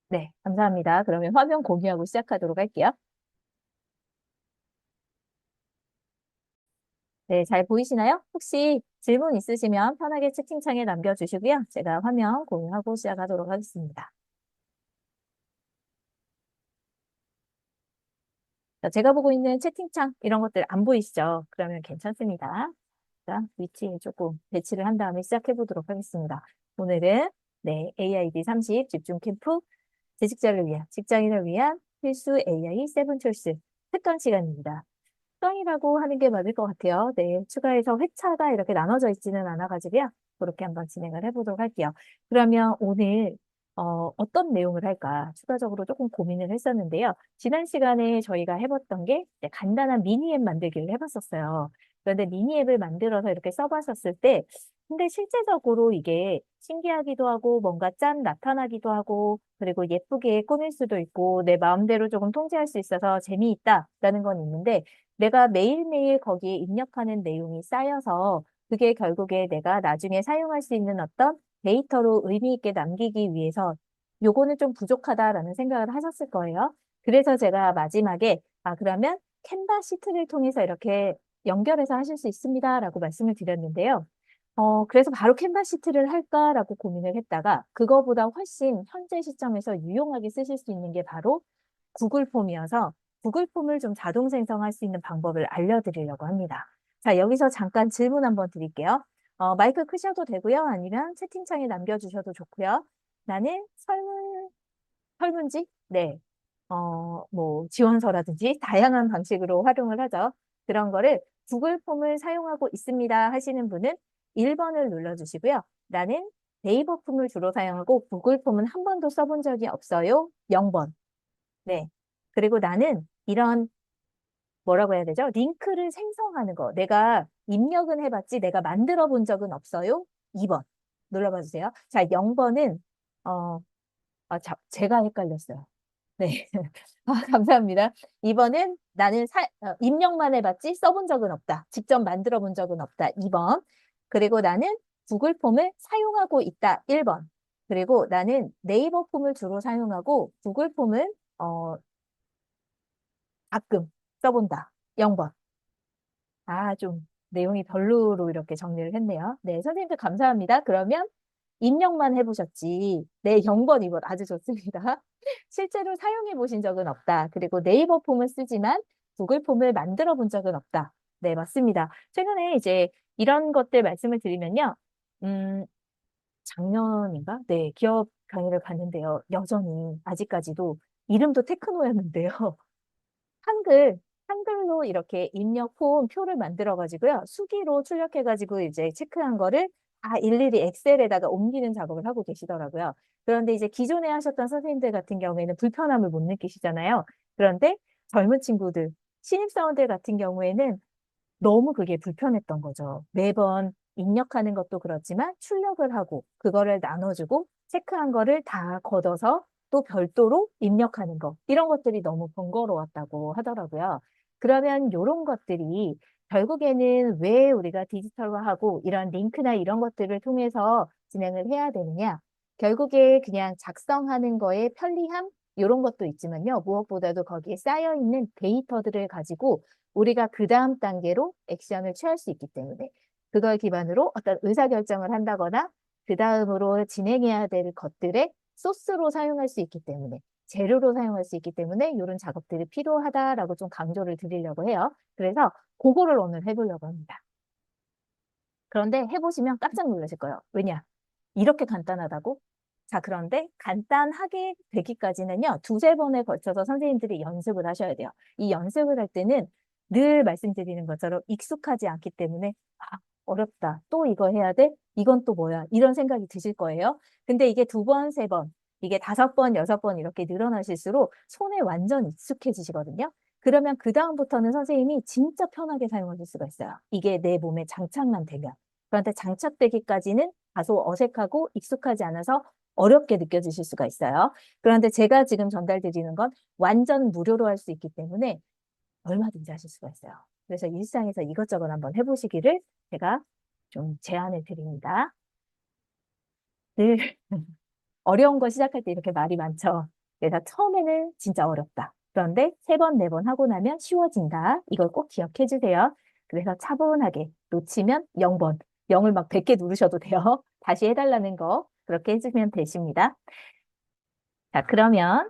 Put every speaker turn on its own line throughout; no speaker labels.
네, 감사합니다. 그러면 화면 공유하고 시작하도록 할게요. 네, 잘 보이시나요? 혹시 질문 있으시면 편하게 채팅창에 남겨주시고요. 제가 화면 공유하고 시작하도록 하겠습니다. 자, 제가 보고 있는 채팅창 이런 것들 안 보이시죠? 그러면 괜찮습니다. 자, 위치에 조금 배치를 한 다음에 시작해 보도록 하겠습니다. 오늘은 네, AID 30 집중 캠프 재직자를 위한 직장인을 위한 필수 AI 세븐 툴스 특강 시간입니다. 특강이라고 하는 게 맞을 것 같아요. 네, 추가해서 회차가 이렇게 나눠져 있지는 않아가지고요. 그렇게 한번 진행을 해보도록 할게요. 그러면 오늘 어떤 내용을 할까 추가적으로 조금 고민을 했었는데요. 지난 시간에 저희가 해봤던 게 이제 간단한 미니앱 만들기를 해봤었어요. 그런데 미니앱을 만들어서 이렇게 써봤었을 때 근데 실제적으로 이게 신기하기도 하고 뭔가 짠 나타나기도 하고 그리고 예쁘게 꾸밀 수도 있고 내 마음대로 조금 통제할 수 있어서 재미있다라는 건 있는데 내가 매일매일 거기에 입력하는 내용이 쌓여서 그게 결국에 내가 나중에 사용할 수 있는 어떤 데이터로 의미 있게 남기기 위해서 요거는 좀 부족하다라는 생각을 하셨을 거예요. 그래서 제가 마지막에 그러면 캔바 시트를 통해서 이렇게 연결해서 하실 수 있습니다라고 말씀을 드렸는데요. 그래서 바로 캔바 시트를 할까라고 고민을 했다가 그거보다 훨씬 현재 시점에서 유용하게 쓰실 수 있는 게 바로 구글 폼이어서 구글 폼을 좀 자동 생성할 수 있는 방법을 알려드리려고 합니다. 자, 여기서 잠깐 질문 한번 드릴게요. 마이크 크셔도 되고요. 아니면 채팅창에 남겨주셔도 좋고요. 나는 설문지? 네. 뭐, 지원서라든지 다양한 방식으로 활용을 하죠. 그런 거를 구글 폼을 사용하고 있습니다 하시는 분은 1번을 눌러주시고요. 나는 네이버 폼을 주로 사용하고 구글 폼은 한 번도 써본 적이 없어요. 0번. 네. 그리고 나는 이런 뭐라고 해야 되죠? 링크를 생성하는 거. 내가 입력은 해봤지 내가 만들어 본 적은 없어요. 2번. 눌러봐 주세요. 자, 0번은 제가 헷갈렸어요. 네. 감사합니다. 2번은 나는 입력만 해봤지 써본 적은 없다. 직접 만들어 본 적은 없다. 2번. 그리고 나는 구글 폼을 사용하고 있다. 1번. 그리고 나는 네이버 폼을 주로 사용하고 구글 폼을 가끔 써본다. 0번. 좀 내용이 별로로 이렇게 정리를 했네요. 네, 선생님들 감사합니다. 그러면 입력만 해보셨지. 네, 0번, 2번 아주 좋습니다. 실제로 사용해 보신 적은 없다. 그리고 네이버 폼을 쓰지만 구글 폼을 만들어 본 적은 없다. 네, 맞습니다. 최근에 이제 이런 것들 말씀을 드리면요. 음, 작년인가? 네, 기업 강의를 갔는데요. 여전히 아직까지도 이름도 테크노였는데요. 한글, 한글로 이렇게 입력 폼 표를 만들어가지고요. 수기로 출력해가지고 이제 체크한 거를 다 일일이 엑셀에다가 옮기는 작업을 하고 계시더라고요. 그런데 이제 기존에 하셨던 선생님들 같은 경우에는 불편함을 못 느끼시잖아요. 그런데 젊은 친구들, 신입사원들 같은 경우에는 너무 그게 불편했던 거죠. 매번 입력하는 것도 그렇지만 출력을 하고 그거를 나눠주고 체크한 거를 다 걷어서 또 별도로 입력하는 거 이런 것들이 너무 번거로웠다고 하더라고요. 그러면 이런 것들이 결국에는 왜 우리가 디지털화하고 이런 링크나 이런 것들을 통해서 진행을 해야 되느냐? 결국에 그냥 작성하는 거에 편리함 이런 것도 있지만요. 무엇보다도 거기에 쌓여 있는 데이터들을 가지고 우리가 그 다음 단계로 액션을 취할 수 있기 때문에 그걸 기반으로 어떤 의사결정을 한다거나 그 다음으로 진행해야 될 것들의 소스로 사용할 수 있기 때문에 재료로 사용할 수 있기 때문에 이런 작업들이 필요하다라고 좀 강조를 드리려고 해요. 그래서 그거를 오늘 해보려고 합니다. 그런데 해보시면 깜짝 놀라실 거예요. 왜냐? 이렇게 간단하다고? 자, 그런데 간단하게 되기까지는요, 두세 번에 걸쳐서 선생님들이 연습을 하셔야 돼요. 이 연습을 할 때는 늘 말씀드리는 것처럼 익숙하지 않기 때문에, 어렵다. 또 이거 해야 돼? 이건 또 뭐야? 이런 생각이 드실 거예요. 근데 이게 두 번, 세 번, 이게 다섯 번, 여섯 번 이렇게 늘어나실수록 손에 완전 익숙해지시거든요. 그러면 그다음부터는 선생님이 진짜 편하게 사용하실 수가 있어요. 이게 내 몸에 장착만 되면. 그런데 장착되기까지는 다소 어색하고 익숙하지 않아서 어렵게 느껴지실 수가 있어요. 그런데 제가 지금 전달드리는 건 완전 무료로 할 수 있기 때문에 얼마든지 하실 수가 있어요. 그래서 일상에서 이것저것 한번 해보시기를 제가 좀 제안을 드립니다. 늘 어려운 거 시작할 때 이렇게 말이 많죠. 그래서 처음에는 진짜 어렵다. 그런데 세 번, 네 번 하고 나면 쉬워진다. 이걸 꼭 기억해 주세요. 그래서 차분하게 놓치면 0번. 0을 막 100개 누르셔도 돼요. 다시 해달라는 거 그렇게 해주면 되십니다. 자, 그러면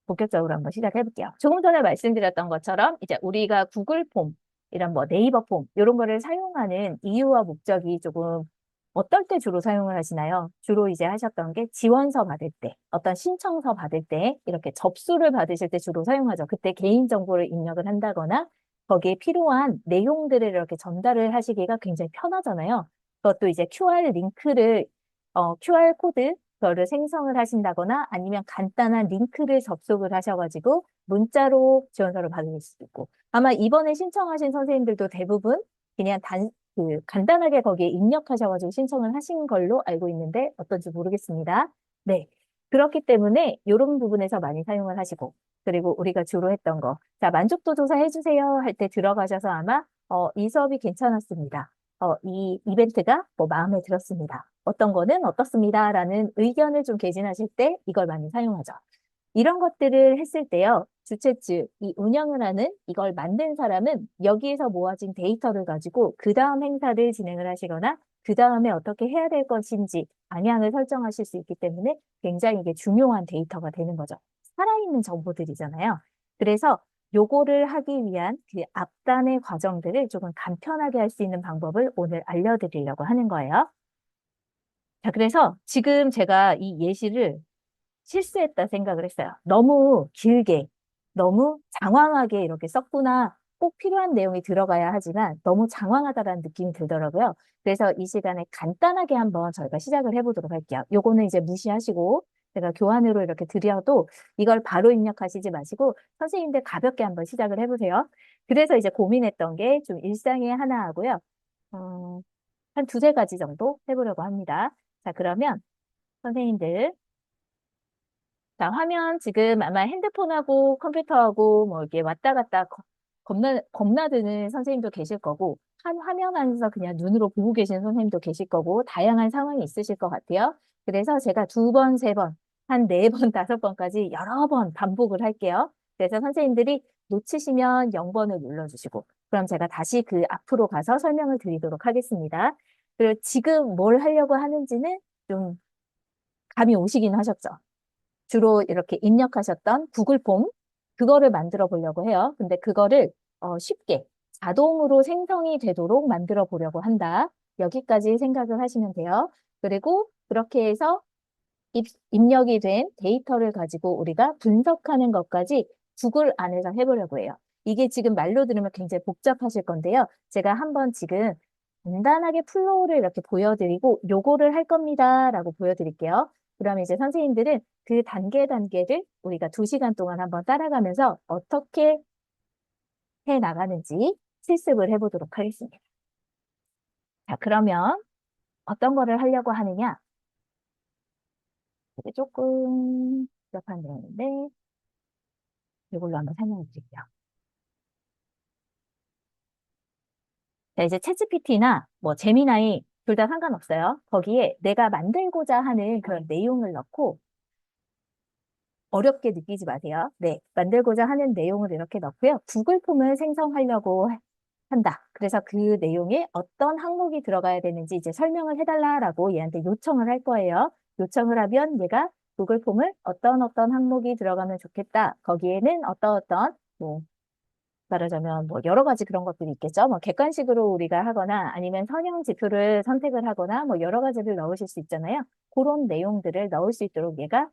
본격적으로 한번 시작해 볼게요. 조금 전에 말씀드렸던 것처럼 이제 우리가 구글 폼, 이런 뭐 네이버 폼, 이런 거를 사용하는 이유와 목적이 조금 어떨 때 주로 사용을 하시나요? 주로 이제 하셨던 게 지원서 받을 때, 어떤 신청서 받을 때, 이렇게 접수를 받으실 때 주로 사용하죠. 그때 개인정보를 입력을 한다거나 거기에 필요한 내용들을 이렇게 전달을 하시기가 굉장히 편하잖아요. 그것도 이제 QR 링크를, QR 코드, 그거를 생성을 하신다거나 아니면 간단한 링크를 접속을 하셔가지고 문자로 지원서를 받으실 수도 있고 아마 이번에 신청하신 선생님들도 대부분 그냥 간단하게 거기에 입력하셔가지고 신청을 하신 걸로 알고 있는데 어떤지 모르겠습니다. 네. 그렇기 때문에 이런 부분에서 많이 사용을 하시고 그리고 우리가 주로 했던 거. 자, 만족도 조사 해주세요 할 때 들어가셔서 아마 이 수업이 괜찮았습니다. 이 이벤트가 뭐 마음에 들었습니다. 어떤 거는 어떻습니다. 라는 의견을 좀 개진하실 때 이걸 많이 사용하죠. 이런 것들을 했을 때요. 주최 측, 이 운영을 하는 이걸 만든 사람은 여기에서 모아진 데이터를 가지고 그 다음 행사를 진행을 하시거나 그 다음에 어떻게 해야 될 것인지 방향을 설정하실 수 있기 때문에 굉장히 이게 중요한 데이터가 되는 거죠. 살아있는 정보들이잖아요. 그래서 요거를 하기 위한 그 앞단의 과정들을 조금 간편하게 할 수 있는 방법을 오늘 알려드리려고 하는 거예요. 자, 그래서 지금 제가 이 예시를 실수했다 생각을 했어요. 너무 길게, 너무 장황하게 이렇게 썼구나. 꼭 필요한 내용이 들어가야 하지만 너무 장황하다라는 느낌이 들더라고요. 그래서 이 시간에 간단하게 한번 저희가 시작을 해보도록 할게요. 요거는 이제 무시하시고 제가 교환으로 이렇게 드려도 이걸 바로 입력하시지 마시고 선생님들 가볍게 한번 시작을 해보세요. 그래서 이제 고민했던 게 좀 일상에 하나 하고요. 한 두세 가지 정도 해보려고 합니다. 자, 그러면 선생님들 자, 화면 지금 아마 핸드폰하고 컴퓨터하고 뭐 이렇게 왔다 갔다 겁나 드는 선생님도 계실 거고, 한 화면 안에서 그냥 눈으로 보고 계시는 선생님도 계실 거고, 다양한 상황이 있으실 것 같아요. 그래서 제가 두 번, 세 번, 한 네 번, 다섯 번까지 여러 번 반복을 할게요. 그래서 선생님들이 놓치시면 0번을 눌러주시고, 그럼 제가 다시 그 앞으로 가서 설명을 드리도록 하겠습니다. 그리고 지금 뭘 하려고 하는지는 좀 감이 오시긴 하셨죠? 주로 이렇게 입력하셨던 구글 폼, 그거를 만들어 보려고 해요. 근데 그거를 쉽게 자동으로 생성이 되도록 만들어 보려고 한다. 여기까지 생각을 하시면 돼요. 그리고 그렇게 해서 입력이 된 데이터를 가지고 우리가 분석하는 것까지 구글 안에서 해보려고 해요. 이게 지금 말로 들으면 굉장히 복잡하실 건데요. 제가 한번 지금 간단하게 플로우를 이렇게 보여드리고 요거를 할 겁니다 라고 보여드릴게요. 그러면 이제 선생님들은 그 단계를 우리가 2시간 동안 한번 따라가면서 어떻게 해 나가는지 실습을 해보도록 하겠습니다. 자, 그러면 어떤 거를 하려고 하느냐? 이게 조금 복잡한 내용인데 이걸로 한번 설명해 드릴게요. 자, 이제 챗GPT나 뭐 제미나이 둘 다 상관없어요. 거기에 내가 만들고자 하는 그런 내용을 넣고 어렵게 느끼지 마세요. 네, 만들고자 하는 내용을 이렇게 넣고요. 구글 폼을 생성하려고 한다. 그래서 그 내용에 어떤 항목이 들어가야 되는지 이제 설명을 해달라라고 얘한테 요청을 할 거예요. 요청을 하면 얘가 구글 폼을 어떤 항목이 들어가면 좋겠다. 거기에는 어떤 뭐 말하자면 뭐 여러 가지 그런 것들이 있겠죠. 뭐 객관식으로 우리가 하거나 아니면 선형 지표를 선택을 하거나 뭐 여러 가지를 넣으실 수 있잖아요. 그런 내용들을 넣을 수 있도록 얘가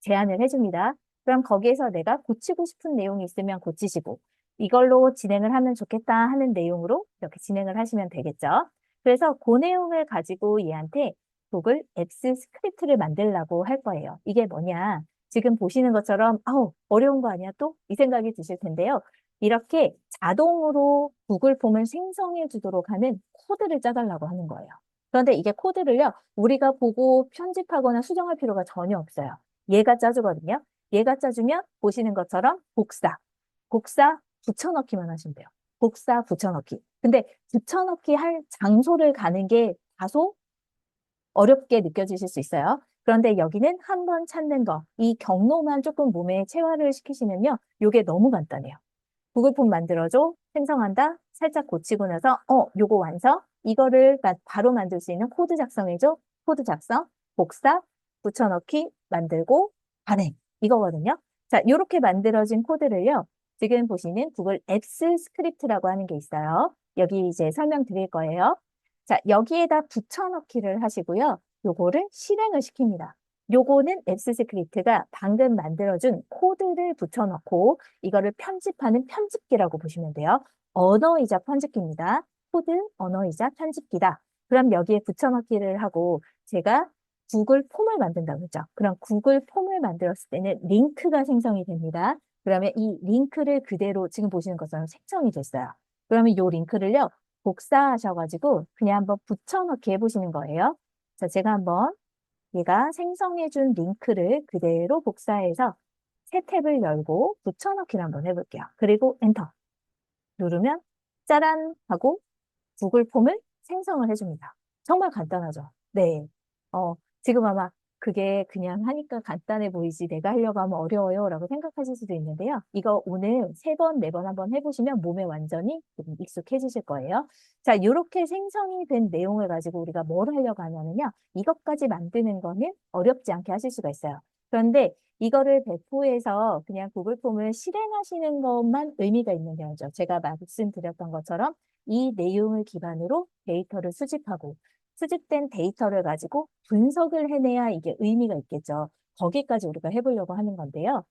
제안을 해줍니다. 그럼 거기에서 내가 고치고 싶은 내용이 있으면 고치시고 이걸로 진행을 하면 좋겠다 하는 내용으로 이렇게 진행을 하시면 되겠죠. 그래서 그 내용을 가지고 얘한테 구글 앱스 스크립트를 만들라고 할 거예요. 이게 뭐냐? 지금 보시는 것처럼 아우 어려운 거 아니야 또? 이 생각이 드실 텐데요. 이렇게 자동으로 구글 폼을 생성해 주도록 하는 코드를 짜달라고 하는 거예요. 그런데 이게 코드를요, 우리가 보고 편집하거나 수정할 필요가 전혀 없어요. 얘가 짜주거든요. 얘가 짜주면 보시는 것처럼 복사 붙여넣기만 하시면 돼요. 복사 붙여넣기. 근데 붙여넣기 할 장소를 가는 게 다소 어렵게 느껴지실 수 있어요. 그런데 여기는 한 번 찾는 거, 이 경로만 조금 몸에 체화를 시키시면요. 요게 너무 간단해요. 구글 폼 만들어줘, 생성한다, 살짝 고치고 나서, 요거 완성, 이거를 바로 만들 수 있는 코드 작성해줘, 코드 작성, 복사, 붙여넣기, 만들고, 발행. 이거거든요. 자, 요렇게 만들어진 코드를요. 지금 보시는 구글 앱스 스크립트라고 하는 게 있어요. 여기 이제 설명드릴 거예요. 자, 여기에다 붙여넣기를 하시고요. 요거를 실행을 시킵니다. 요거는 앱스 스크립트가 방금 만들어준 코드를 붙여넣고 이거를 편집하는 편집기라고 보시면 돼요. 언어이자 편집기입니다. 코드, 언어이자 편집기다. 그럼 여기에 붙여넣기를 하고 제가 구글 폼을 만든다고 했죠. 그럼 구글 폼을 만들었을 때는 링크가 생성이 됩니다. 그러면 이 링크를 그대로 지금 보시는 것처럼 생성이 됐어요. 그러면 이 링크를요, 복사하셔가지고 그냥 한번 붙여넣기 해보시는 거예요. 자, 제가 한번 얘가 생성해준 링크를 그대로 복사해서 새 탭을 열고 붙여넣기를 한번 해볼게요. 그리고 엔터 누르면 짜란 하고 구글 폼을 생성을 해줍니다. 정말 간단하죠? 네. 어, 지금 아마 그게 그냥 하니까 간단해 보이지 내가 하려고 하면 어려워요 라고 생각하실 수도 있는데요. 이거 오늘 세 번, 네 번 한번 해보시면 몸에 완전히 좀 익숙해지실 거예요. 자, 이렇게 생성이 된 내용을 가지고 우리가 뭘 하려고 하냐면요. 이것까지 만드는 거는 어렵지 않게 하실 수가 있어요. 그런데 이거를 배포해서 그냥 구글 폼을 실행하시는 것만 의미가 있는 경우죠. 제가 말씀드렸던 것처럼 이 내용을 기반으로 데이터를 수집하고 수집된 데이터를 가지고 분석을 해내야 이게 의미가 있겠죠. 거기까지 우리가 해보려고 하는 건데요.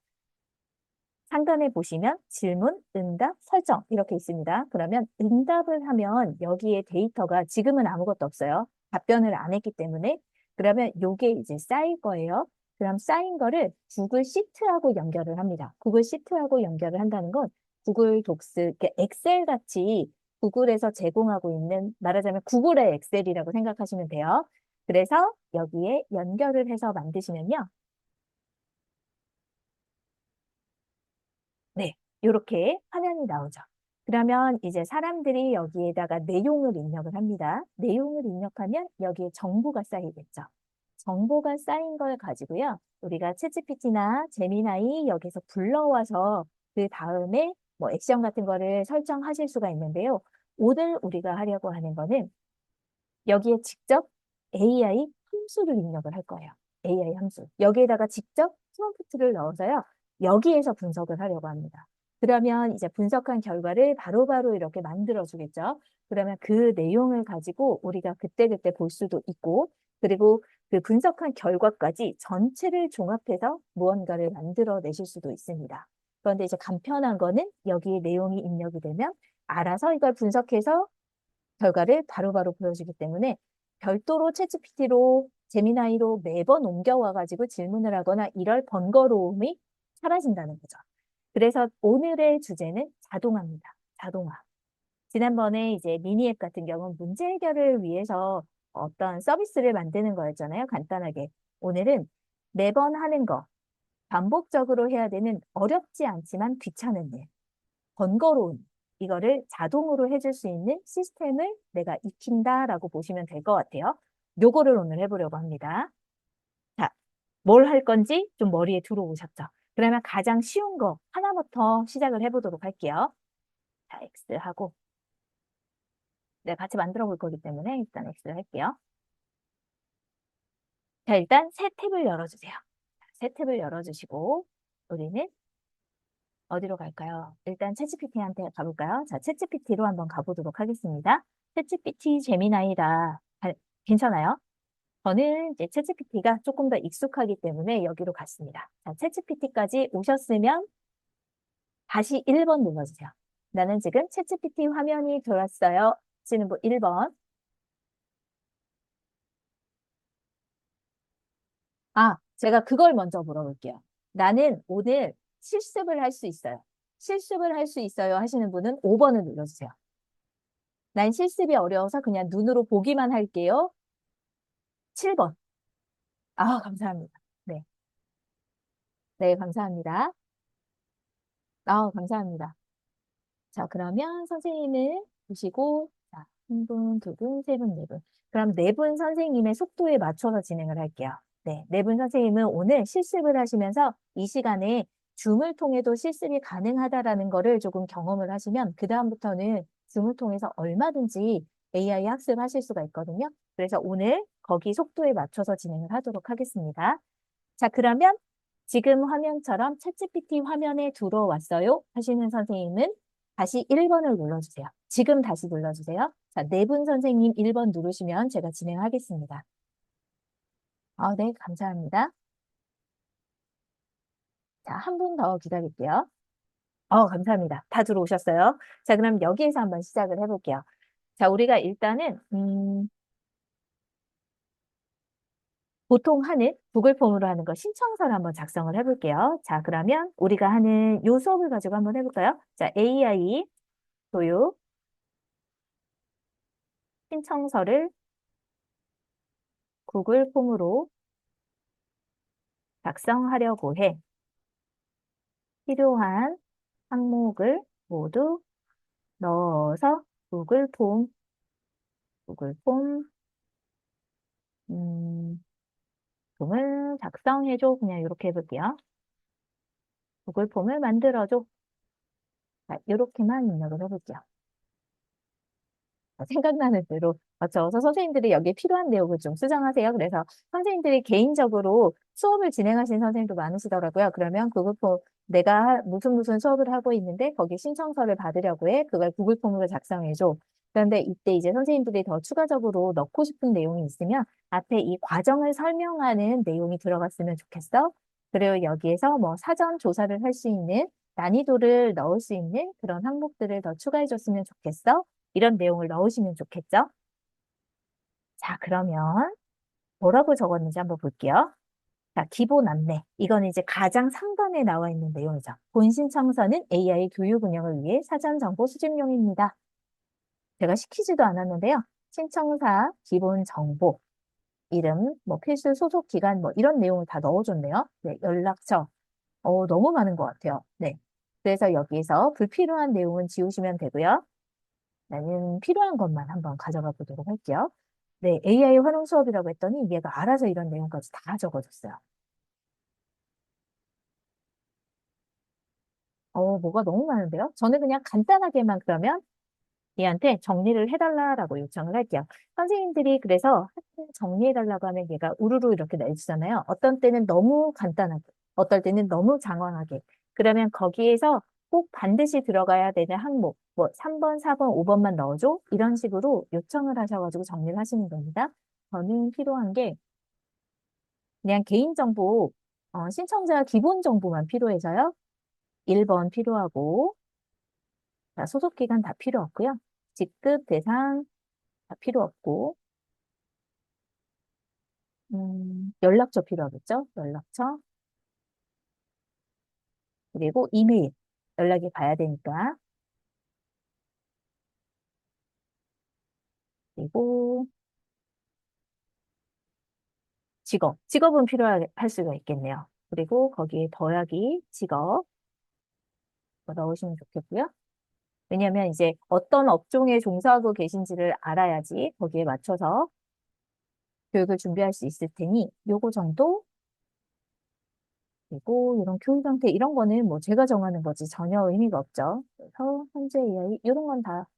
상단에 보시면 질문, 응답, 설정 이렇게 있습니다. 그러면 응답을 하면 여기에 데이터가 지금은 아무것도 없어요. 답변을 안 했기 때문에 그러면 요게 이제 쌓일 거예요. 그럼 쌓인 거를 구글 시트하고 연결을 합니다. 구글 시트하고 연결을 한다는 건 구글 독스, 이렇게 엑셀 같이 구글에서 제공하고 있는 말하자면 구글의 엑셀이라고 생각하시면 돼요. 그래서 여기에 연결을 해서 만드시면요. 네, 이렇게 화면이 나오죠. 그러면 이제 사람들이 여기에다가 내용을 입력을 합니다. 내용을 입력하면 여기에 정보가 쌓이겠죠. 정보가 쌓인 걸 가지고요. 우리가 챗GPT나 제미나이 여기서 불러와서 그 다음에 뭐 액션 같은 거를 설정하실 수가 있는데요. 오늘 우리가 하려고 하는 거는 여기에 직접 AI 함수를 입력을 할 거예요. AI 함수. 여기에다가 직접 프롬프트를 넣어서요. 여기에서 분석을 하려고 합니다. 그러면 이제 분석한 결과를 바로바로 이렇게 만들어 주겠죠. 그러면 그 내용을 가지고 우리가 그때그때 볼 수도 있고, 그리고 그 분석한 결과까지 전체를 종합해서 무언가를 만들어 내실 수도 있습니다. 그런데 이제 간편한 거는 여기 내용이 입력이 되면 알아서 이걸 분석해서 결과를 바로바로 보여주기 때문에 별도로 챗GPT로 제미나이로 매번 옮겨와가지고 질문을 하거나 이럴 번거로움이 사라진다는 거죠. 그래서 오늘의 주제는 자동화입니다. 자동화. 지난번에 이제 미니 앱 같은 경우는 문제 해결을 위해서 어떤 서비스를 만드는 거였잖아요. 간단하게. 오늘은 매번 하는 거, 반복적으로 해야 되는 어렵지 않지만 귀찮은 일. 번거로운 이거를 자동으로 해줄 수 있는 시스템을 내가 익힌다라고 보시면 될 것 같아요. 요거를 오늘 해보려고 합니다. 자, 뭘 할 건지 좀 머리에 들어오셨죠? 그러면 가장 쉬운 거 하나부터 시작을 해보도록 할게요. 자, X하고 내가 같이 만들어 볼 거기 때문에 일단 X를 할게요. 자, 일단 새 탭을 열어주세요. 새 탭을 열어주시고 우리는 어디로 갈까요? 일단 챗GPT한테 가볼까요? 자, 챗GPT로 한번 가보도록 하겠습니다. 챗GPT 재미나이다. 괜찮아요? 저는 이제 챗GPT가 조금 더 익숙하기 때문에 여기로 갔습니다. 자, 챗GPT까지 오셨으면 다시 1번 눌러주세요. 나는 지금 챗GPT 화면이 들어왔어요. 하시는 분 1번. 아, 제가 그걸 먼저 물어볼게요. 나는 오늘 실습을 할 수 있어요. 실습을 할 수 있어요 하시는 분은 5번을 눌러주세요. 난 실습이 어려워서 그냥 눈으로 보기만 할게요. 7번. 아, 감사합니다. 네. 네, 감사합니다. 아, 감사합니다. 자, 그러면 선생님을 보시고, 자, 한 분, 두 분, 세 분, 네 분. 그럼 네 분 선생님의 속도에 맞춰서 진행을 할게요. 네, 네 분 선생님은 오늘 실습을 하시면서 이 시간에 줌을 통해도 실습이 가능하다라는 거를 조금 경험을 하시면 그다음부터는 줌을 통해서 얼마든지 AI 학습하실 수가 있거든요. 그래서 오늘 거기 속도에 맞춰서 진행을 하도록 하겠습니다. 자, 그러면 지금 화면처럼 챗GPT 화면에 들어왔어요 하시는 선생님은 다시 1번을 눌러주세요. 지금 다시 눌러주세요. 자, 네 분 선생님 1번 누르시면 제가 진행하겠습니다. 네, 감사합니다. 자, 한 분 더 기다릴게요. 감사합니다. 다 들어오셨어요. 자, 그럼 여기에서 한번 시작을 해볼게요. 자, 우리가 일단은, 보통 하는 구글 폼으로 하는 거 신청서를 한번 작성을 해볼게요. 자, 그러면 우리가 하는 요 수업을 가지고 한번 해볼까요? 자, AI 교육 신청서를 구글 폼으로 작성하려고 해. 필요한 항목을 모두 넣어서 구글 폼, 음, 폼을 작성해줘. 그냥 이렇게 해볼게요. 구글 폼을 만들어줘. 자, 이렇게만 입력을 해볼게요. 생각나는 대로. 맞죠? 그래서 선생님들이 여기에 필요한 내용을 좀 수정하세요. 그래서 선생님들이 개인적으로 수업을 진행하신 선생님도 많으시더라고요. 그러면 구글 폼, 내가 무슨 수업을 하고 있는데 거기 신청서를 받으려고 해. 그걸 구글 폼으로 작성해줘. 그런데 이때 이제 선생님들이 더 추가적으로 넣고 싶은 내용이 있으면 앞에 이 과정을 설명하는 내용이 들어갔으면 좋겠어. 그리고 여기에서 뭐 사전 조사를 할 수 있는 난이도를 넣을 수 있는 그런 항목들을 더 추가해 줬으면 좋겠어. 이런 내용을 넣으시면 좋겠죠? 자, 그러면 뭐라고 적었는지 한번 볼게요. 자, 기본 안내. 이거는 이제 가장 상단에 나와 있는 내용이죠. 본신 청서는 AI 교육 운영을 위해 사전 정보 수집용입니다. 제가 시키지도 않았는데요. 신청사, 기본 정보, 이름, 뭐 필수 소속 기간, 뭐 이런 내용을 다 넣어줬네요. 네, 연락처. 너무 많은 것 같아요. 네. 그래서 여기에서 불필요한 내용은 지우시면 되고요. 나는 필요한 것만 한번 가져가 보도록 할게요. 네, AI 활용 수업이라고 했더니 얘가 알아서 이런 내용까지 다 적어줬어요. 뭐가 너무 많은데요? 저는 그냥 간단하게만 그러면 얘한테 정리를 해달라라고 요청을 할게요. 선생님들이 그래서 학생 정리해달라고 하면 얘가 우르르 이렇게 내주잖아요. 어떤 때는 너무 간단하게, 어떨 때는 너무 장황하게. 그러면 거기에서 꼭 반드시 들어가야 되는 항목, 뭐 3번, 4번, 5번만 넣어줘? 이런 식으로 요청을 하셔가지고 정리를 하시는 겁니다. 저는 필요한 게 그냥 개인정보, 신청자 기본 정보만 필요해서요. 1번 필요하고, 자, 소속기간 다 필요 없고요. 직급 대상 다 필요 없고, 연락처 필요하겠죠? 연락처. 그리고 이메일. 연락이 가야 되니까. 그리고 직업. 직업은 필요할 수가 있겠네요. 그리고 거기에 더하기 직업 넣으시면 좋겠고요. 왜냐하면 이제 어떤 업종에 종사하고 계신지를 알아야지 거기에 맞춰서 교육을 준비할 수 있을 테니 요거 정도 그리고 이런 교육 형태 이런 거는 뭐 제가 정하는 거지 전혀 의미가 없죠. 그래서 현재 AI 이런 건 다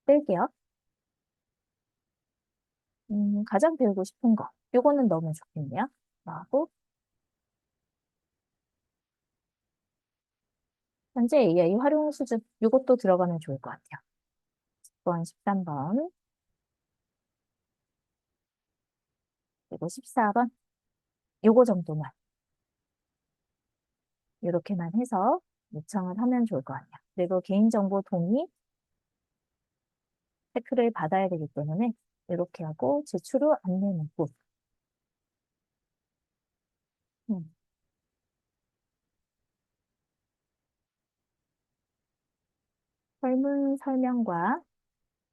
뺄게요. 가장 배우고 싶은 거 요거는 넣으면 좋겠네요. 하고 현재 AI 활용 수준 요것도 들어가면 좋을 것 같아요. 10번, 13번 그리고 14번 요거 정도만 이렇게만 해서 요청을 하면 좋을 것 같아요. 그리고 개인정보 동의 체크를 받아야 되기 때문에 이렇게 하고 제출 후 안내 문구 음, 설문 설명과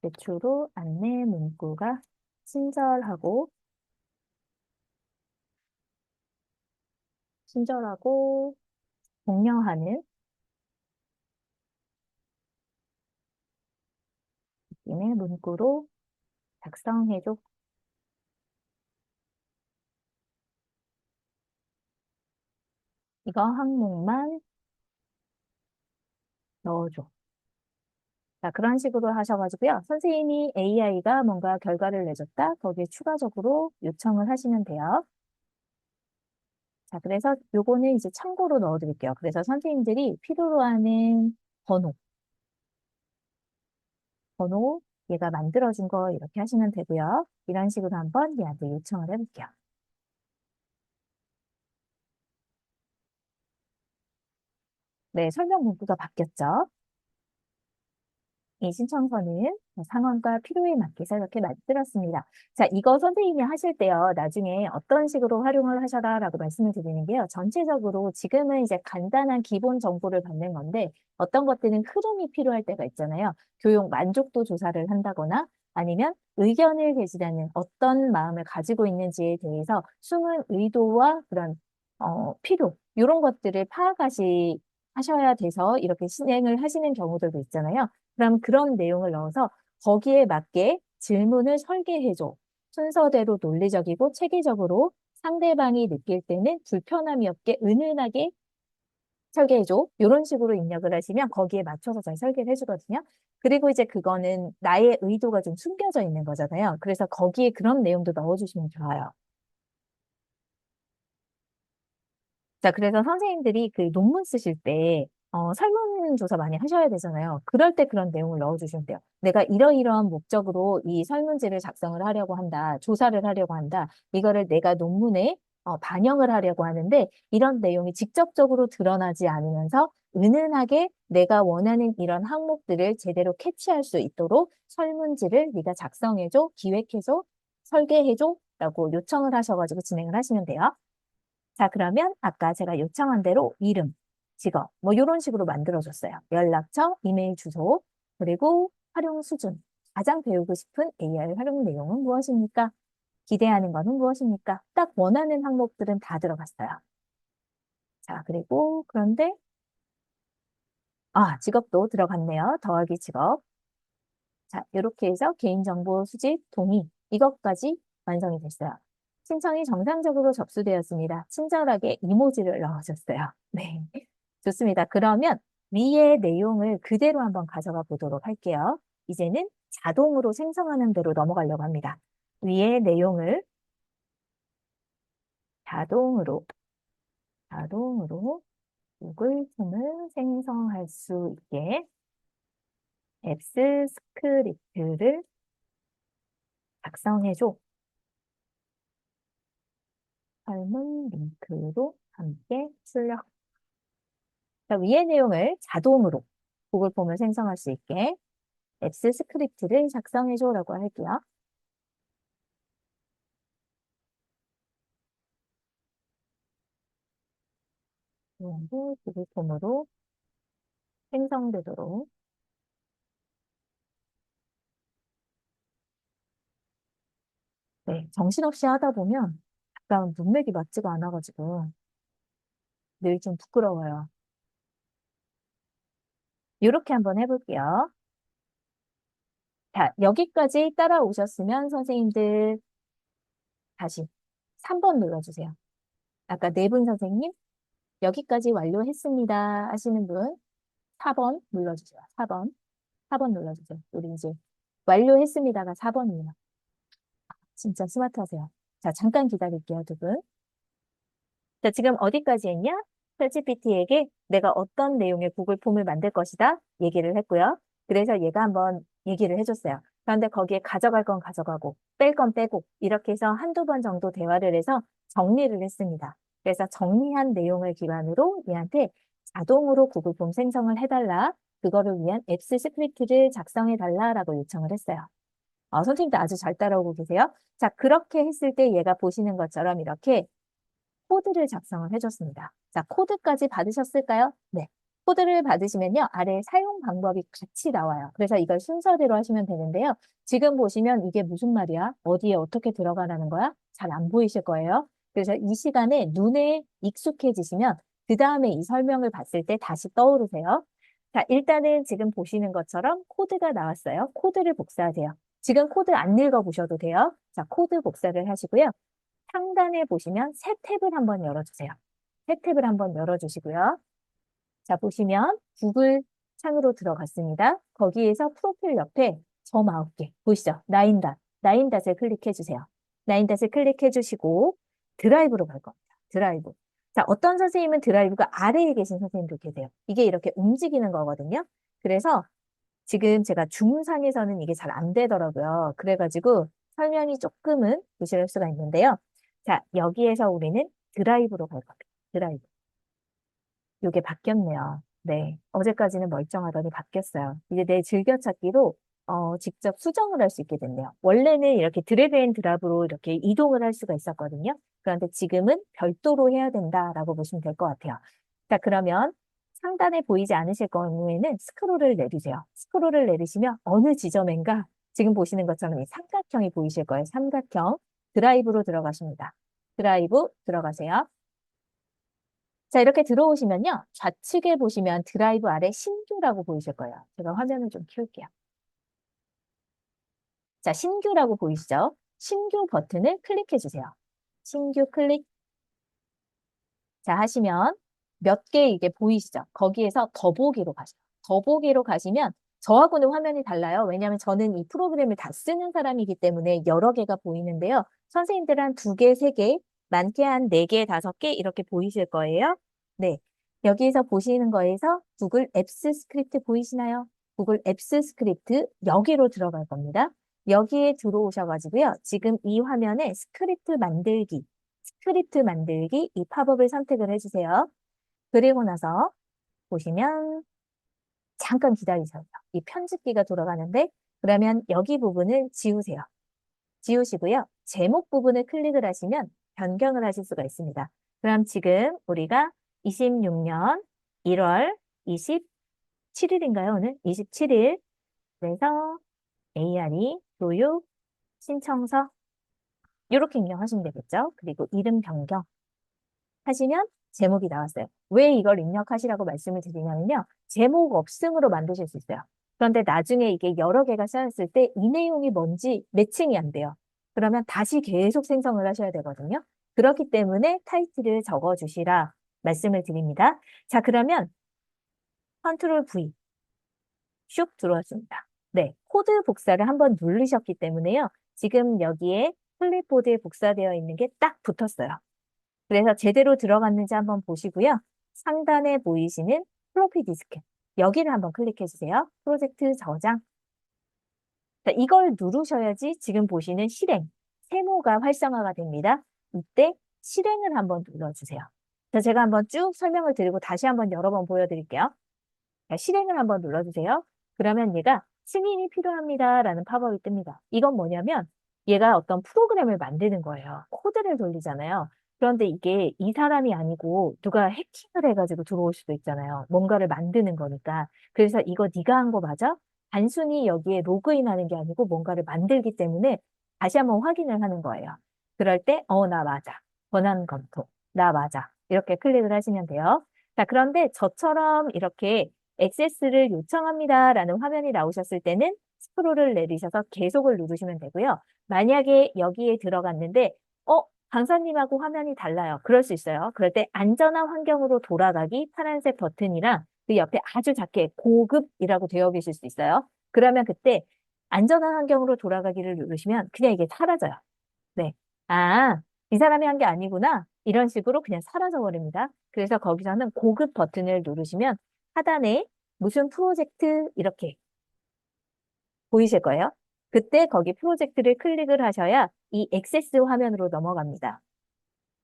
제출 후 안내 문구가 친절하고 독려하는 느낌의 문구로 작성해줘. 이거 항목만 넣어줘. 자, 그런 식으로 하셔가지고요. 선생님이 AI가 뭔가 결과를 내줬다. 거기에 추가적으로 요청을 하시면 돼요. 자, 그래서 요거는 이제 참고로 넣어드릴게요. 그래서 선생님들이 필요로 하는 번호, 번호, 얘가 만들어준 거 이렇게 하시면 되고요. 이런 식으로 한번 얘한테 요청을 해볼게요. 네, 설명 문구가 바뀌었죠. 이 신청서는 상황과 필요에 맞게서 이렇게 만들었습니다. 자, 이거 선생님이 하실 때요, 나중에 어떤 식으로 활용을 하셔라라고 말씀을 드리는 게요. 전체적으로 지금은 이제 간단한 기본 정보를 받는 건데, 어떤 것들은 흐름이 필요할 때가 있잖아요. 교육 만족도 조사를 한다거나, 아니면 의견을 제시하는 어떤 마음을 가지고 있는지에 대해서 숨은 의도와 그런, 필요, 이런 것들을 하셔야 돼서 이렇게 진행을 하시는 경우들도 있잖아요. 그럼 그런 내용을 넣어서 거기에 맞게 질문을 설계해줘. 순서대로 논리적이고 체계적으로 상대방이 느낄 때는 불편함이 없게 은은하게 설계해줘. 이런 식으로 입력을 하시면 거기에 맞춰서 잘 설계를 해주거든요. 그리고 이제 그거는 나의 의도가 좀 숨겨져 있는 거잖아요. 그래서 거기에 그런 내용도 넣어주시면 좋아요. 자, 그래서 선생님들이 그 논문 쓰실 때, 설문조사 많이 하셔야 되잖아요. 그럴 때 그런 내용을 넣어주시면 돼요. 내가 이러이러한 목적으로 이 설문지를 작성을 하려고 한다. 조사를 하려고 한다. 이거를 내가 논문에 반영을 하려고 하는데, 이런 내용이 직접적으로 드러나지 않으면서 은은하게 내가 원하는 이런 항목들을 제대로 캐치할 수 있도록 설문지를 네가 작성해줘, 기획해줘, 설계해줘 라고 요청을 하셔가지고 진행을 하시면 돼요. 자, 그러면 아까 제가 요청한 대로 이름, 직업, 뭐 이런 식으로 만들어줬어요. 연락처, 이메일 주소, 그리고 활용 수준. 가장 배우고 싶은 AI 활용 내용은 무엇입니까? 기대하는 것은 무엇입니까? 딱 원하는 항목들은 다 들어갔어요. 자, 그리고 그런데 직업도 들어갔네요. 더하기 직업. 자, 이렇게 해서 개인정보 수집, 동의, 이것까지 완성이 됐어요. 신청이 정상적으로 접수되었습니다. 친절하게 이모지를 넣어줬어요. 네, 좋습니다. 그러면 위의 내용을 그대로 한번 가져가 보도록 할게요. 이제는 자동으로 생성하는 대로 넘어가려고 합니다. 위의 내용을 자동으로, 자동으로 구글 폼을 생성할 수 있게 앱스 스크립트를 작성해줘. 설문 링크로 함께 출력. 자, 위의 내용을 자동으로 구글 폼을 생성할 수 있게 앱스 스크립트를 작성해줘라고 할게요. 내용도 구글 폼으로 생성되도록. 네, 정신없이 하다 보면 약간 문맥이 맞지가 않아가지고 늘 좀 부끄러워요. 이렇게 한번 해볼게요. 자, 여기까지 따라오셨으면 선생님들 다시 3번 눌러주세요. 아까 네 분 선생님 여기까지 완료했습니다 하시는 분 4번 눌러주세요. 4번. 4번 눌러주세요. 우리 이제 완료했습니다가 4번이에요. 진짜 스마트하세요. 자, 잠깐 기다릴게요, 두 분. 자, 지금 어디까지 했냐? 챗GPT에게 내가 어떤 내용의 구글 폼을 만들 것이다 얘기를 했고요. 그래서 얘가 한번 얘기를 해줬어요. 그런데 거기에 가져갈 건 가져가고 뺄 건 빼고 이렇게 해서 한두 번 정도 대화를 해서 정리를 했습니다. 그래서 정리한 내용을 기반으로 얘한테 자동으로 구글 폼 생성을 해달라. 그거를 위한 앱스 스크립트를 작성해달라라고 요청을 했어요. 선생님도 아주 잘 따라오고 계세요. 자, 그렇게 했을 때 얘가 보시는 것처럼 이렇게 코드를 작성을 해줬습니다. 자, 코드까지 받으셨을까요? 네. 코드를 받으시면요, 아래 사용 방법이 같이 나와요. 그래서 이걸 순서대로 하시면 되는데요. 지금 보시면 이게 무슨 말이야? 어디에 어떻게 들어가라는 거야? 잘 안 보이실 거예요. 그래서 이 시간에 눈에 익숙해지시면 그 다음에 이 설명을 봤을 때 다시 떠오르세요. 자, 일단은 지금 보시는 것처럼 코드가 나왔어요. 코드를 복사하세요. 지금 코드 안 읽어보셔도 돼요. 자, 코드 복사를 하시고요. 상단에 보시면 새 탭을 한번 열어주세요. 새 탭을 한번 열어주시고요. 자, 보시면 구글 창으로 들어갔습니다. 거기에서 프로필 옆에 점 9개 보이시죠? 나인닷, 나인닷을 클릭해 주세요. 나인닷을 클릭해 주시고 드라이브로 갈 겁니다. 드라이브. 자, 어떤 선생님은 드라이브가 아래에 계신 선생님도 계세요. 이게 이렇게 움직이는 거거든요. 그래서 지금 제가 중상에서는 이게 잘 안 되더라고요. 그래가지고 설명이 조금은 부실할 수가 있는데요. 자, 여기에서 우리는 드라이브로 갈 겁니다. 드라이브. 이게 바뀌었네요. 네. 어제까지는 멀쩡하더니 바뀌었어요. 이제 내 즐겨찾기로 직접 수정을 할 수 있게 됐네요. 원래는 이렇게 드래그 앤 드랍으로 이렇게 이동을 할 수가 있었거든요. 그런데 지금은 별도로 해야 된다라고 보시면 될 것 같아요. 자, 그러면 상단에 보이지 않으실 경우에는 스크롤을 내리세요. 스크롤을 내리시면 어느 지점인가 지금 보시는 것처럼 이 삼각형이 보이실 거예요. 삼각형. 드라이브로 들어가십니다. 드라이브 들어가세요. 자, 이렇게 들어오시면요. 좌측에 보시면 드라이브 아래 신규라고 보이실 거예요. 제가 화면을 좀 키울게요. 자, 신규라고 보이시죠? 신규 버튼을 클릭해 주세요. 신규 클릭. 자, 하시면 몇 개 이게 보이시죠? 거기에서 더보기로 가세요. 더보기로 가시면 저하고는 화면이 달라요. 왜냐하면 저는 이 프로그램을 다 쓰는 사람이기 때문에 여러 개가 보이는데요. 선생님들은 한 2개, 3개, 많게 한 4개, 5개 이렇게 보이실 거예요. 네. 여기에서 보시는 거에서 구글 앱스 스크립트 보이시나요? 구글 앱스 스크립트 여기로 들어갈 겁니다. 여기에 들어오셔가지고요. 지금 이 화면에 스크립트 만들기 이 팝업을 선택을 해주세요. 그리고 나서 보시면 잠깐 기다리셔요. 이 편집기가 돌아가는데 그러면 여기 부분을 지우세요. 지우시고요. 제목 부분을 클릭을 하시면 변경을 하실 수가 있습니다. 그럼 지금 우리가 26년 1월 27일인가요? 오늘 27일. 그래서 ARE 교육 신청서 이렇게 입력하시면 되겠죠. 그리고 이름 변경 하시면 제목이 나왔어요. 왜 이걸 입력하시라고 말씀을 드리냐면요. 제목 없음으로 만드실 수 있어요. 그런데 나중에 이게 여러 개가 쌓였을 때 이 내용이 뭔지 매칭이 안 돼요. 그러면 다시 계속 생성을 하셔야 되거든요. 그렇기 때문에 타이틀을 적어주시라 말씀을 드립니다. 자, 그러면 컨트롤 V 슉 들어왔습니다. 네, 코드 복사를 한번 누르셨기 때문에요. 지금 여기에 클립보드에 복사되어 있는 게 딱 붙었어요. 그래서 제대로 들어갔는지 한번 보시고요. 상단에 보이시는 플로피 디스크. 여기를 한번 클릭해 주세요. 프로젝트 저장. 자, 이걸 누르셔야지 지금 보시는 실행, 세모가 활성화가 됩니다. 이때 실행을 한번 눌러주세요. 자, 제가 한번 쭉 설명을 드리고 다시 한번 여러 번 보여드릴게요. 자, 실행을 한번 눌러주세요. 그러면 얘가 승인이 필요합니다라는 팝업이 뜹니다. 이건 뭐냐면 얘가 어떤 프로그램을 만드는 거예요. 코드를 돌리잖아요. 그런데 이게 이 사람이 아니고 누가 해킹을 해가지고 들어올 수도 있잖아요. 뭔가를 만드는 거니까. 그래서 이거 네가 한 거 맞아? 단순히 여기에 로그인하는 게 아니고 뭔가를 만들기 때문에 다시 한번 확인을 하는 거예요. 그럴 때, 나 맞아. 권한 검토. 나 맞아. 이렇게 클릭을 하시면 돼요. 자, 그런데 저처럼 이렇게 액세스를 요청합니다라는 화면이 나오셨을 때는 스크롤을 내리셔서 계속을 누르시면 되고요. 만약에 여기에 들어갔는데, 강사님하고 화면이 달라요. 그럴 수 있어요. 그럴 때 안전한 환경으로 돌아가기 파란색 버튼이랑 그 옆에 아주 작게 고급이라고 되어 계실 수 있어요. 그러면 그때 안전한 환경으로 돌아가기를 누르시면 그냥 이게 사라져요. 네. 아, 이 사람이 한 게 아니구나. 이런 식으로 그냥 사라져 버립니다. 그래서 거기서는 고급 버튼을 누르시면 하단에 무슨 프로젝트 이렇게 보이실 거예요. 그때 거기 프로젝트를 클릭을 하셔야 이 액세스 화면으로 넘어갑니다.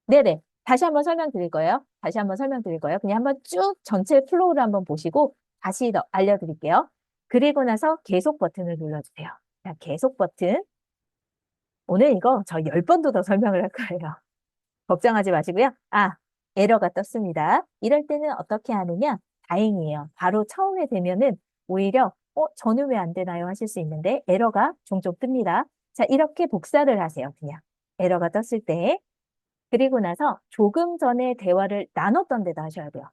네네. 다시 한번 설명드릴 거예요. 다시 한번 설명드릴 거예요. 그냥 한번 쭉 전체 플로우를 한번 보시고 다시 알려드릴게요. 그리고 나서 계속 버튼을 눌러주세요. 자, 계속 버튼. 오늘 이거 저 10번도 더 설명을 할 거예요. 걱정하지 마시고요. 에러가 떴습니다. 이럴 때는 어떻게 하느냐? 다행이에요. 바로 처음에 되면은 오히려 저는 왜 안 되나요? 하실 수 있는데 에러가 종종 뜹니다. 자, 이렇게 복사를 하세요. 그냥 에러가 떴을 때. 그리고 나서 조금 전에 대화를 나눴던 데다 하셔야 돼요.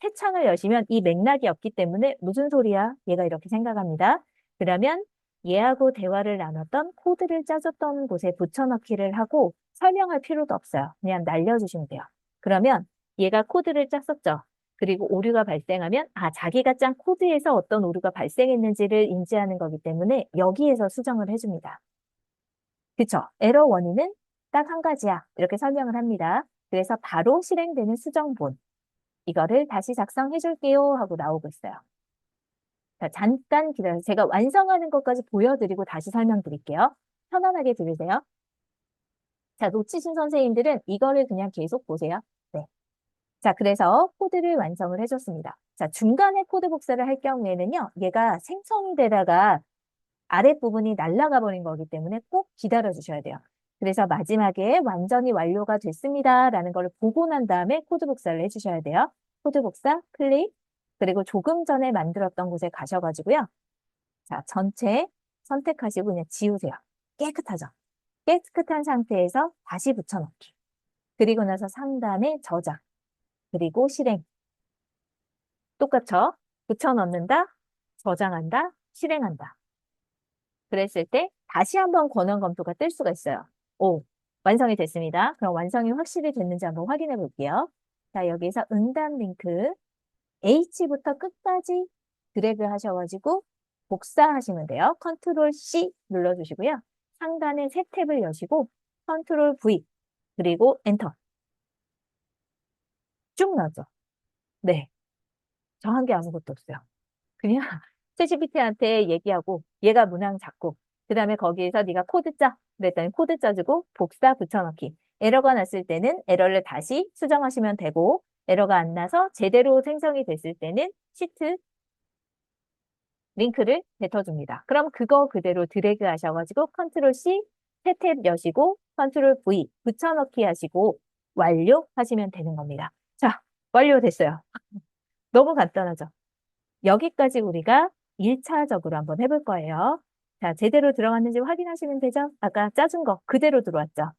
새 창을 여시면 이 맥락이 없기 때문에 무슨 소리야? 얘가 이렇게 생각합니다. 그러면 얘하고 대화를 나눴던 코드를 짜줬던 곳에 붙여넣기를 하고 설명할 필요도 없어요. 그냥 날려주시면 돼요. 그러면 얘가 코드를 짰었죠. 그리고 오류가 발생하면 자기가 짠 코드에서 어떤 오류가 발생했는지를 인지하는 거기 때문에 여기에서 수정을 해줍니다. 그쵸? 에러 원인은 딱 한 가지야. 이렇게 설명을 합니다. 그래서 바로 실행되는 수정본. 이거를 다시 작성해 줄게요 하고 나오고 있어요. 자, 잠깐 기다려서 제가 완성하는 것까지 보여드리고 다시 설명드릴게요. 편안하게 들으세요. 자, 놓치신 선생님들은 이거를 그냥 계속 보세요. 네. 자, 그래서 코드를 완성을 해줬습니다. 자, 중간에 코드 복사를 할 경우에는요, 얘가 생성이 되다가 아랫부분이 날아가 버린 거기 때문에 꼭 기다려 주셔야 돼요. 그래서 마지막에 완전히 완료가 됐습니다. 라는 걸 보고 난 다음에 코드 복사를 해주셔야 돼요. 코드 복사, 클릭, 그리고 조금 전에 만들었던 곳에 가셔가지고요. 자, 전체 선택하시고 그냥 지우세요. 깨끗하죠? 깨끗한 상태에서 다시 붙여넣기. 그리고 나서 상단에 저장, 그리고 실행. 똑같죠? 붙여넣는다, 저장한다, 실행한다. 그랬을 때 다시 한번 권한 검토가 뜰 수가 있어요. 오, 완성이 됐습니다. 그럼 완성이 확실히 됐는지 한번 확인해 볼게요. 자, 여기서 응답 링크 H부터 끝까지 드래그 하셔가지고 복사하시면 돼요. 컨트롤 C 눌러주시고요. 상단에 새 탭을 여시고 컨트롤 V 그리고 엔터 쭉 나오죠. 네, 저 한 게 아무것도 없어요. 그냥 챗GPT한테 얘기하고 얘가 문항 잡고 그 다음에 거기에서 네가 코드 짜 그랬더니 코드 짜주고 복사 붙여넣기 에러가 났을 때는 에러를 다시 수정하시면 되고 에러가 안 나서 제대로 생성이 됐을 때는 시트 링크를 뱉어줍니다. 그럼 그거 그대로 드래그 하셔가지고 컨트롤 C 새 탭 여시고 컨트롤 V 붙여넣기 하시고 완료 하시면 되는 겁니다. 자, 완료됐어요. 너무 간단하죠? 여기까지 우리가 1차적으로 한번 해볼 거예요. 자, 제대로 들어갔는지 확인하시면 되죠? 아까 짜준 거 그대로 들어왔죠?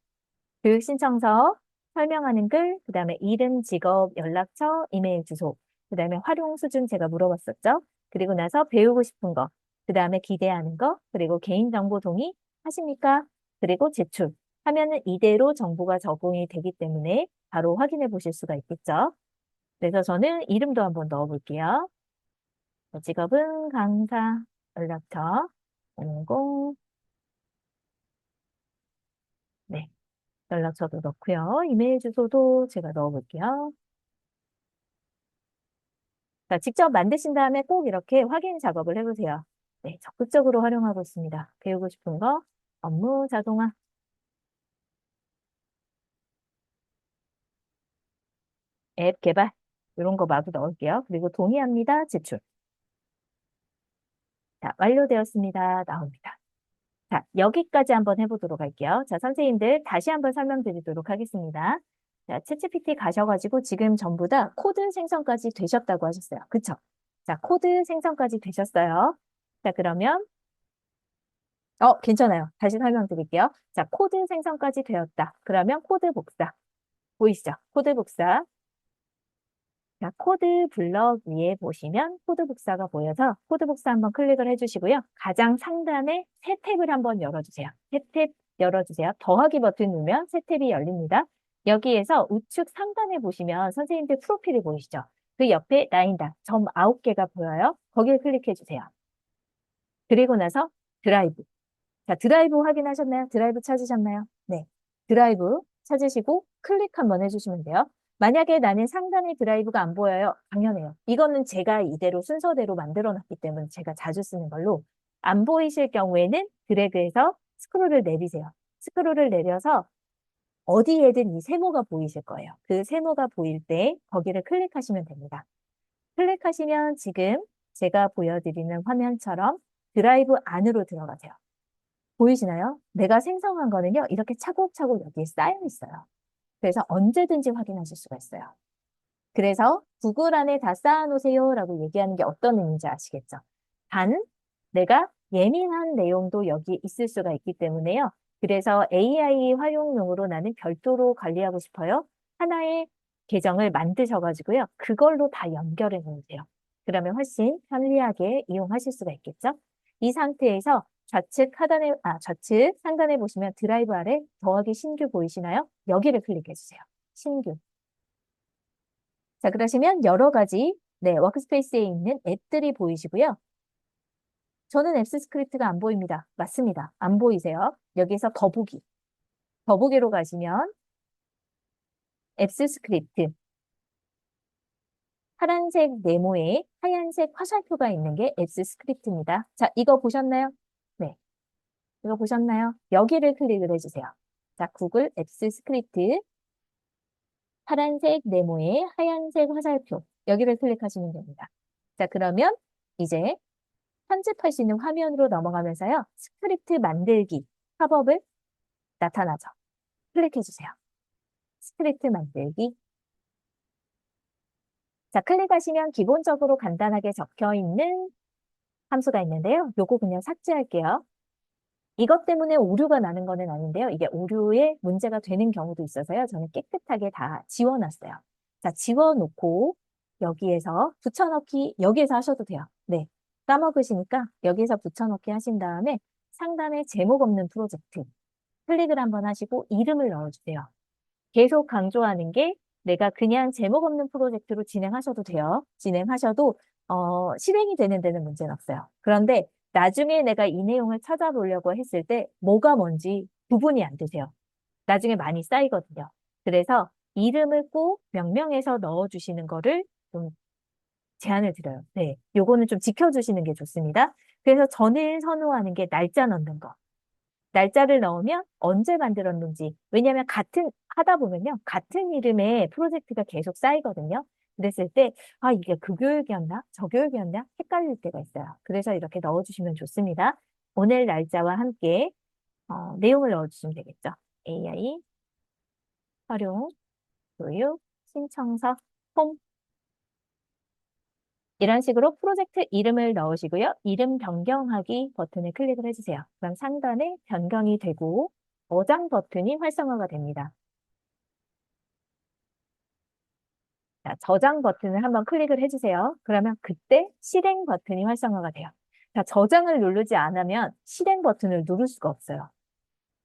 교육 신청서, 설명하는 글, 그 다음에 이름, 직업, 연락처, 이메일 주소, 그 다음에 활용 수준 제가 물어봤었죠? 그리고 나서 배우고 싶은 거, 그 다음에 기대하는 거, 그리고 개인정보 동의 하십니까? 그리고 제출. 하면은 이대로 정보가 적응이 되기 때문에 바로 확인해 보실 수가 있겠죠? 그래서 저는 이름도 한번 넣어 볼게요. 직업은 강사, 연락처 00, 네, 연락처도 넣고요. 이메일 주소도 제가 넣어볼게요. 자, 직접 만드신 다음에 꼭 이렇게 확인 작업을 해보세요. 네, 적극적으로 활용하고 있습니다. 배우고 싶은 거, 업무 자동화, 앱 개발, 이런 거 마구 넣을게요. 그리고 동의합니다. 제출. 자, 완료되었습니다. 나옵니다. 자, 여기까지 한번 해보도록 할게요. 자, 선생님들 다시 한번 설명드리도록 하겠습니다. 자, 챗GPT 가셔가지고 지금 전부 다 코드 생성까지 되셨다고 하셨어요. 그쵸? 자, 코드 생성까지 되셨어요. 자, 그러면, 괜찮아요. 다시 설명드릴게요. 자, 코드 생성까지 되었다. 그러면 코드 복사. 보이시죠? 코드 복사. 자, 코드 블럭 위에 보시면 코드 복사가 보여서 코드 복사 한번 클릭을 해주시고요. 가장 상단에 새 탭을 한번 열어주세요. 새 탭 열어주세요. 더하기 버튼 누르면 새 탭이 열립니다. 여기에서 우측 상단에 보시면 선생님들 프로필이 보이시죠? 그 옆에 라인당 점 9개가 보여요. 거기를 클릭해 주세요. 그리고 나서 드라이브. 자, 드라이브 확인하셨나요? 드라이브 찾으셨나요? 네. 드라이브 찾으시고 클릭 한번 해주시면 돼요. 만약에 나는 상단에 드라이브가 안 보여요. 당연해요. 이거는 제가 이대로 순서대로 만들어 놨기 때문에 제가 자주 쓰는 걸로 안 보이실 경우에는 드래그해서 스크롤을 내리세요. 스크롤을 내려서 어디에든 이 세모가 보이실 거예요. 그 세모가 보일 때 거기를 클릭하시면 됩니다. 클릭하시면 지금 제가 보여드리는 화면처럼 드라이브 안으로 들어가세요. 보이시나요? 내가 생성한 거는요, 이렇게 차곡차곡 여기에 쌓여 있어요. 그래서 언제든지 확인하실 수가 있어요. 그래서 구글 안에 다 쌓아놓으세요 라고 얘기하는 게 어떤 의미인지 아시겠죠? 단, 내가 예민한 내용도 여기 있을 수가 있기 때문에요. 그래서 AI 활용용으로 나는 별도로 관리하고 싶어요. 하나의 계정을 만드셔가지고요. 그걸로 다 연결해 놓으세요. 그러면 훨씬 편리하게 이용하실 수가 있겠죠? 이 상태에서 좌측 상단에 보시면 드라이브 아래 더하기 신규 보이시나요? 여기를 클릭해 주세요. 신규. 자, 그러시면 여러 가지, 네, 워크스페이스에 있는 앱들이 보이시고요. 저는 앱스 스크립트가 안 보입니다. 맞습니다. 안 보이세요? 여기서 더보기. 더보기로 가시면 앱스 스크립트. 파란색 네모에 하얀색 화살표가 있는 게 앱스 스크립트입니다. 자, 이거 보셨나요? 네. 이거 보셨나요? 여기를 클릭을 해주세요. 자, 구글 앱스 스크립트. 파란색 네모에 하얀색 화살표. 여기를 클릭하시면 됩니다. 자, 그러면 이제 편집할 수 있는 화면으로 넘어가면서요. 스크립트 만들기 팝업을 나타나죠. 클릭해주세요. 스크립트 만들기. 자, 클릭하시면 기본적으로 간단하게 적혀 있는 함수가 있는데요. 요거 그냥 삭제할게요. 이것 때문에 오류가 나는 거는 아닌데요. 이게 오류에 문제가 되는 경우도 있어서요. 저는 깨끗하게 다 지워놨어요. 자, 지워놓고 여기에서 붙여넣기, 여기에서 하셔도 돼요. 네. 까먹으시니까 여기에서 붙여넣기 하신 다음에 상단에 제목 없는 프로젝트 클릭을 한번 하시고 이름을 넣어주세요. 계속 강조하는 게 내가 그냥 제목 없는 프로젝트로 진행하셔도 돼요. 진행하셔도 실행이 되는 데는 문제는 없어요. 그런데 나중에 내가 이 내용을 찾아보려고 했을 때 뭐가 뭔지 구분이 안 되세요. 나중에 많이 쌓이거든요. 그래서 이름을 꼭 명명해서 넣어주시는 거를 좀 제안을 드려요. 네, 요거는 좀 지켜주시는 게 좋습니다. 그래서 저는 선호하는 게 날짜 넣는 거. 날짜를 넣으면 언제 만들었는지. 왜냐하면 하다 보면요. 같은 이름의 프로젝트가 계속 쌓이거든요. 그랬을 때, 아, 이게 그 교육이었나? 저 교육이었나? 헷갈릴 때가 있어요. 그래서 이렇게 넣어주시면 좋습니다. 오늘 날짜와 함께, 내용을 넣어주시면 되겠죠. AI, 활용, 교육, 신청서, 폼. 이런 식으로 프로젝트 이름을 넣으시고요. 이름 변경하기 버튼을 클릭을 해주세요. 그럼 상단에 변경이 되고 저장 버튼이 활성화가 됩니다. 자, 저장 버튼을 한번 클릭을 해주세요. 그러면 그때 실행 버튼이 활성화가 돼요. 자, 저장을 누르지 않으면 실행 버튼을 누를 수가 없어요.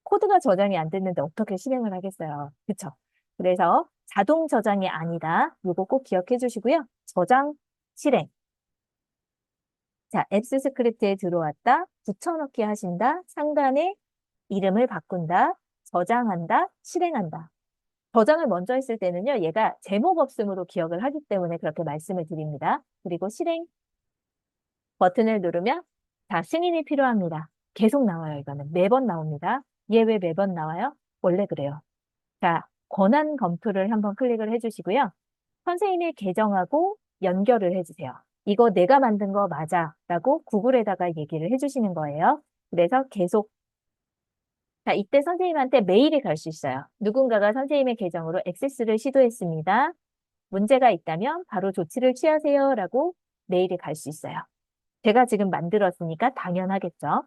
코드가 저장이 안 됐는데 어떻게 실행을 하겠어요? 그쵸? 그래서 자동 저장이 아니다. 이거 꼭 기억해 주시고요. 저장, 실행. 자, 앱스 스크립트에 들어왔다, 붙여넣기 하신다, 상단에 이름을 바꾼다, 저장한다, 실행한다. 저장을 먼저 했을 때는요, 얘가 제목 없음으로 기억을 하기 때문에 그렇게 말씀을 드립니다. 그리고 실행 버튼을 누르면, 자, 승인이 필요합니다. 계속 나와요, 이거는. 매번 나옵니다. 얘 왜 매번 나와요? 원래 그래요. 자, 권한 검토를 한번 클릭을 해주시고요. 선생님의 계정하고 연결을 해주세요. 이거 내가 만든 거 맞아 라고 구글에다가 얘기를 해주시는 거예요. 그래서 계속, 자, 이때 선생님한테 메일이 갈 수 있어요. 누군가가 선생님의 계정으로 액세스를 시도했습니다. 문제가 있다면 바로 조치를 취하세요 라고 메일이 갈 수 있어요. 제가 지금 만들었으니까 당연하겠죠.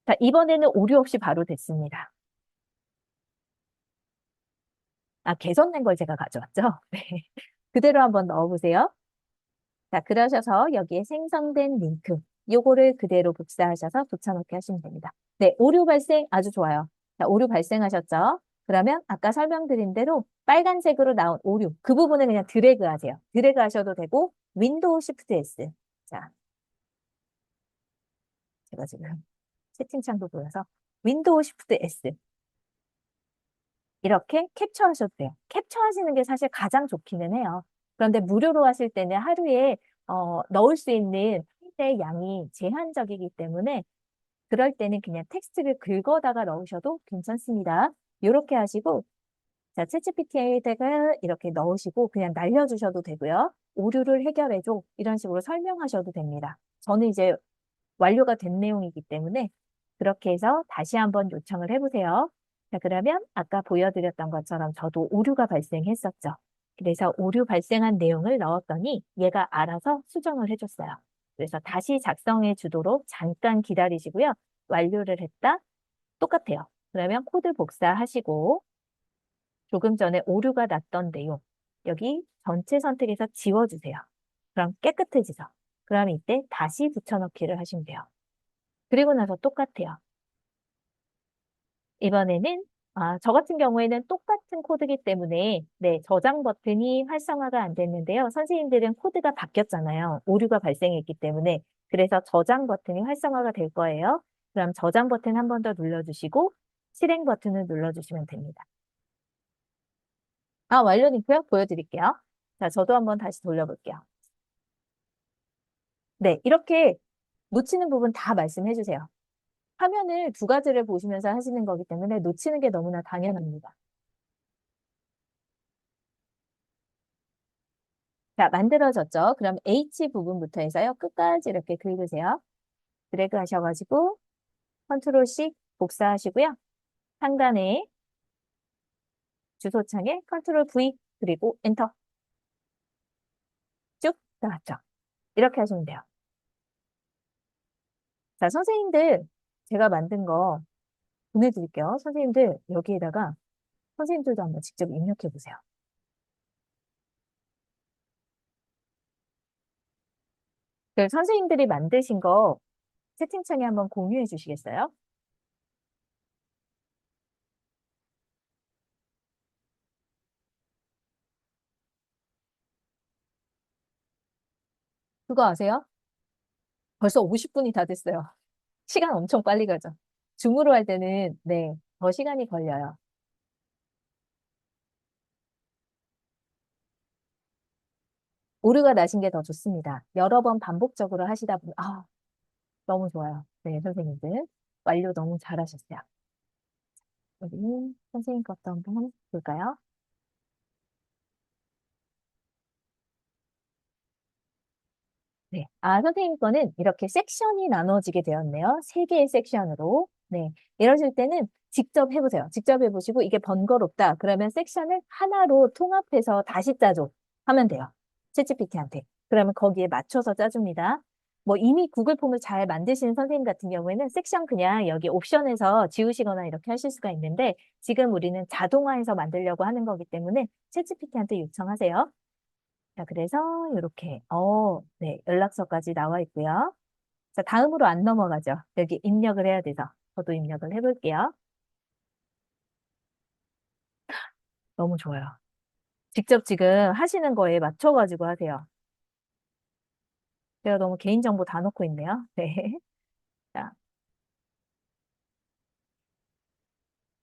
자, 이번에는 오류 없이 바로 됐습니다. 아, 개선된 걸 제가 가져왔죠? 네. 그대로 한번 넣어보세요. 자, 그러셔서 여기에 생성된 링크, 요거를 그대로 복사하셔서 붙여넣기 하시면 됩니다. 네, 오류 발생 아주 좋아요. 자, 오류 발생하셨죠? 그러면 아까 설명드린 대로 빨간색으로 나온 오류, 그 부분을 그냥 드래그 하세요. 드래그 하셔도 되고, 윈도우 시프트 S. 자, 제가 지금 채팅창도 보여서 윈도우 시프트 S. 이렇게 캡처하셔도 돼요. 캡처하시는 게 사실 가장 좋기는 해요. 그런데 무료로 하실 때는 하루에 넣을 수 있는 파일의 양이 제한적이기 때문에 그럴 때는 그냥 텍스트를 긁어다가 넣으셔도 괜찮습니다. 이렇게 하시고 자, 챗GPT에다가 이렇게 넣으시고 그냥 날려주셔도 되고요. 오류를 해결해줘. 이런 식으로 설명하셔도 됩니다. 저는 이제 완료가 된 내용이기 때문에 그렇게 해서 다시 한번 요청을 해보세요. 자, 그러면 아까 보여드렸던 것처럼 저도 오류가 발생했었죠. 그래서 오류 발생한 내용을 넣었더니 얘가 알아서 수정을 해줬어요. 그래서 다시 작성해 주도록 잠깐 기다리시고요. 완료를 했다. 똑같아요. 그러면 코드 복사하시고 조금 전에 오류가 났던 내용 여기 전체 선택해서 지워주세요. 그럼 깨끗해지죠. 그럼 이때 다시 붙여넣기를 하시면 돼요. 그리고 나서 똑같아요. 이번에는 저 같은 경우에는 똑같은 코드이기 때문에, 네, 저장 버튼이 활성화가 안 됐는데요. 선생님들은 코드가 바뀌었잖아요. 오류가 발생했기 때문에. 그래서 저장 버튼이 활성화가 될 거예요. 그럼 저장 버튼 한 번 더 눌러주시고, 실행 버튼을 눌러주시면 됩니다. 완료니까요. 보여드릴게요. 자, 저도 한번 다시 돌려볼게요. 네, 이렇게 놓치는 부분 다 말씀해 주세요. 화면을 두 가지를 보시면서 하시는 거기 때문에 놓치는 게 너무나 당연합니다. 자, 만들어졌죠? 그럼 H 부분부터 해서요. 끝까지 이렇게 긁으세요. 드래그 하셔가지고 컨트롤 C 복사하시고요. 상단에 주소창에 컨트롤 V 그리고 엔터 쭉 나왔죠? 이렇게 하시면 돼요. 자, 선생님들 제가 만든 거 보내드릴게요. 선생님들 여기에다가 선생님들도 한번 직접 입력해 보세요. 그 선생님들이 만드신 거 채팅창에 한번 공유해 주시겠어요? 그거 아세요? 벌써 50분이 다 됐어요. 시간 엄청 빨리 가죠. 줌으로 할 때는, 네, 더 시간이 걸려요. 오류가 나신 게 더 좋습니다. 여러 번 반복적으로 하시다 보면, 너무 좋아요. 네, 선생님들. 완료 너무 잘하셨어요. 우리 선생님 것도 한번 볼까요? 네. 선생님 거는 이렇게 섹션이 나눠지게 되었네요. 세 개의 섹션으로. 네. 이러실 때는 직접 해보세요. 직접 해보시고 이게 번거롭다. 그러면 섹션을 하나로 통합해서 다시 짜줘. 하면 돼요. 챗GPT한테. 그러면 거기에 맞춰서 짜줍니다. 뭐 이미 구글 폼을 잘 만드시는 선생님 같은 경우에는 섹션 그냥 여기 옵션에서 지우시거나 이렇게 하실 수가 있는데 지금 우리는 자동화해서 만들려고 하는 거기 때문에 챗GPT한테 요청하세요. 자, 그래서 이렇게, 네, 연락처까지 나와 있고요. 자, 다음으로 안 넘어가죠. 여기 입력을 해야 돼서. 저도 입력을 해볼게요. 너무 좋아요. 직접 지금 하시는 거에 맞춰가지고 하세요. 제가 너무 개인정보 다 넣고 있네요. 네. 자,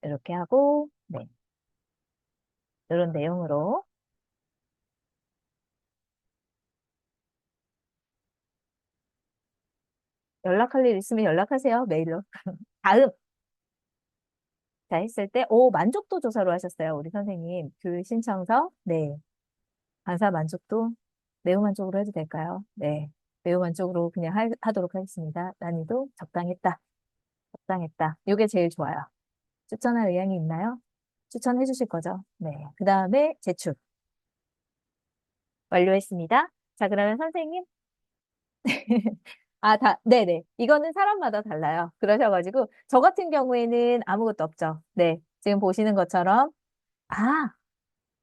이렇게 하고, 네. 이런 내용으로 연락할 일 있으면 연락하세요. 메일로. 다음. 자, 했을 때, 만족도 조사로 하셨어요. 우리 선생님. 교육 신청서. 네. 강사 만족도 매우 만족으로 해도 될까요? 네. 매우 만족으로 그냥 하도록 하겠습니다. 난이도 적당했다. 적당했다. 이게 제일 좋아요. 추천할 의향이 있나요? 추천해 주실 거죠? 네. 그 다음에 제출. 완료했습니다. 자, 그러면 선생님. 네네. 이거는 사람마다 달라요. 그러셔가지고, 저 같은 경우에는 아무것도 없죠. 네. 지금 보시는 것처럼, 아,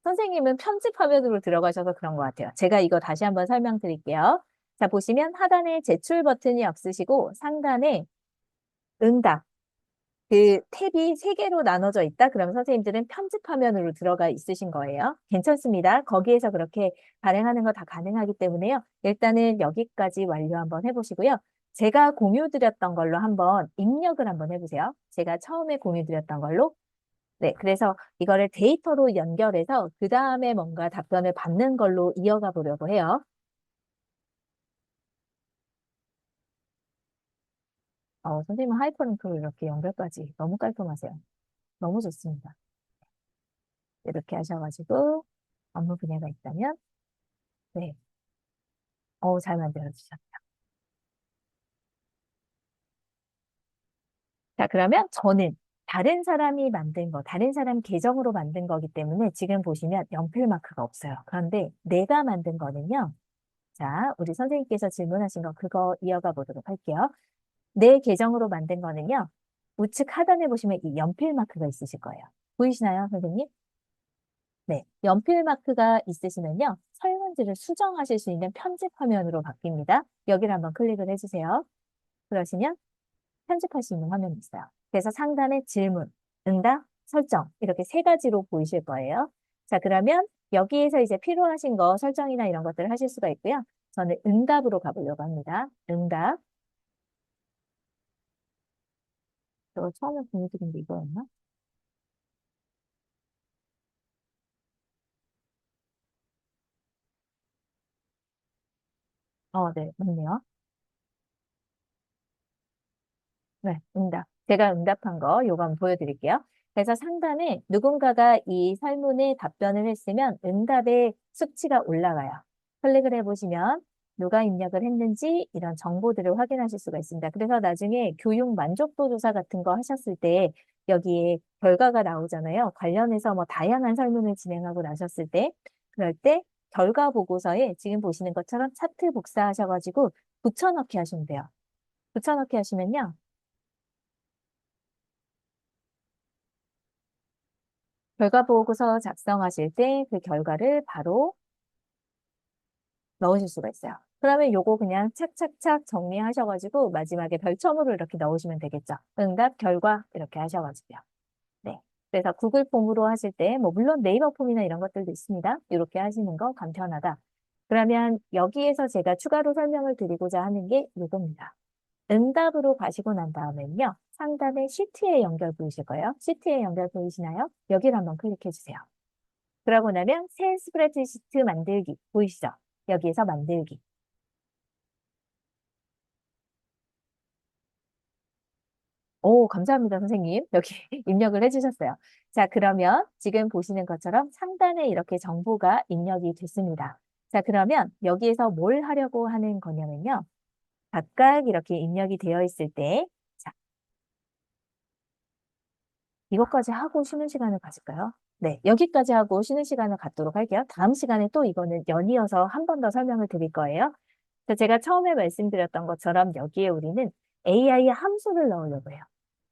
선생님은 편집 화면으로 들어가셔서 그런 것 같아요. 제가 이거 다시 한번 설명드릴게요. 자, 보시면 하단에 제출 버튼이 없으시고 상단에 응답, 그 탭이 세 개로 나눠져 있다. 그러면 선생님들은 편집 화면으로 들어가 있으신 거예요. 괜찮습니다. 거기에서 그렇게 발행하는 거 다 가능하기 때문에요. 일단은 여기까지 완료 한번 해보시고요. 제가 공유 드렸던 걸로 한번 입력을 한번 해보세요. 제가 처음에 공유 드렸던 걸로 네, 그래서 이거를 데이터로 연결해서 그 다음에 뭔가 답변을 받는 걸로 이어가 보려고 해요. 선생님은 하이퍼링크로 이렇게 연결까지 너무 깔끔하세요. 너무 좋습니다. 이렇게 하셔가지고 업무 분야가 있다면 네, 잘 만들어주셨다. 자, 그러면 저는 다른 사람이 만든 거, 다른 사람 계정으로 만든 거기 때문에 지금 보시면 연필 마크가 없어요. 그런데 내가 만든 거는요. 자, 우리 선생님께서 질문하신 거 그거 이어가 보도록 할게요. 내 계정으로 만든 거는요. 우측 하단에 보시면 이 연필 마크가 있으실 거예요. 보이시나요, 선생님? 네. 연필 마크가 있으시면요. 설문지를 수정하실 수 있는 편집 화면으로 바뀝니다. 여기를 한번 클릭을 해주세요. 그러시면 편집할 수 있는 화면이 있어요. 그래서 상단에 질문, 응답, 설정 이렇게 세 가지로 보이실 거예요. 자, 그러면 여기에서 이제 필요하신 거 설정이나 이런 것들을 하실 수가 있고요. 저는 응답으로 가보려고 합니다. 응답. 저 처음에 보여드린 게 이거였나? 네, 맞네요. 네, 응답. 제가 응답한 거 요거 한번 보여드릴게요. 그래서 상단에 누군가가 이 설문에 답변을 했으면 응답의 수치가 올라가요. 클릭을 해보시면 누가 입력을 했는지 이런 정보들을 확인하실 수가 있습니다. 그래서 나중에 교육 만족도 조사 같은 거 하셨을 때 여기에 결과가 나오잖아요. 관련해서 뭐 다양한 설문을 진행하고 나셨을 때 그럴 때 결과 보고서에 지금 보시는 것처럼 차트 복사하셔가지고 붙여넣기 하시면 돼요. 붙여넣기 하시면요. 결과 보고서 작성하실 때 그 결과를 바로 넣으실 수가 있어요. 그러면 요거 그냥 착착착 정리하셔가지고 마지막에 별첨으로 이렇게 넣으시면 되겠죠. 응답, 결과 이렇게 하셔가지고요. 네. 그래서 구글 폼으로 하실 때, 뭐 물론 네이버 폼이나 이런 것들도 있습니다. 이렇게 하시는 거 간편하다. 그러면 여기에서 제가 추가로 설명을 드리고자 하는 게 이겁니다. 응답으로 가시고 난 다음에는요. 상단에 시트의 연결 보이실 거예요. 시트의 연결 보이시나요? 여기를 한번 클릭해 주세요. 그러고 나면 새 스프레드시트 만들기 보이시죠? 여기에서 만들기. 오, 감사합니다, 선생님. 여기 입력을 해주셨어요. 자, 그러면 지금 보시는 것처럼 상단에 이렇게 정보가 입력이 됐습니다. 자, 그러면 여기에서 뭘 하려고 하는 거냐면요. 각각 이렇게 입력이 되어 있을 때, 자, 이것까지 하고 쉬는 시간을 가질까요? 네, 여기까지 하고 쉬는 시간을 갖도록 할게요. 다음 시간에 또 이거는 연이어서 한 번 더 설명을 드릴 거예요. 그래서 제가 처음에 말씀드렸던 것처럼 여기에 우리는 AI 함수를 넣으려고 해요.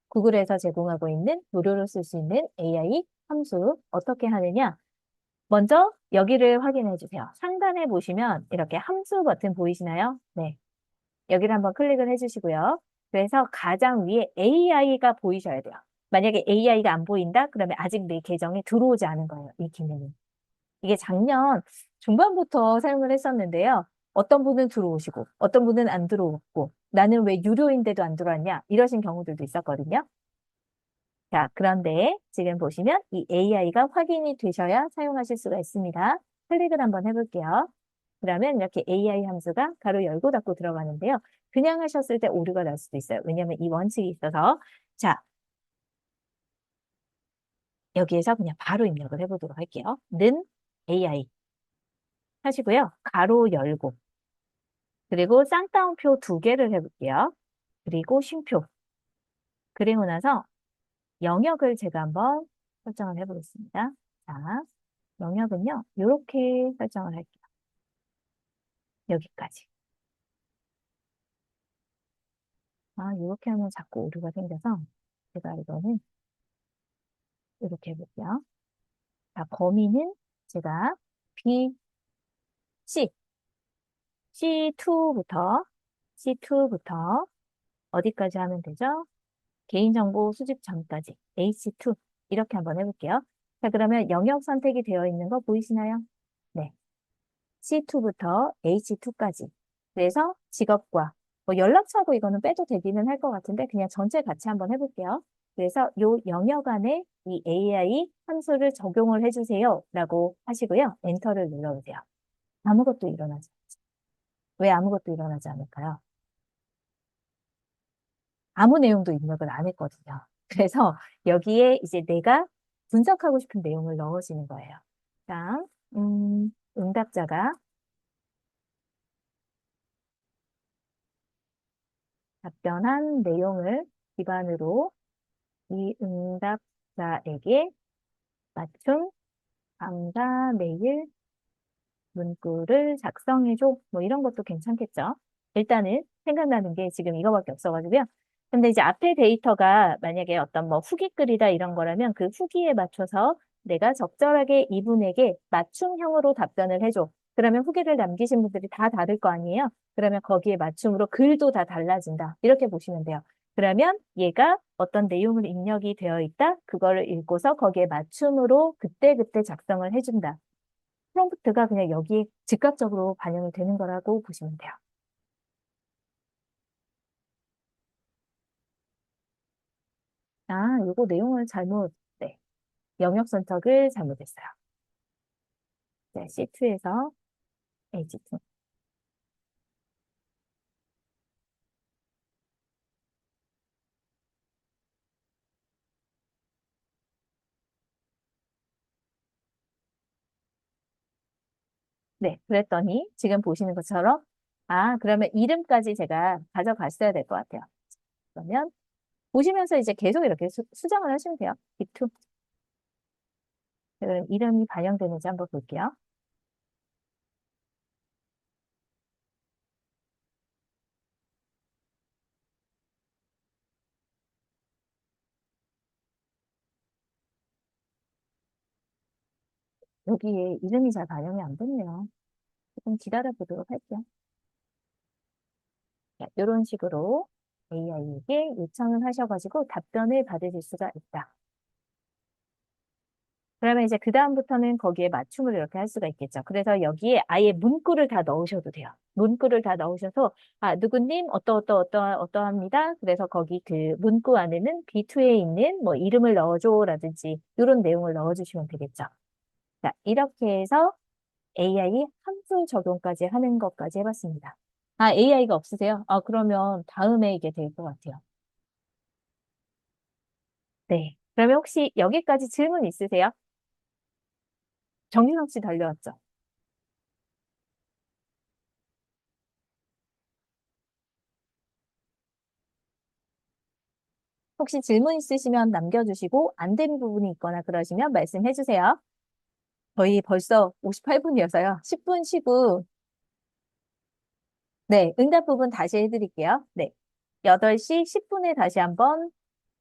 구글에서 제공하고 있는 무료로 쓸 수 있는 AI 함수 어떻게 하느냐? 먼저 여기를 확인해 주세요. 상단에 보시면 이렇게 함수 버튼 보이시나요? 네. 여기를 한번 클릭을 해주시고요. 그래서 가장 위에 AI가 보이셔야 돼요. 만약에 AI가 안 보인다? 그러면 아직 내 계정에 들어오지 않은 거예요. 이 기능이. 이게 작년 중반부터 사용을 했었는데요. 어떤 분은 들어오시고, 어떤 분은 안 들어오고, 나는 왜 유료인데도 안 들어왔냐? 이러신 경우들도 있었거든요. 자, 그런데 지금 보시면 이 AI가 확인이 되셔야 사용하실 수가 있습니다. 클릭을 한번 해볼게요. 그러면 이렇게 AI 함수가 가로 열고 닫고 들어가는데요. 그냥 하셨을 때 오류가 날 수도 있어요. 왜냐하면 이 원칙이 있어서. 자, 여기에서 그냥 바로 입력을 해보도록 할게요. 는 AI 하시고요. 가로 열고 그리고 쌍따옴표 두 개를 해볼게요. 그리고 쉼표. 그리고 나서 영역을 제가 한번 설정을 해보겠습니다. 자, 영역은요. 이렇게 설정을 할게요. 여기까지. 아, 이렇게 하면 자꾸 오류가 생겨서 제가 이거는 이렇게 해볼게요. 자, 범위는 제가 B, C, C2부터 C2부터 어디까지 하면 되죠? 개인정보 수집 전까지 H2 이렇게 한번 해볼게요. 자, 그러면 영역 선택이 되어 있는 거 보이시나요? 네. C2부터 H2까지. 그래서 직업과 뭐 연락처고 이거는 빼도 되기는 할 것 같은데 그냥 전체 같이 한번 해볼게요. 그래서 요 영역 안에 이 AI 함수를 적용을 해주세요 라고 하시고요. 엔터를 눌러보세요. 아무것도 일어나지 않죠. 왜 아무것도 일어나지 않을까요? 아무 내용도 입력을 안 했거든요. 그래서 여기에 이제 내가 분석하고 싶은 내용을 넣으시는 거예요. 자, 응답자가 답변한 내용을 기반으로 이 응답자에게 맞춤 감사 메일 문구를 작성해줘. 뭐 이런 것도 괜찮겠죠. 일단은 생각나는 게 지금 이거밖에 없어가지고요. 근데 이제 앞에 데이터가 만약에 어떤 뭐 후기 글이다 이런 거라면 그 후기에 맞춰서 내가 적절하게 이분에게 맞춤형으로 답변을 해줘. 그러면 후기를 남기신 분들이 다 다를 거 아니에요? 그러면 거기에 맞춤으로 글도 다 달라진다. 이렇게 보시면 돼요. 그러면 얘가 어떤 내용을 입력이 되어 있다. 그거를 읽고서 거기에 맞춤으로 그때그때 작성을 해준다. 프롬프트가 그냥 여기에 즉각적으로 반영이 되는 거라고 보시면 돼요. 아, 요거 내용을 잘못, 네. 영역 선택을 잘못했어요. 네, C2에서 H2. 네, 그랬더니 지금 보시는 것처럼 아, 그러면 이름까지 제가 가져갔어야 될 것 같아요. 그러면 보시면서 이제 계속 이렇게 수정을 하시면 돼요. B2. 그럼 이름이 반영되는지 한번 볼게요. 여기에 이름이 잘 반영이 안 됐네요. 조금 기다려 보도록 할게요. 이런 식으로 AI에게 요청을 하셔가지고 답변을 받으실 수가 있다. 그러면 이제 그다음부터는 거기에 맞춤을 이렇게 할 수가 있겠죠. 그래서 여기에 아예 문구를 다 넣으셔도 돼요. 문구를 다 넣으셔서, 아, 누구님, 어떠합니다. 그래서 거기 그 문구 안에는 B2에 있는 뭐 이름을 넣어줘라든지 이런 내용을 넣어주시면 되겠죠. 자, 이렇게 해서 AI 함수 적용까지 하는 것까지 해봤습니다. 아, AI가 없으세요? 아, 그러면 다음에 이게 될 것 같아요. 네. 그러면 혹시 여기까지 질문 있으세요? 정진석 씨 달려왔죠? 혹시 질문 있으시면 남겨주시고 안 된 부분이 있거나 그러시면 말씀해 주세요. 저희 벌써 58분이어서요. 10분 쉬고, 네, 응답 부분 다시 해드릴게요. 네. 8시 10분에 다시 한번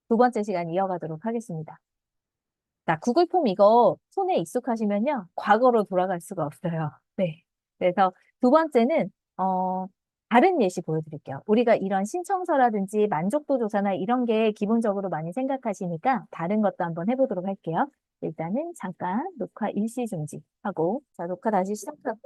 두 번째 시간 이어가도록 하겠습니다. 자, 구글 폼 이거 손에 익숙하시면요. 과거로 돌아갈 수가 없어요. 네. 그래서 두 번째는, 다른 예시 보여드릴게요. 우리가 이런 신청서라든지 만족도 조사나 이런 게 기본적으로 많이 생각하시니까 다른 것도 한번 해보도록 할게요. 일단은 잠깐 녹화 일시 중지하고, 자, 녹화 다시 시작하고,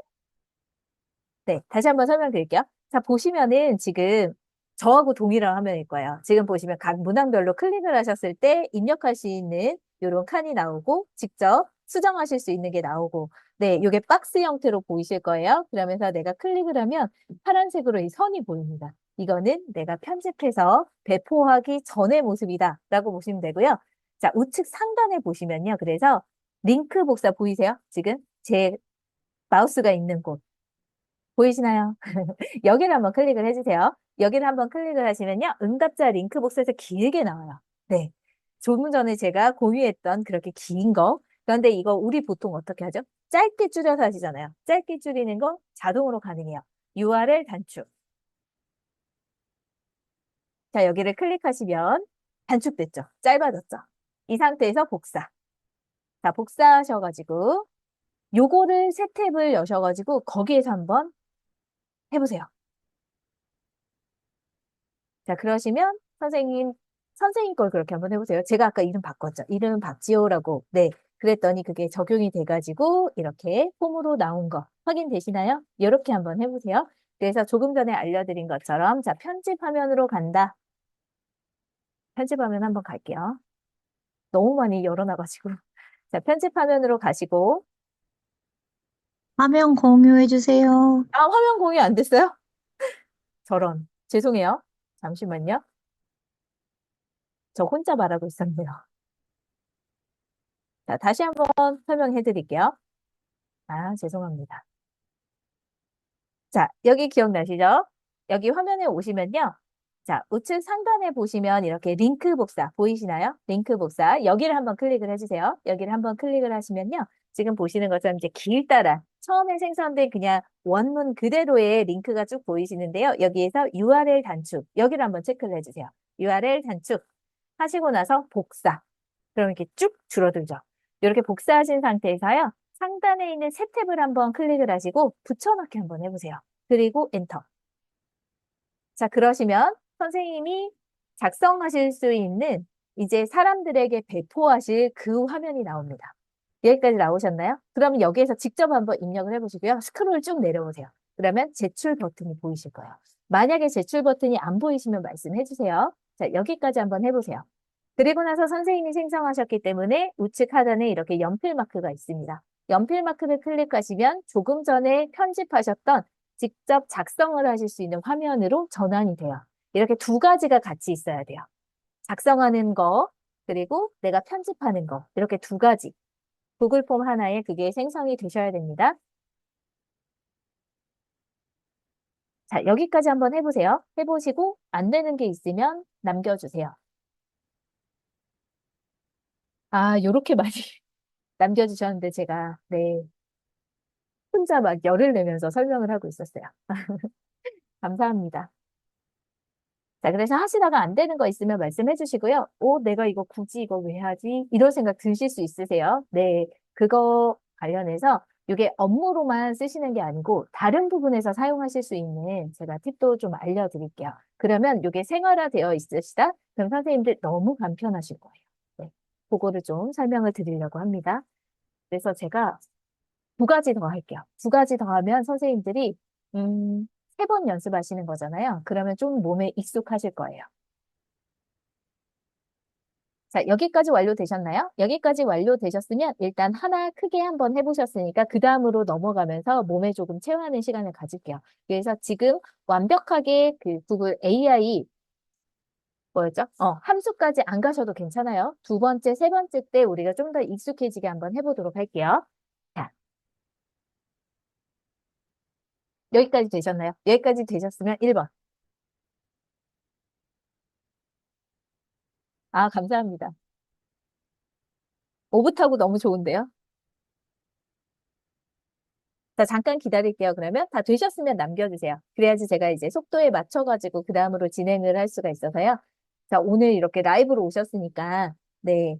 네, 다시 한번 설명드릴게요. 자, 보시면은 지금 저하고 동일한 화면일 거예요. 지금 보시면 각 문항별로 클릭을 하셨을 때 입력할 수 있는 이런 칸이 나오고 직접 수정하실 수 있는 게 나오고 네, 이게 박스 형태로 보이실 거예요. 그러면서 내가 클릭을 하면 파란색으로 이 선이 보입니다. 이거는 내가 편집해서 배포하기 전의 모습이다 라고 보시면 되고요. 자, 우측 상단에 보시면요. 그래서 링크 복사 보이세요? 지금 제 마우스가 있는 곳. 보이시나요? 여기를 한번 클릭을 해주세요. 여기를 한번 클릭을 하시면요. 응답자 링크 복사에서 길게 나와요. 네. 조금 전에 제가 공유했던 그렇게 긴 거. 그런데 이거 우리 보통 어떻게 하죠? 짧게 줄여서 하시잖아요. 짧게 줄이는 거 자동으로 가능해요. URL 단축. 자, 여기를 클릭하시면 단축됐죠? 짧아졌죠? 이 상태에서 복사. 자, 복사하셔가지고 요거를 새 탭을 여셔가지고 거기에서 한번 해보세요. 자, 그러시면 선생님 걸 그렇게 한번 해보세요. 제가 아까 이름 바꿨죠. 이름 박지호라고. 네. 그랬더니 그게 적용이 돼가지고 이렇게 폼으로 나온 거 확인되시나요? 이렇게 한번 해보세요. 그래서 조금 전에 알려드린 것처럼 자, 편집 화면으로 간다. 편집 화면 한번 갈게요. 너무 많이 열어놔가지고. 자, 편집 화면으로 가시고.
화면 공유해 주세요.
아, 화면 공유 안 됐어요? 저런. 죄송해요. 잠시만요. 저 혼자 말하고 있었네요. 자, 다시 한번 설명해 드릴게요. 아, 죄송합니다. 자, 여기 기억나시죠? 여기 화면에 오시면요. 자, 우측 상단에 보시면 이렇게 링크 복사 보이시나요? 링크 복사. 여기를 한번 클릭을 해주세요. 여기를 한번 클릭을 하시면요. 지금 보시는 것처럼 이제 길 따라 처음에 생성된 그냥 원문 그대로의 링크가 쭉 보이시는데요. 여기에서 URL 단축. 여기를 한번 체크를 해주세요. URL 단축. 하시고 나서 복사. 그럼 이렇게 쭉 줄어들죠. 이렇게 복사하신 상태에서요. 상단에 있는 새 탭을 한번 클릭을 하시고 붙여넣기 한번 해보세요. 그리고 엔터. 자, 그러시면 선생님이 작성하실 수 있는 이제 사람들에게 배포하실 그 화면이 나옵니다. 여기까지 나오셨나요? 그럼 여기에서 직접 한번 입력을 해보시고요. 스크롤 쭉 내려오세요. 그러면 제출 버튼이 보이실 거예요. 만약에 제출 버튼이 안 보이시면 말씀해 주세요. 자, 여기까지 한번 해보세요. 그리고 나서 선생님이 생성하셨기 때문에 우측 하단에 이렇게 연필 마크가 있습니다. 연필 마크를 클릭하시면 조금 전에 편집하셨던 직접 작성을 하실 수 있는 화면으로 전환이 돼요. 이렇게 두 가지가 같이 있어야 돼요. 작성하는 거, 그리고 내가 편집하는 거. 이렇게 두 가지. 구글 폼 하나에 그게 생성이 되셔야 됩니다. 자, 여기까지 한번 해보세요. 해보시고 안 되는 게 있으면 남겨주세요. 아, 요렇게 많이 남겨주셨는데 제가, 네, 혼자 막 열을 내면서 설명을 하고 있었어요. 감사합니다. 자, 그래서 하시다가 안 되는 거 있으면 말씀해 주시고요. 내가 이거 굳이 이거 왜 하지? 이런 생각 드실 수 있으세요? 네, 그거 관련해서 이게 업무로만 쓰시는 게 아니고 다른 부분에서 사용하실 수 있는 제가 팁도 좀 알려드릴게요. 그러면 이게 생활화되어 있으시다? 그럼 선생님들 너무 간편하실 거예요. 네, 그거를 좀 설명을 드리려고 합니다. 그래서 제가 두 가지 더 할게요. 두 가지 더 하면 선생님들이 세 번 연습하시는 거잖아요. 그러면 좀 몸에 익숙하실 거예요. 자, 여기까지 완료되셨나요? 여기까지 완료되셨으면 일단 하나 크게 한번 해보셨으니까 그 다음으로 넘어가면서 몸에 조금 체화하는 시간을 가질게요. 그래서 지금 완벽하게 그 구글 AI 뭐였죠? 함수까지 안 가셔도 괜찮아요. 두 번째, 세 번째 때 우리가 좀 더 익숙해지게 한번 해보도록 할게요. 자, 여기까지 되셨나요? 여기까지 되셨으면 1번. 아, 감사합니다. 오붓하고 너무 좋은데요? 자, 잠깐 기다릴게요. 그러면 다 되셨으면 남겨주세요. 그래야지 제가 이제 속도에 맞춰가지고 그 다음으로 진행을 할 수가 있어서요. 자, 오늘 이렇게 라이브로 오셨으니까, 네,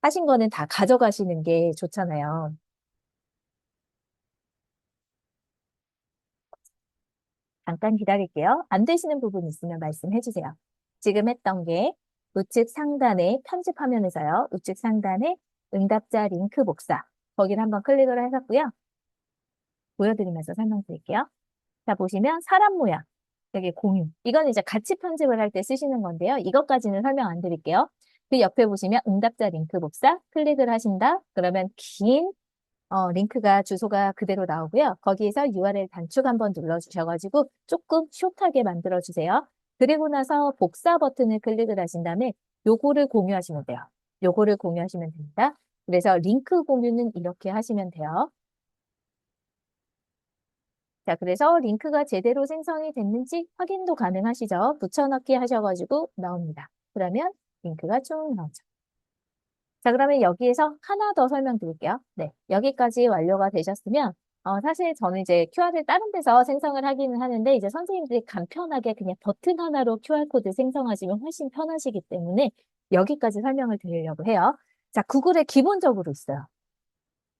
하신 거는 다 가져가시는 게 좋잖아요. 잠깐 기다릴게요. 안 되시는 부분 있으면 말씀해 주세요. 지금 했던 게 우측 상단에 편집 화면에서요. 우측 상단에 응답자 링크 복사. 거기를 한번 클릭을 하셨고요. 보여드리면서 설명드릴게요. 자, 보시면 사람 모양. 여기 공유. 이건 이제 같이 편집을 할 때 쓰시는 건데요. 이것까지는 설명 안 드릴게요. 그 옆에 보시면 응답자 링크 복사 클릭을 하신다. 그러면 긴 링크가 주소가 그대로 나오고요. 거기에서 URL 단축 한번 눌러주셔가지고 조금 숏하게 만들어주세요. 그리고 나서 복사 버튼을 클릭을 하신 다음에 요거를 공유하시면 돼요. 요거를 공유하시면 됩니다. 그래서 링크 공유는 이렇게 하시면 돼요. 자, 그래서 링크가 제대로 생성이 됐는지 확인도 가능하시죠? 붙여넣기 하셔가지고 나옵니다. 그러면 링크가 쭉 나오죠. 자, 그러면 여기에서 하나 더 설명드릴게요. 네, 여기까지 완료가 되셨으면 사실 저는 이제 QR을 다른 데서 생성을 하기는 하는데 이제 선생님들이 간편하게 그냥 버튼 하나로 QR코드 생성하시면 훨씬 편하시기 때문에 여기까지 설명을 드리려고 해요. 자, 구글에 기본적으로 있어요.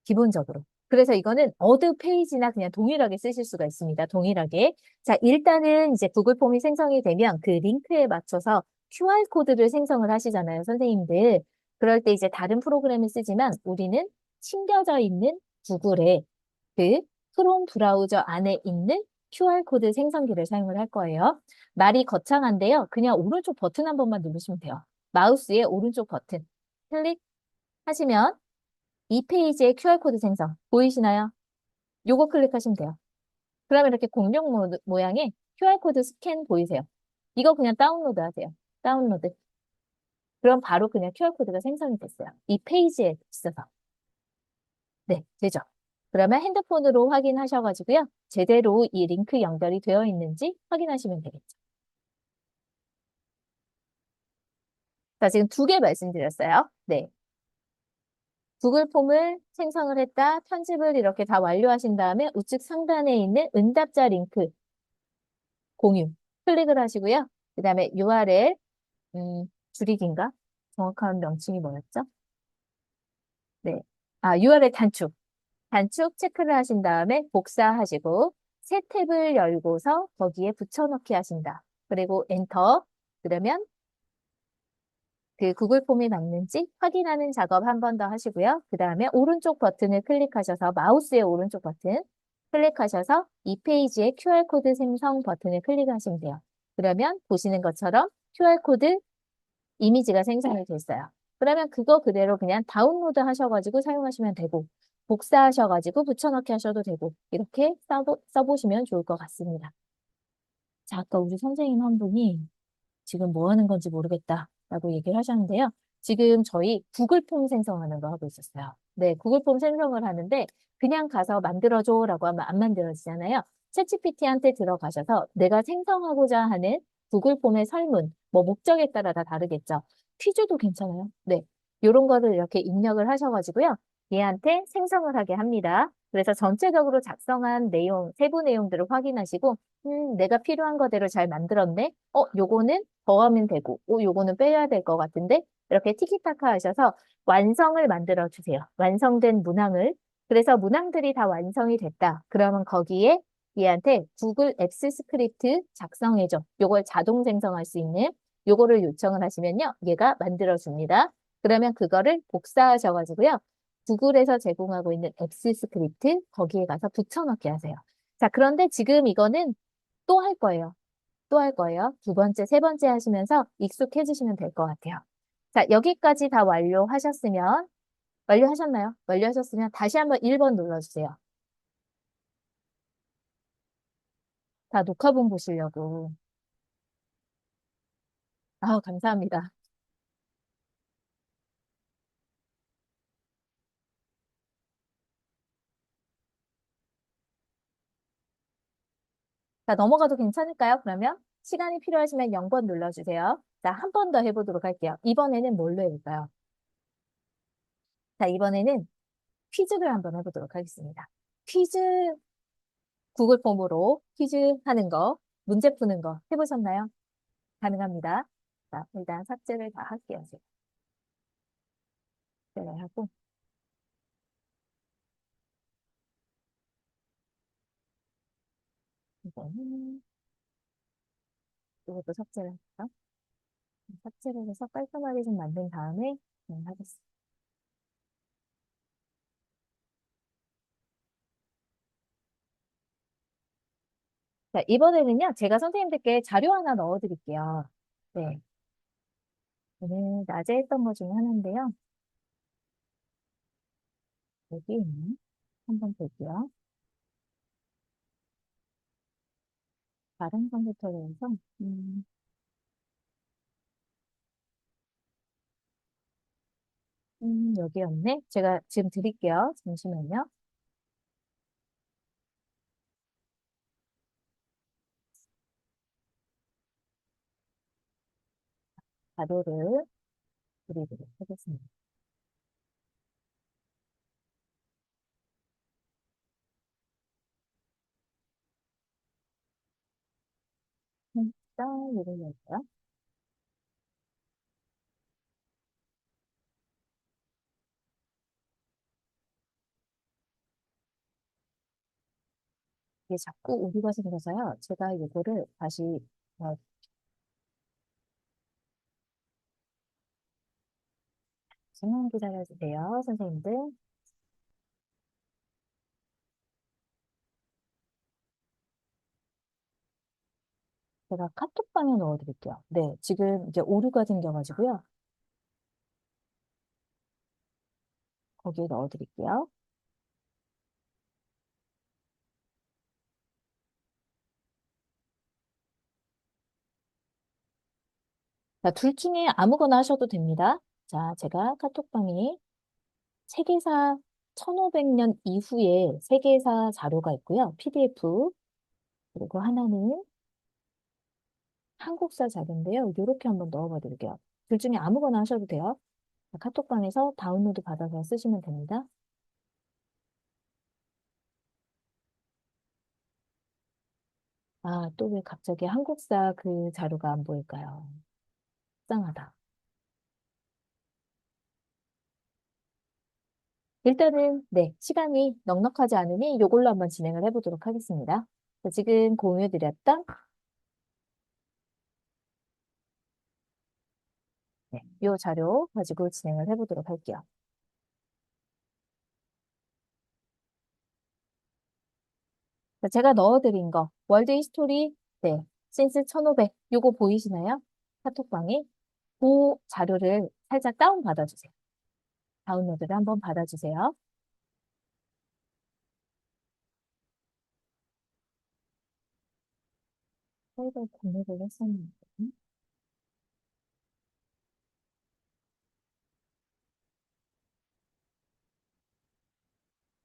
기본적으로. 그래서 이거는 어드 페이지나 그냥 동일하게 쓰실 수가 있습니다. 동일하게. 자, 일단은 이제 구글 폼이 생성이 되면 그 링크에 맞춰서 QR코드를 생성을 하시잖아요, 선생님들. 그럴 때 이제 다른 프로그램을 쓰지만 우리는 숨겨져 있는 구글의 그 크롬 브라우저 안에 있는 QR코드 생성기를 사용을 할 거예요. 말이 거창한데요. 그냥 오른쪽 버튼 한 번만 누르시면 돼요. 마우스의 오른쪽 버튼 클릭하시면 이 페이지의 QR코드 생성 보이시나요? 요거 클릭하시면 돼요. 그러면 이렇게 공룡 모양의 QR코드 스캔 보이세요? 이거 그냥 다운로드 하세요. 다운로드. 그럼 바로 그냥 QR코드가 생성이 됐어요. 이 페이지에 있어서. 네, 되죠. 그러면 핸드폰으로 확인하셔가지고요. 제대로 이 링크 연결이 되어 있는지 확인하시면 되겠죠. 자, 지금 두 개 말씀드렸어요. 네. 구글 폼을 생성을 했다, 편집을 이렇게 다 완료하신 다음에 우측 상단에 있는 응답자 링크 공유 클릭을 하시고요. 그 다음에 URL 줄이기인가? 정확한 명칭이 뭐였죠? 네. URL 단축. 단축 체크를 하신 다음에 복사하시고 새 탭을 열고서 거기에 붙여넣기 하신다. 그리고 엔터. 그러면 그 구글 폼이 맞는지 확인하는 작업 한 번 더 하시고요. 그 다음에 오른쪽 버튼을 클릭하셔서 마우스의 오른쪽 버튼 클릭하셔서 이 페이지의 QR코드 생성 버튼을 클릭하시면 돼요. 그러면 보시는 것처럼 QR코드 이미지가 생성이 됐어요. 그러면 그거 그대로 그냥 다운로드 하셔가지고 사용하시면 되고 복사하셔가지고 붙여넣기 하셔도 되고 이렇게 써보시면 좋을 것 같습니다. 자, 아까 우리 선생님 한 분이 지금 뭐 하는 건지 모르겠다라고 얘기를 하셨는데요. 지금 저희 구글 폼 생성하는 거 하고 있었어요. 네, 구글 폼 생성을 하는데 그냥 가서 만들어줘라고 하면 안 만들어지잖아요. 챗GPT한테 들어가셔서 내가 생성하고자 하는 구글 폼의 설문, 뭐 목적에 따라 다 다르겠죠. 퀴즈도 괜찮아요. 네, 이런 거를 이렇게 입력을 하셔가지고요. 얘한테 생성을 하게 합니다. 그래서 전체적으로 작성한 내용, 세부 내용들을 확인하시고 내가 필요한 거대로 잘 만들었네. 요거는 더 하면 되고, 요거는 빼야 될 것 같은데, 이렇게 티키타카 하셔서 완성을 만들어 주세요. 완성된 문항을. 그래서 문항들이 다 완성이 됐다. 그러면 거기에 얘한테 구글 앱스 스크립트 작성해줘. 요걸 자동 생성할 수 있는 요거를 요청을 하시면요. 얘가 만들어 줍니다. 그러면 그거를 복사하셔가지고요. 구글에서 제공하고 있는 앱스 스크립트 거기에 가서 붙여넣기 하세요. 자, 그런데 지금 이거는 또 할 거예요. 또 할 거예요. 두 번째, 세 번째 하시면서 익숙해지시면 될 것 같아요. 자, 여기까지 다 완료하셨으면, 완료하셨나요? 완료하셨으면 다시 한번 1번 눌러주세요. 다 녹화본 보시려고. 아, 감사합니다. 자, 넘어가도 괜찮을까요? 그러면 시간이 필요하시면 0번 눌러주세요. 자, 한 번 더 해보도록 할게요. 이번에는 뭘로 해볼까요? 자, 이번에는 퀴즈를 한번 해보도록 하겠습니다. 퀴즈 구글 폼으로 퀴즈 하는 거, 문제 푸는 거 해보셨나요? 가능합니다. 자, 일단 삭제를 다 할게요. 제가. 삭제를 하고, 이거는, 이것도 삭제를 할게요. 삭제를 해서 깔끔하게 좀 만든 다음에, 하겠습니다. 자, 이번에는요, 제가 선생님들께 자료 하나 넣어드릴게요. 네. 오늘 낮에 했던 것 중에 하나인데요. 여기 있네. 한번 볼게요. 다른 컴퓨터로 해서, 여기였네. 제가 지금 드릴게요. 잠시만요. 자료를 드리도록 하겠습니다. 진짜 이러려고요. 이게 자꾸 오류가 생겨서요. 제가 이거를 다시 어, 잠깐 기다려주세요, 선생님들. 제가 카톡방에 넣어드릴게요. 네, 지금 이제 오류가 생겨가지고요. 거기에 넣어드릴게요. 자, 둘 중에 아무거나 하셔도 됩니다. 자, 제가 카톡방에 세계사 1500년 이후에 세계사 자료가 있고요. PDF. 그리고 하나는 한국사 자료인데요. 이렇게 한번 넣어봐 드릴게요. 둘 중에 아무거나 하셔도 돼요. 카톡방에서 다운로드 받아서 쓰시면 됩니다. 아, 또 왜 갑자기 한국사 그 자료가 안 보일까요? 속상하다. 일단은, 네, 시간이 넉넉하지 않으니 이걸로 한번 진행을 해보도록 하겠습니다. 자, 지금 공유드렸던 이 자료 가지고 진행을 해보도록 할게요. 자, 제가 넣어드린 거, 월드 히스토리, 네, 신스 1500, 요거 보이시나요? 카톡방에 그 자료를 살짝 다운 받아주세요. 다운로드를 한번 받아주세요. 저희가 공유를 했었는데.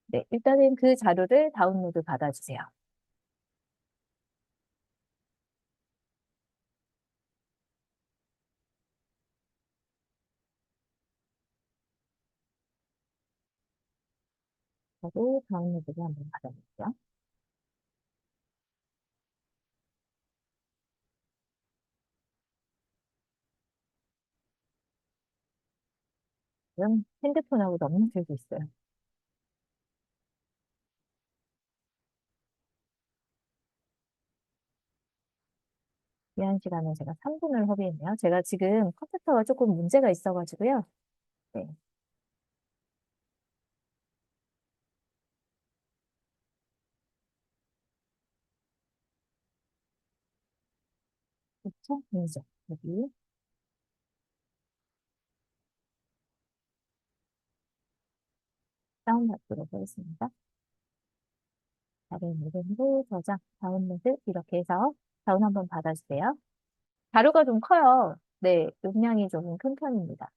네, 일단은 그 자료를 다운로드 받아주세요. 저도 다운로드를 한번 받아볼게요. 지금 핸드폰하고 너무 들고 있어요. 귀한 시간에 제가 3분을 허비했네요. 제가 지금 컴퓨터가 조금 문제가 있어가지고요. 네, 그렇죠? 아니죠. 여기 다운받도록 하겠습니다. 다른 이름으로 저장, 다운로드 이렇게 해서 다운 한번 받아주세요. 자료가 좀 커요. 네, 용량이 조금 큰 편입니다.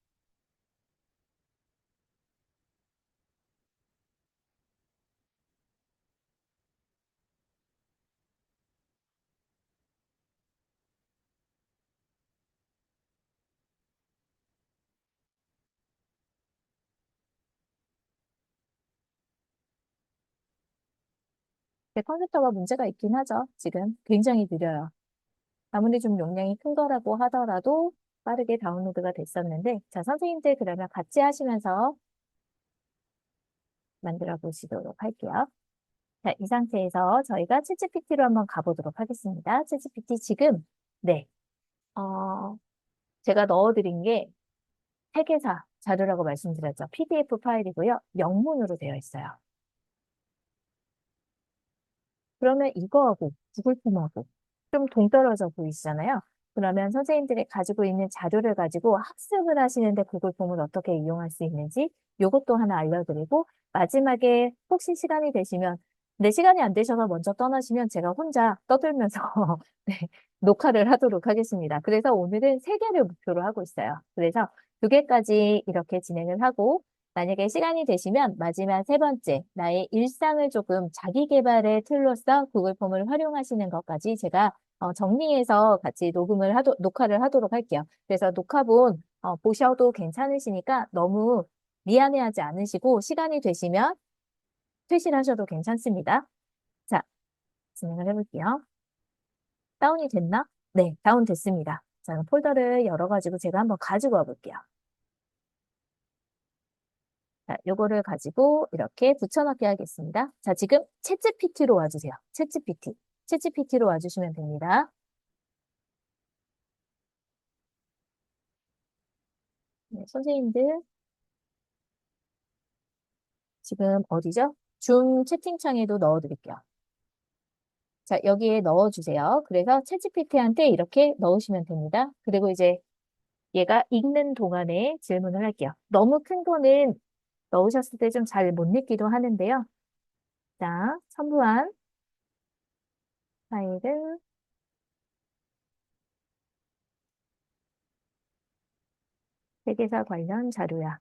제 컴퓨터가 문제가 있긴 하죠. 지금 굉장히 느려요. 아무리 좀 용량이 큰 거라고 하더라도 빠르게 다운로드가 됐었는데, 자, 선생님들 그러면 같이 하시면서 만들어 보시도록 할게요. 자, 이 상태에서 저희가 챗GPT로 한번 가보도록 하겠습니다. 챗GPT 지금, 네, 어, 제가 넣어드린 게 회계사 자료라고 말씀드렸죠. PDF 파일이고요. 영문으로 되어 있어요. 그러면 이거하고 구글 폼하고 좀 동떨어져 보이시잖아요. 그러면 선생님들이 가지고 있는 자료를 가지고 학습을 하시는데 구글 폼을 어떻게 이용할 수 있는지 요것도 하나 알려드리고 마지막에 혹시 시간이 되시면 내 시간이 안 되셔서 먼저 떠나시면 제가 혼자 떠들면서 네, 녹화를 하도록 하겠습니다. 그래서 오늘은 세 개를 목표로 하고 있어요. 그래서 두 개까지 이렇게 진행을 하고 만약에 시간이 되시면 마지막 세 번째, 나의 일상을 조금 자기 개발의 툴로서 구글 폼을 활용하시는 것까지 제가 정리해서 같이 녹화를 하도록 할게요. 그래서 녹화본 보셔도 괜찮으시니까 너무 미안해하지 않으시고 시간이 되시면 퇴실하셔도 괜찮습니다. 자, 진행을 해볼게요. 다운이 됐나? 네, 다운 됐습니다. 자, 그럼 폴더를 열어가지고 제가 한번 가지고 와볼게요. 자, 요거를 가지고 이렇게 붙여넣기 하겠습니다. 자, 지금 챗GPT로 와주세요. 챗GPT. 챗GPT로 와주시면 됩니다. 네, 선생님들 지금 어디죠? 줌 채팅창에도 넣어드릴게요. 자, 여기에 넣어주세요. 그래서 챗GPT한테 이렇게 넣으시면 됩니다. 그리고 이제 얘가 읽는 동안에 질문을 할게요. 너무 큰 거는 넣으셨을 때 좀 잘 못 읽기도 하는데요. 자, 첨부한 파일은 회계사 관련 자료야.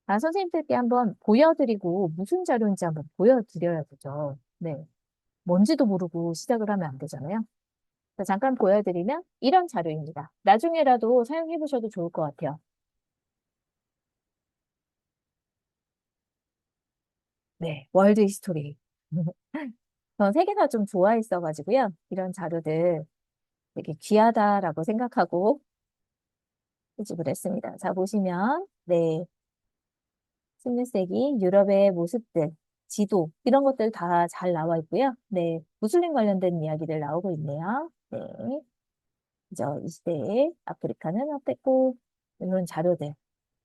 아, 선생님들께 한번 보여드리고 무슨 자료인지 한번 보여드려야 되죠. 네. 뭔지도 모르고 시작을 하면 안 되잖아요. 자, 잠깐 보여드리면 이런 자료입니다. 나중에라도 사용해 보셔도 좋을 것 같아요. 네. 월드 히스토리. 전 세계사 좀 좋아했어가지고요. 이런 자료들 되게 귀하다라고 생각하고 수집을 했습니다. 자, 보시면, 네. 16세기 유럽의 모습들, 지도, 이런 것들 다 잘 나와 있고요. 네. 무슬림 관련된 이야기들 나오고 있네요. 네. 그죠? 이 시대에 아프리카는 어땠고, 이런 자료들.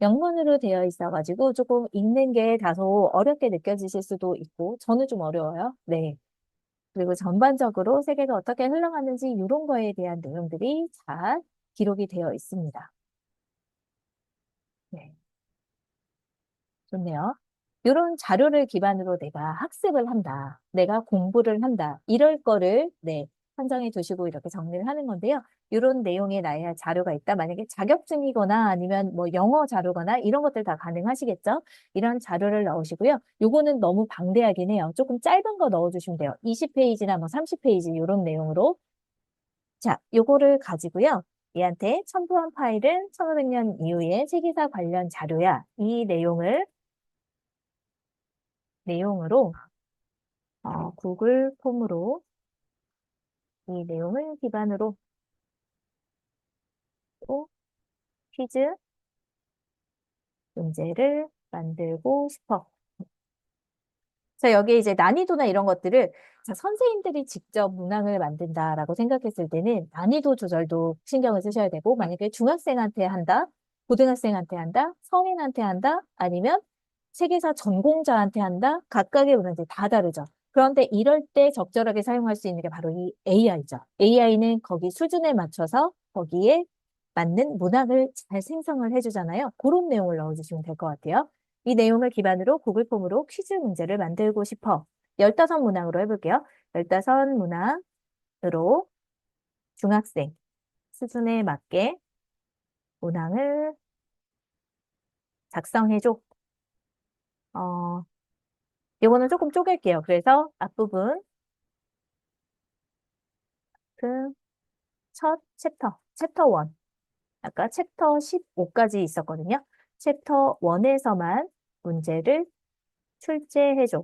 영문으로 되어 있어가지고 조금 읽는 게 다소 어렵게 느껴지실 수도 있고, 저는 좀 어려워요. 네. 그리고 전반적으로 세계가 어떻게 흘러가는지 이런 거에 대한 내용들이 잘 기록이 되어 있습니다. 네. 좋네요. 이런 자료를 기반으로 내가 학습을 한다. 내가 공부를 한다. 이럴 거를, 네, 선정해 두시고 이렇게 정리를 하는 건데요. 이런 내용의 나의 자료가 있다. 만약에 자격증이거나 아니면 뭐 영어 자료거나 이런 것들 다 가능하시겠죠? 이런 자료를 넣으시고요. 요거는 너무 방대하긴 해요. 조금 짧은 거 넣어주시면 돼요. 20페이지나 뭐 30페이지 이런 내용으로. 자, 요거를 가지고요. 얘한테 첨부한 파일은 1500년 이후에 세계사 관련 자료야. 이 내용으로 구글 폼으로 이 내용을 기반으로 또 퀴즈 문제를 만들고 싶어. 자, 여기에 이제 난이도나 이런 것들을 자, 선생님들이 직접 문항을 만든다라고 생각했을 때는 난이도 조절도 신경을 쓰셔야 되고, 만약에 중학생한테 한다, 고등학생한테 한다, 성인한테 한다, 아니면 세계사 전공자한테 한다, 각각의 문항들이 다 다르죠. 그런데 이럴 때 적절하게 사용할 수 있는 게 바로 이 AI죠. AI는 거기 수준에 맞춰서 거기에 맞는 문항을 잘 생성을 해주잖아요. 그런 내용을 넣어주시면 될 것 같아요. 이 내용을 기반으로 구글 폼으로 퀴즈 문제를 만들고 싶어. 15문항으로 해볼게요. 15문항으로 중학생 수준에 맞게 문항을 작성해줘. 어, 이거는 조금 쪼갤게요. 그래서 앞부분 그 첫 챕터 1. 아까 챕터 15까지 있었거든요. 챕터 1에서만 문제를 출제해줘.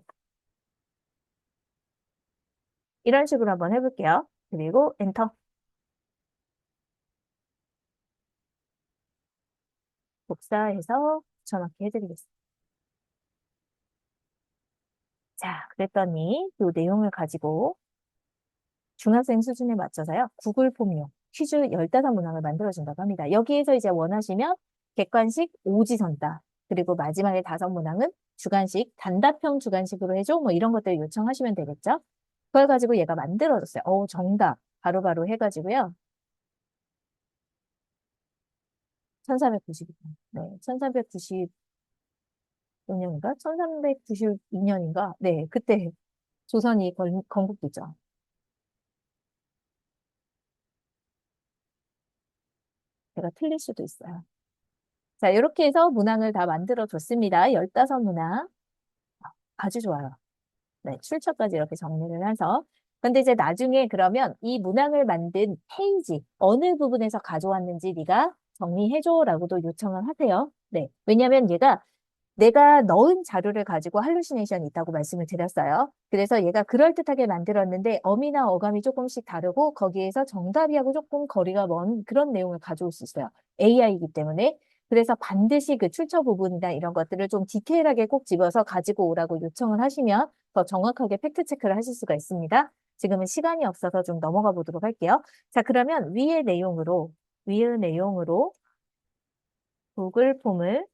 이런 식으로 한번 해볼게요. 그리고 엔터. 복사해서 붙여넣기 해드리겠습니다. 자, 그랬더니 이 내용을 가지고 중학생 수준에 맞춰서요. 구글 폼용 퀴즈 15문항을 만들어준다고 합니다. 여기에서 이제 원하시면 객관식 오지선다. 그리고 마지막에 5문항은 주관식, 단답형 주관식으로 해줘. 뭐 이런 것들 요청하시면 되겠죠. 그걸 가지고 얘가 만들어줬어요. 정답. 바로바로 해가지고요. 1492년. 네, 1495년인가? 1392년인가? 네, 그때 조선이 건국이죠. 제가 틀릴 수도 있어요. 자, 이렇게 해서 문항을 다 만들어 줬습니다. 15문항. 아주 좋아요. 네, 출처까지 이렇게 정리를 해서. 근데 이제 나중에 그러면 이 문항을 만든 페이지, 어느 부분에서 가져왔는지 네가 정리해줘라고도 요청을 하세요. 네. 왜냐면 얘가 내가 넣은 자료를 가지고 할루시네이션이 있다고 말씀을 드렸어요. 그래서 얘가 그럴듯하게 만들었는데 어미나 어감이 조금씩 다르고 거기에서 정답이하고 조금 거리가 먼 그런 내용을 가져올 수 있어요. AI이기 때문에. 그래서 반드시 그 출처 부분이나 이런 것들을 좀 디테일하게 꼭 집어서 가지고 오라고 요청을 하시면 더 정확하게 팩트 체크를 하실 수가 있습니다. 지금은 시간이 없어서 좀 넘어가 보도록 할게요. 자, 그러면 위의 내용으로 구글 폼을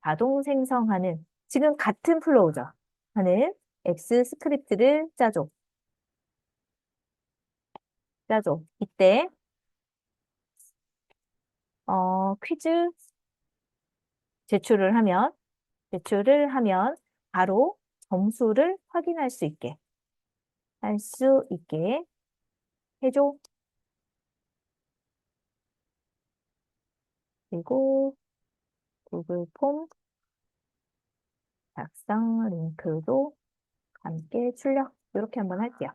자동 생성하는 지금 같은 플로우죠. 하는 X 스크립트를 짜줘. 이때 퀴즈 제출을 하면 바로 점수를 확인할 수 있게 해줘. 그리고 구글 폼 작성 링크도 함께 출력. 이렇게 한번 할게요.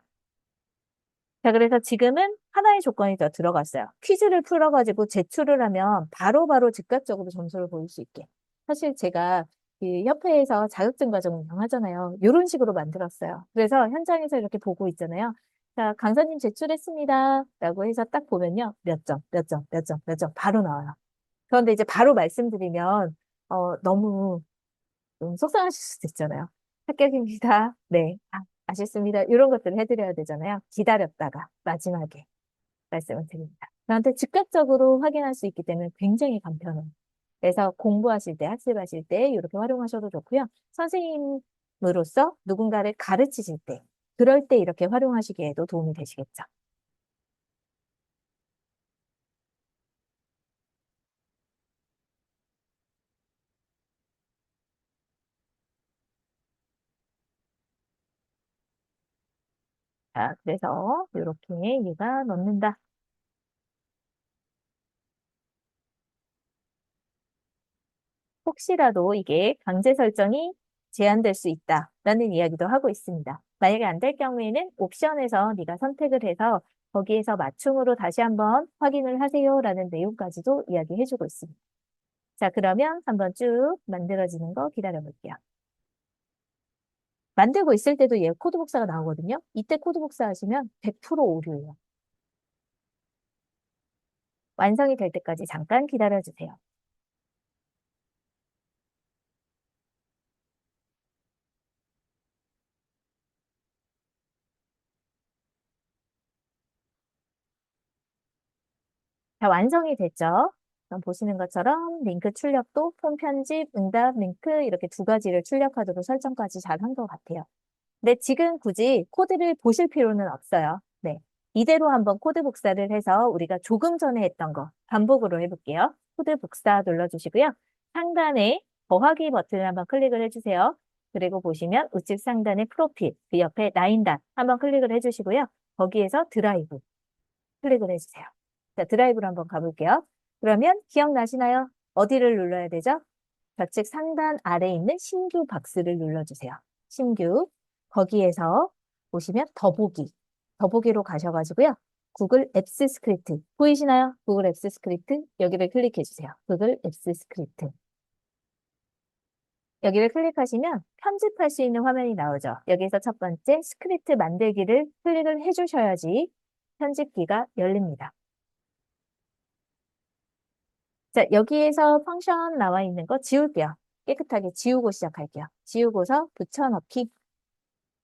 자, 그래서 지금은 하나의 조건이 더 들어갔어요. 퀴즈를 풀어가지고 제출을 하면 바로바로 즉각적으로 점수를 보일 수 있게. 사실 제가 그 협회에서 자격증 과정 운영하잖아요. 이런 식으로 만들었어요. 그래서 현장에서 이렇게 보고 있잖아요. 자, 강사님 제출했습니다. 라고 해서 딱 보면요. 몇 점, 몇 점, 몇 점, 몇 점 바로 나와요. 그런데 이제 바로 말씀드리면 너무 좀 속상하실 수도 있잖아요. 합격입니다. 네. 아쉽습니다. 이런 것들을 해드려야 되잖아요. 기다렸다가 마지막에 말씀을 드립니다. 저한테 즉각적으로 확인할 수 있기 때문에 굉장히 간편해요. 그래서 공부하실 때, 학습하실 때 이렇게 활용하셔도 좋고요. 선생님으로서 누군가를 가르치실 때, 그럴 때 이렇게 활용하시기에도 도움이 되시겠죠. 자, 그래서 이렇게 얘가 넣는다. 혹시라도 이게 강제 설정이 제한될 수 있다라는 이야기도 하고 있습니다. 만약에 안 될 경우에는 옵션에서 네가 선택을 해서 거기에서 맞춤으로 다시 한번 확인을 하세요라는 내용까지도 이야기해주고 있습니다. 자, 그러면 한번 쭉 만들어지는 거 기다려 볼게요. 만들고 있을 때도 얘 코드 복사가 나오거든요. 이때 코드 복사하시면 100% 오류예요. 완성이 될 때까지 잠깐 기다려 주세요. 자, 완성이 됐죠? 그럼 보시는 것처럼 링크 출력도 폼 편집, 응답 링크 이렇게 두 가지를 출력하도록 설정까지 잘 한 것 같아요. 근데 지금 굳이 코드를 보실 필요는 없어요. 네. 이대로 한번 코드 복사를 해서 우리가 조금 전에 했던 거 반복으로 해볼게요. 코드 복사 눌러주시고요. 상단에 더하기 버튼을 한번 클릭을 해주세요. 그리고 보시면 우측 상단에 프로필, 그 옆에 라인단 한번 클릭을 해주시고요. 거기에서 드라이브 클릭을 해주세요. 자, 드라이브로 한번 가볼게요. 그러면 기억나시나요? 어디를 눌러야 되죠? 좌측 상단 아래에 있는 신규 박스를 눌러주세요. 신규. 거기에서 보시면 더보기. 더보기로 가셔가지고요. 구글 앱스 스크립트. 보이시나요? 구글 앱스 스크립트. 여기를 클릭해 주세요. 구글 앱스 스크립트. 여기를 클릭하시면 편집할 수 있는 화면이 나오죠. 여기서 첫 번째 스크립트 만들기를 클릭을 해주셔야지 편집기가 열립니다. 자, 여기에서 펑션 나와 있는 거 지울게요. 깨끗하게 지우고 시작할게요. 지우고서 붙여넣기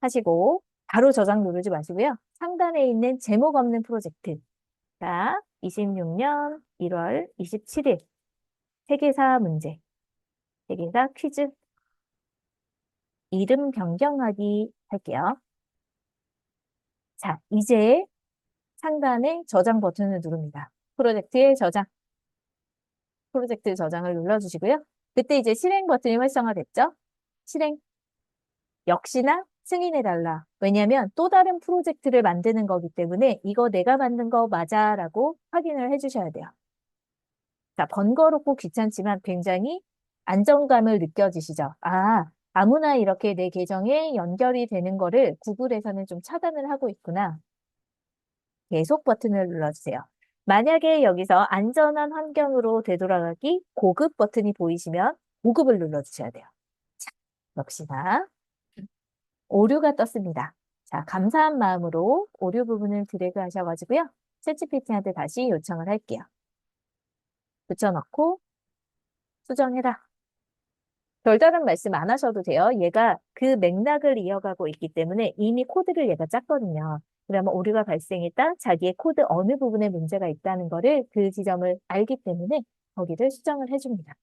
하시고 바로 저장 누르지 마시고요. 상단에 있는 제목 없는 프로젝트. 자, 26년 1월 27일 세계사 문제, 세계사 퀴즈, 이름 변경하기 할게요. 자, 이제 상단에 저장 버튼을 누릅니다. 프로젝트의 저장, 프로젝트 저장을 눌러주시고요. 그때 이제 실행 버튼이 활성화됐죠? 실행. 역시나 승인해달라. 왜냐하면 또 다른 프로젝트를 만드는 거기 때문에 이거 내가 만든 거 맞아 라고 확인을 해주셔야 돼요. 자, 번거롭고 귀찮지만 굉장히 안정감을 느껴지시죠? 아, 아무나 이렇게 내 계정에 연결이 되는 거를 구글에서는 좀 차단을 하고 있구나. 계속 버튼을 눌러주세요. 만약에 여기서 안전한 환경으로 되돌아가기 고급 버튼이 보이시면 고급을 눌러주셔야 돼요. 자, 역시나 오류가 떴습니다. 자, 감사한 마음으로 오류 부분을 드래그 하셔가지고요. 챗GPT한테 다시 요청을 할게요. 붙여넣고 수정해라. 별다른 말씀 안 하셔도 돼요. 얘가 그 맥락을 이어가고 있기 때문에 이미 코드를 얘가 짰거든요. 그러면 오류가 발생했다. 자기의 코드 어느 부분에 문제가 있다는 거를 그 지점을 알기 때문에 거기를 수정을 해줍니다.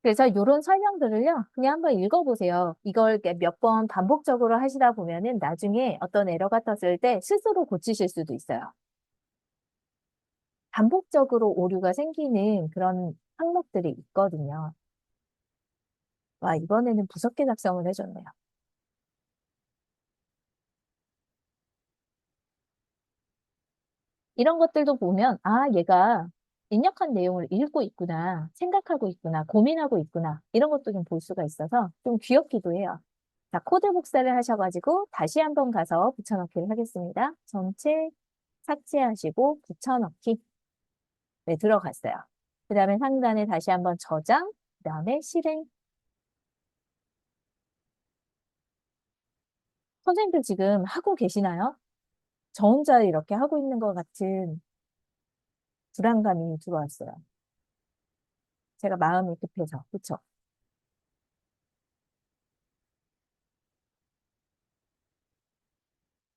그래서 이런 설명들을요, 그냥 한번 읽어보세요. 이걸 몇 번 반복적으로 하시다 보면은 나중에 어떤 에러가 떴을 때 스스로 고치실 수도 있어요. 반복적으로 오류가 생기는 그런 항목들이 있거든요. 와, 이번에는 무섭게 작성을 해줬네요. 이런 것들도 보면, 아, 얘가 입력한 내용을 읽고 있구나, 생각하고 있구나, 고민하고 있구나, 이런 것도 좀 볼 수가 있어서 좀 귀엽기도 해요. 자, 코드 복사를 하셔가지고 다시 한번 가서 붙여넣기를 하겠습니다. 전체 삭제하시고 붙여넣기. 네, 들어갔어요. 그 다음에 상단에 다시 한번 저장, 그 다음에 실행. 선생님들 지금 하고 계시나요? 저 혼자 이렇게 하고 있는 것 같은 불안감이 들어왔어요. 제가 마음이 급해서. 그쵸?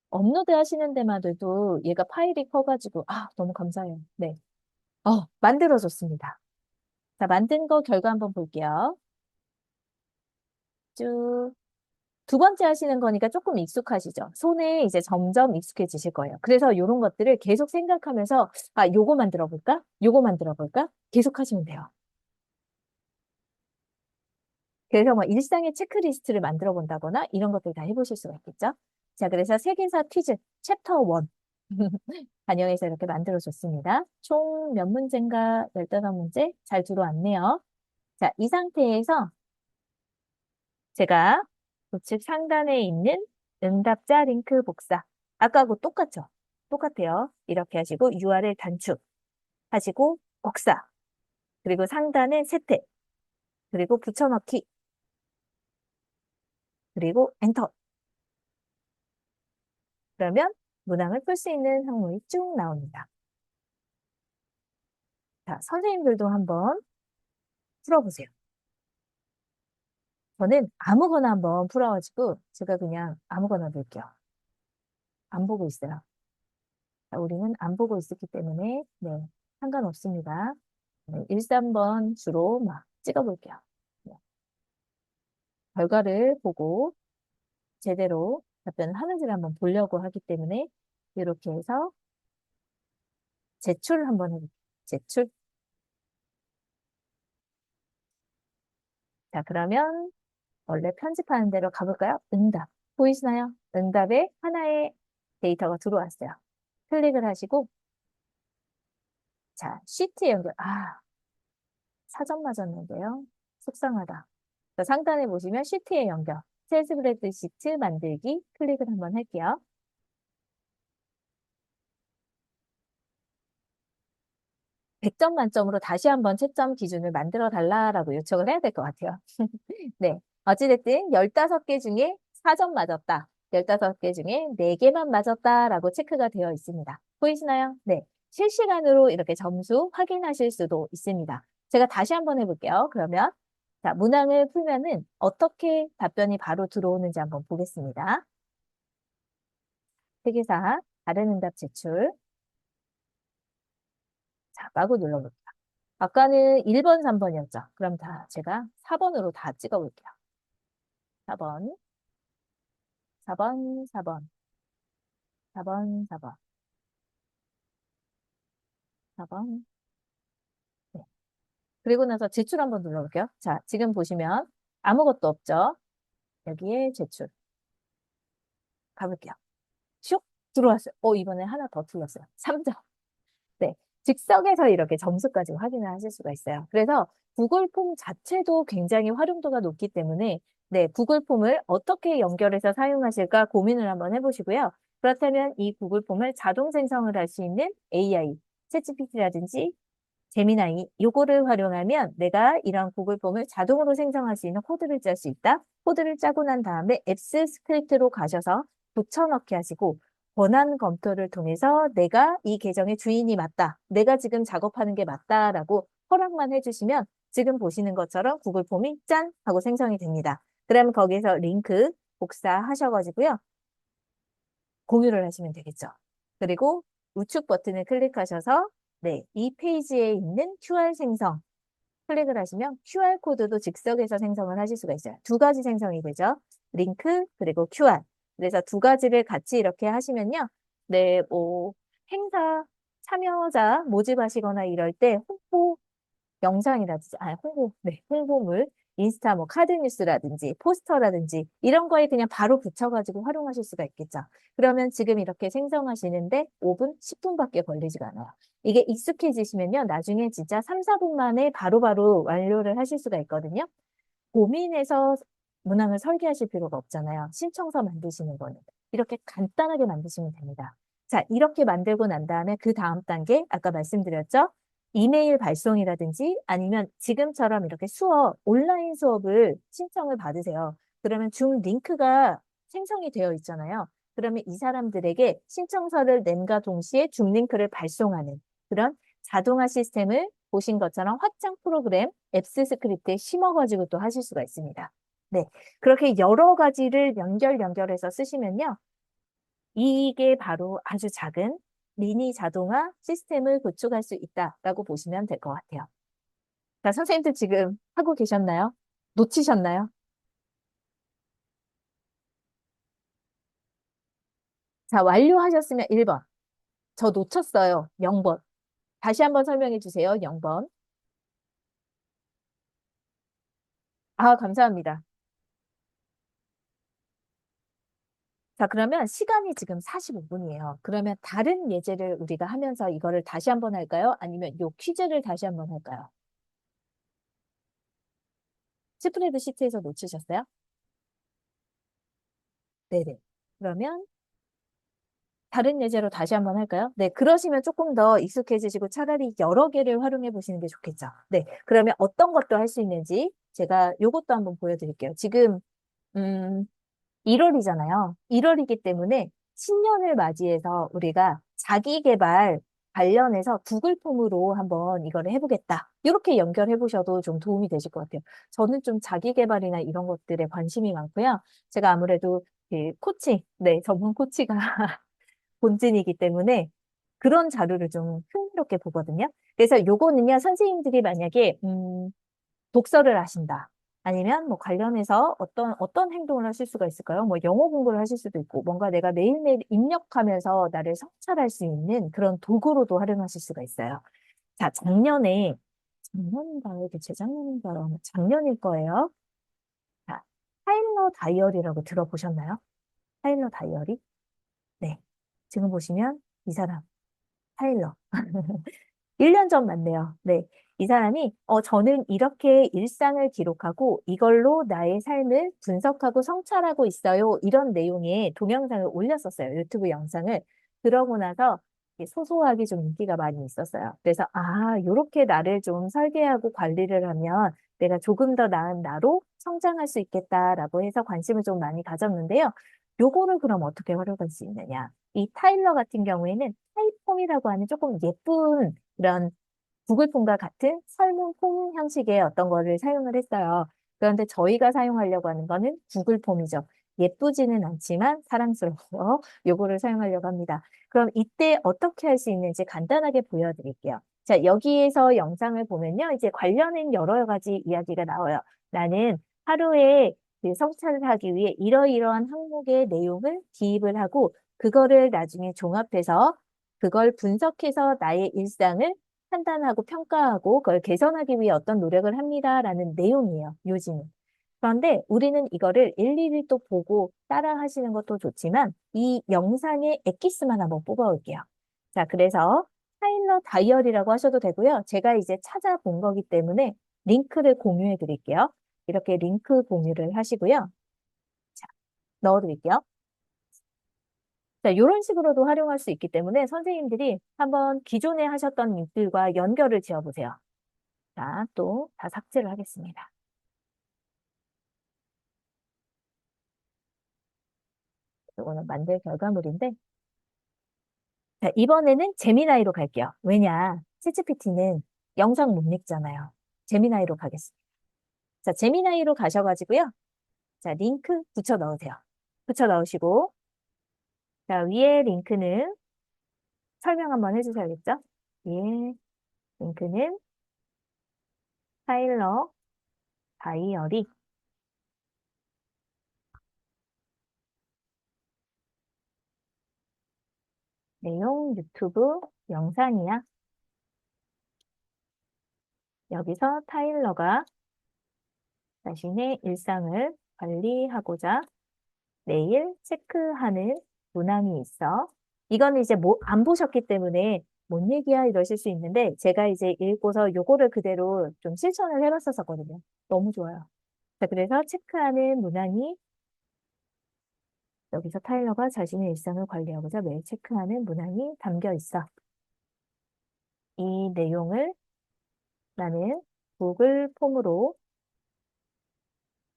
업로드 하시는 데만 해도 얘가 파일이 커가지고, 너무 감사해요. 네. 만들어졌습니다. 자, 만든 거 결과 한번 볼게요. 쭉. 두 번째 하시는 거니까 조금 익숙하시죠? 손에 이제 점점 익숙해지실 거예요. 그래서 이런 것들을 계속 생각하면서, 요거 만들어 볼까? 요거 만들어 볼까? 계속 하시면 돼요. 그래서 뭐 일상의 체크리스트를 만들어 본다거나 이런 것들 다 해보실 수가 있겠죠? 자, 그래서 세계사 퀴즈 챕터 1. 반영해서 이렇게 만들어줬습니다. 총 몇 문제인가? 15문제? 잘 들어왔네요. 자, 이 상태에서 제가 우측 상단에 있는 응답자 링크 복사. 아까하고 똑같죠? 똑같아요. 이렇게 하시고 URL 단축 하시고 복사. 그리고 상단에 세택. 그리고 붙여넣기. 그리고 엔터. 그러면 문항을 풀 수 있는 항목이 쭉 나옵니다. 자, 선생님들도 한번 풀어보세요. 저는 아무거나 한번 풀어가지고 제가 그냥 아무거나 볼게요. 안 보고 있어요. 자, 우리는 안 보고 있었기 때문에 네, 상관없습니다. 네, 1, 3번 주로 막 찍어볼게요. 네, 결과를 보고 제대로 답변을 하는지를 한번 보려고 하기 때문에 이렇게 해서 제출을 한번 해볼게요. 제출. 자, 그러면 원래 편집하는 대로 가볼까요? 응답. 보이시나요? 응답에 하나의 데이터가 들어왔어요. 클릭을 하시고, 자, 시트 연결. 사전 맞았는데요. 속상하다. 자, 상단에 보시면 시트의 연결. 셀 스프레드 시트 만들기 클릭을 한번 할게요. 100점 만점으로 다시 한번 채점 기준을 만들어 달라라고 요청을 해야 될 것 같아요. 네. 어찌됐든 15개 중에 4점 맞았다. 15개 중에 4개만 맞았다라고 체크가 되어 있습니다. 보이시나요? 네. 실시간으로 이렇게 점수 확인하실 수도 있습니다. 제가 다시 한번 해볼게요. 그러면 자, 문항을 풀면은 어떻게 답변이 바로 들어오는지 한번 보겠습니다. 세계사 다른 응답 제출. 자, 마구 눌러볼게요. 아까는 1번, 3번이었죠. 그럼 제가 4번으로 다 찍어볼게요. 4번, 4번, 4번, 4번, 4번, 4번. 네. 그리고 나서 제출 한번 눌러볼게요. 자, 지금 보시면 아무것도 없죠? 여기에 제출. 가볼게요. 슉! 들어왔어요. 이번에 하나 더 틀렸어요. 3점. 네. 즉석에서 이렇게 점수까지 확인을 하실 수가 있어요. 그래서 구글 폼 자체도 굉장히 활용도가 높기 때문에 네, 구글 폼을 어떻게 연결해서 사용하실까 고민을 한번 해보시고요. 그렇다면 이 구글 폼을 자동 생성을 할 수 있는 AI, 챗GPT라든지 제미나이 요거를 활용하면 내가 이런 구글 폼을 자동으로 생성할 수 있는 코드를 짤 수 있다. 코드를 짜고 난 다음에 앱스 스크립트로 가셔서 붙여넣기 하시고 권한 검토를 통해서 내가 이 계정의 주인이 맞다. 내가 지금 작업하는 게 맞다라고 허락만 해주시면 지금 보시는 것처럼 구글 폼이 짠! 하고 생성이 됩니다. 그러면 거기에서 링크 복사하셔가지고요. 공유를 하시면 되겠죠. 그리고 우측 버튼을 클릭하셔서 네, 이 페이지에 있는 QR 생성 클릭을 하시면 QR코드도 즉석에서 생성을 하실 수가 있어요. 두 가지 생성이 되죠. 링크 그리고 QR. 그래서 두 가지를 같이 이렇게 하시면요. 네, 뭐 행사 참여자 모집하시거나 이럴 때 홍보 영상이라든지, 네, 홍보물, 인스타 뭐 카드 뉴스라든지 포스터라든지 이런 거에 그냥 바로 붙여가지고 활용하실 수가 있겠죠. 그러면 지금 이렇게 생성하시는데 5분, 10분밖에 걸리지가 않아요. 이게 익숙해지시면요. 나중에 진짜 3, 4분 만에 바로바로 완료를 하실 수가 있거든요. 고민해서 문항을 설계하실 필요가 없잖아요. 신청서 만드시는 거는. 이렇게 간단하게 만드시면 됩니다. 자, 이렇게 만들고 난 다음에 그 다음 단계, 아까 말씀드렸죠? 이메일 발송이라든지 아니면 지금처럼 이렇게 온라인 수업을 신청을 받으세요. 그러면 줌 링크가 생성이 되어 있잖아요. 그러면 이 사람들에게 신청서를 낸과 동시에 줌 링크를 발송하는 그런 자동화 시스템을 보신 것처럼 확장 프로그램 앱스 스크립트에 심어가지고 또 하실 수가 있습니다. 네. 그렇게 여러 가지를 연결해서 쓰시면요. 이게 바로 아주 작은 미니 자동화 시스템을 구축할 수 있다라고 보시면 될 것 같아요. 자, 선생님들 지금 하고 계셨나요? 놓치셨나요? 자, 완료하셨으면 1번. 저 놓쳤어요. 0번. 다시 한번 설명해 주세요. 0번. 아, 감사합니다. 자, 그러면 시간이 지금 45분이에요. 그러면 다른 예제를 우리가 하면서 이거를 다시 한번 할까요? 아니면 요 퀴즈를 다시 한번 할까요? 스프레드 시트에서 놓치셨어요? 네네. 그러면 다른 예제로 다시 한번 할까요? 네, 그러시면 조금 더 익숙해지시고 차라리 여러 개를 활용해 보시는 게 좋겠죠. 네, 그러면 어떤 것도 할 수 있는지 제가 요것도 한번 보여드릴게요. 지금, 1월이잖아요. 1월이기 때문에 신년을 맞이해서 우리가 자기 개발 관련해서 구글 폼으로 한번 이거를 해보겠다. 이렇게 연결해 보셔도 좀 도움이 되실 것 같아요. 저는 좀 자기 개발이나 이런 것들에 관심이 많고요. 제가 아무래도 그 코치, 네, 전문 코치가 본진이기 때문에 그런 자료를 좀 흥미롭게 보거든요. 그래서 요거는요, 선생님들이 만약에, 독서를 하신다. 아니면 뭐 관련해서 어떤 행동을 하실 수가 있을까요? 뭐 영어 공부를 하실 수도 있고, 뭔가 내가 매일매일 입력하면서 나를 성찰할 수 있는 그런 도구로도 활용하실 수가 있어요. 자, 작년인가요? 이게 재작년인가요? 작년일 거예요. 자, 타일러 다이어리라고 들어보셨나요? 타일러 다이어리? 네. 지금 보시면 이 사람, 타일러. 1년 전 맞네요. 네. 이 사람이, 저는 이렇게 일상을 기록하고 이걸로 나의 삶을 분석하고 성찰하고 있어요. 이런 내용의 동영상을 올렸었어요. 유튜브 영상을. 그러고 나서 이게 소소하게 좀 인기가 많이 있었어요. 그래서, 요렇게 나를 좀 설계하고 관리를 하면 내가 조금 더 나은 나로 성장할 수 있겠다라고 해서 관심을 좀 많이 가졌는데요. 요거를 그럼 어떻게 활용할 수 있느냐. 이 타일러 같은 경우에는 타이폼이라고 하는 조금 예쁜 이런 구글 폼과 같은 설문 폼 형식의 어떤 거를 사용을 했어요. 그런데 저희가 사용하려고 하는 거는 구글 폼이죠. 예쁘지는 않지만 사랑스러워 요거를 사용하려고 합니다. 그럼 이때 어떻게 할 수 있는지 간단하게 보여드릴게요. 자, 여기에서 영상을 보면요. 이제 관련된 여러 가지 이야기가 나와요. 나는 하루에 그 성찰을 하기 위해 이러이러한 항목의 내용을 기입을 하고 그거를 나중에 종합해서 그걸 분석해서 나의 일상을 판단하고 평가하고 그걸 개선하기 위해 어떤 노력을 합니다라는 내용이에요. 요지는. 그런데 우리는 이거를 일일이 또 보고 따라 하시는 것도 좋지만 이 영상의 엑기스만 한번 뽑아올게요. 자, 그래서 타일러 다이어리라고 하셔도 되고요. 제가 이제 찾아본 거기 때문에 링크를 공유해 드릴게요. 이렇게 링크 공유를 하시고요. 자, 넣어 드릴게요. 자, 이런 식으로도 활용할 수 있기 때문에 선생님들이 한번 기존에 하셨던 일들과 연결을 지어보세요. 자, 또 다 삭제를 하겠습니다. 이거는 만들 결과물인데, 자, 이번에는 제미나이로 갈게요. 왜냐, 챗GPT는 영상 못 읽잖아요. 제미나이로 가겠습니다. 자, 제미나이로 가셔가지고요. 자, 링크 붙여 넣으세요. 붙여 넣으시고, 자, 위에 링크는 설명 한번 해주셔야겠죠? 위에 링크는 타일러 다이어리 내용 유튜브 영상이야. 여기서 타일러가 자신의 일상을 관리하고자 매일 체크하는 문항이 있어. 이거는 이제 뭐, 안 보셨기 때문에 뭔 얘기야 이러실 수 있는데 제가 이제 읽고서 요거를 그대로 좀 실천을 해봤었거든요. 너무 좋아요. 자, 그래서 체크하는 문항이 여기서 타일러가 자신의 일상을 관리하고자 매일 체크하는 문항이 담겨 있어. 이 내용을 나는 구글 폼으로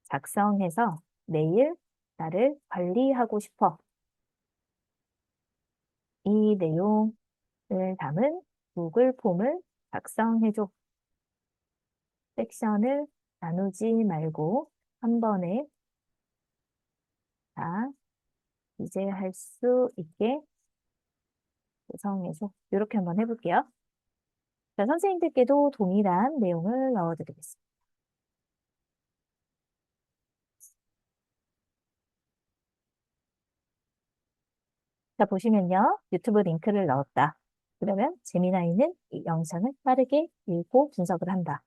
작성해서 매일 나를 관리하고 싶어. 이 내용을 담은 구글 폼을 작성해줘. 섹션을 나누지 말고 한 번에 다 이제 할 수 있게 구성해서 이렇게 한번 해볼게요. 자, 선생님들께도 동일한 내용을 넣어드리겠습니다. 자, 보시면요. 유튜브 링크를 넣었다. 그러면 재미나이는 이 영상을 빠르게 읽고 분석을 한다.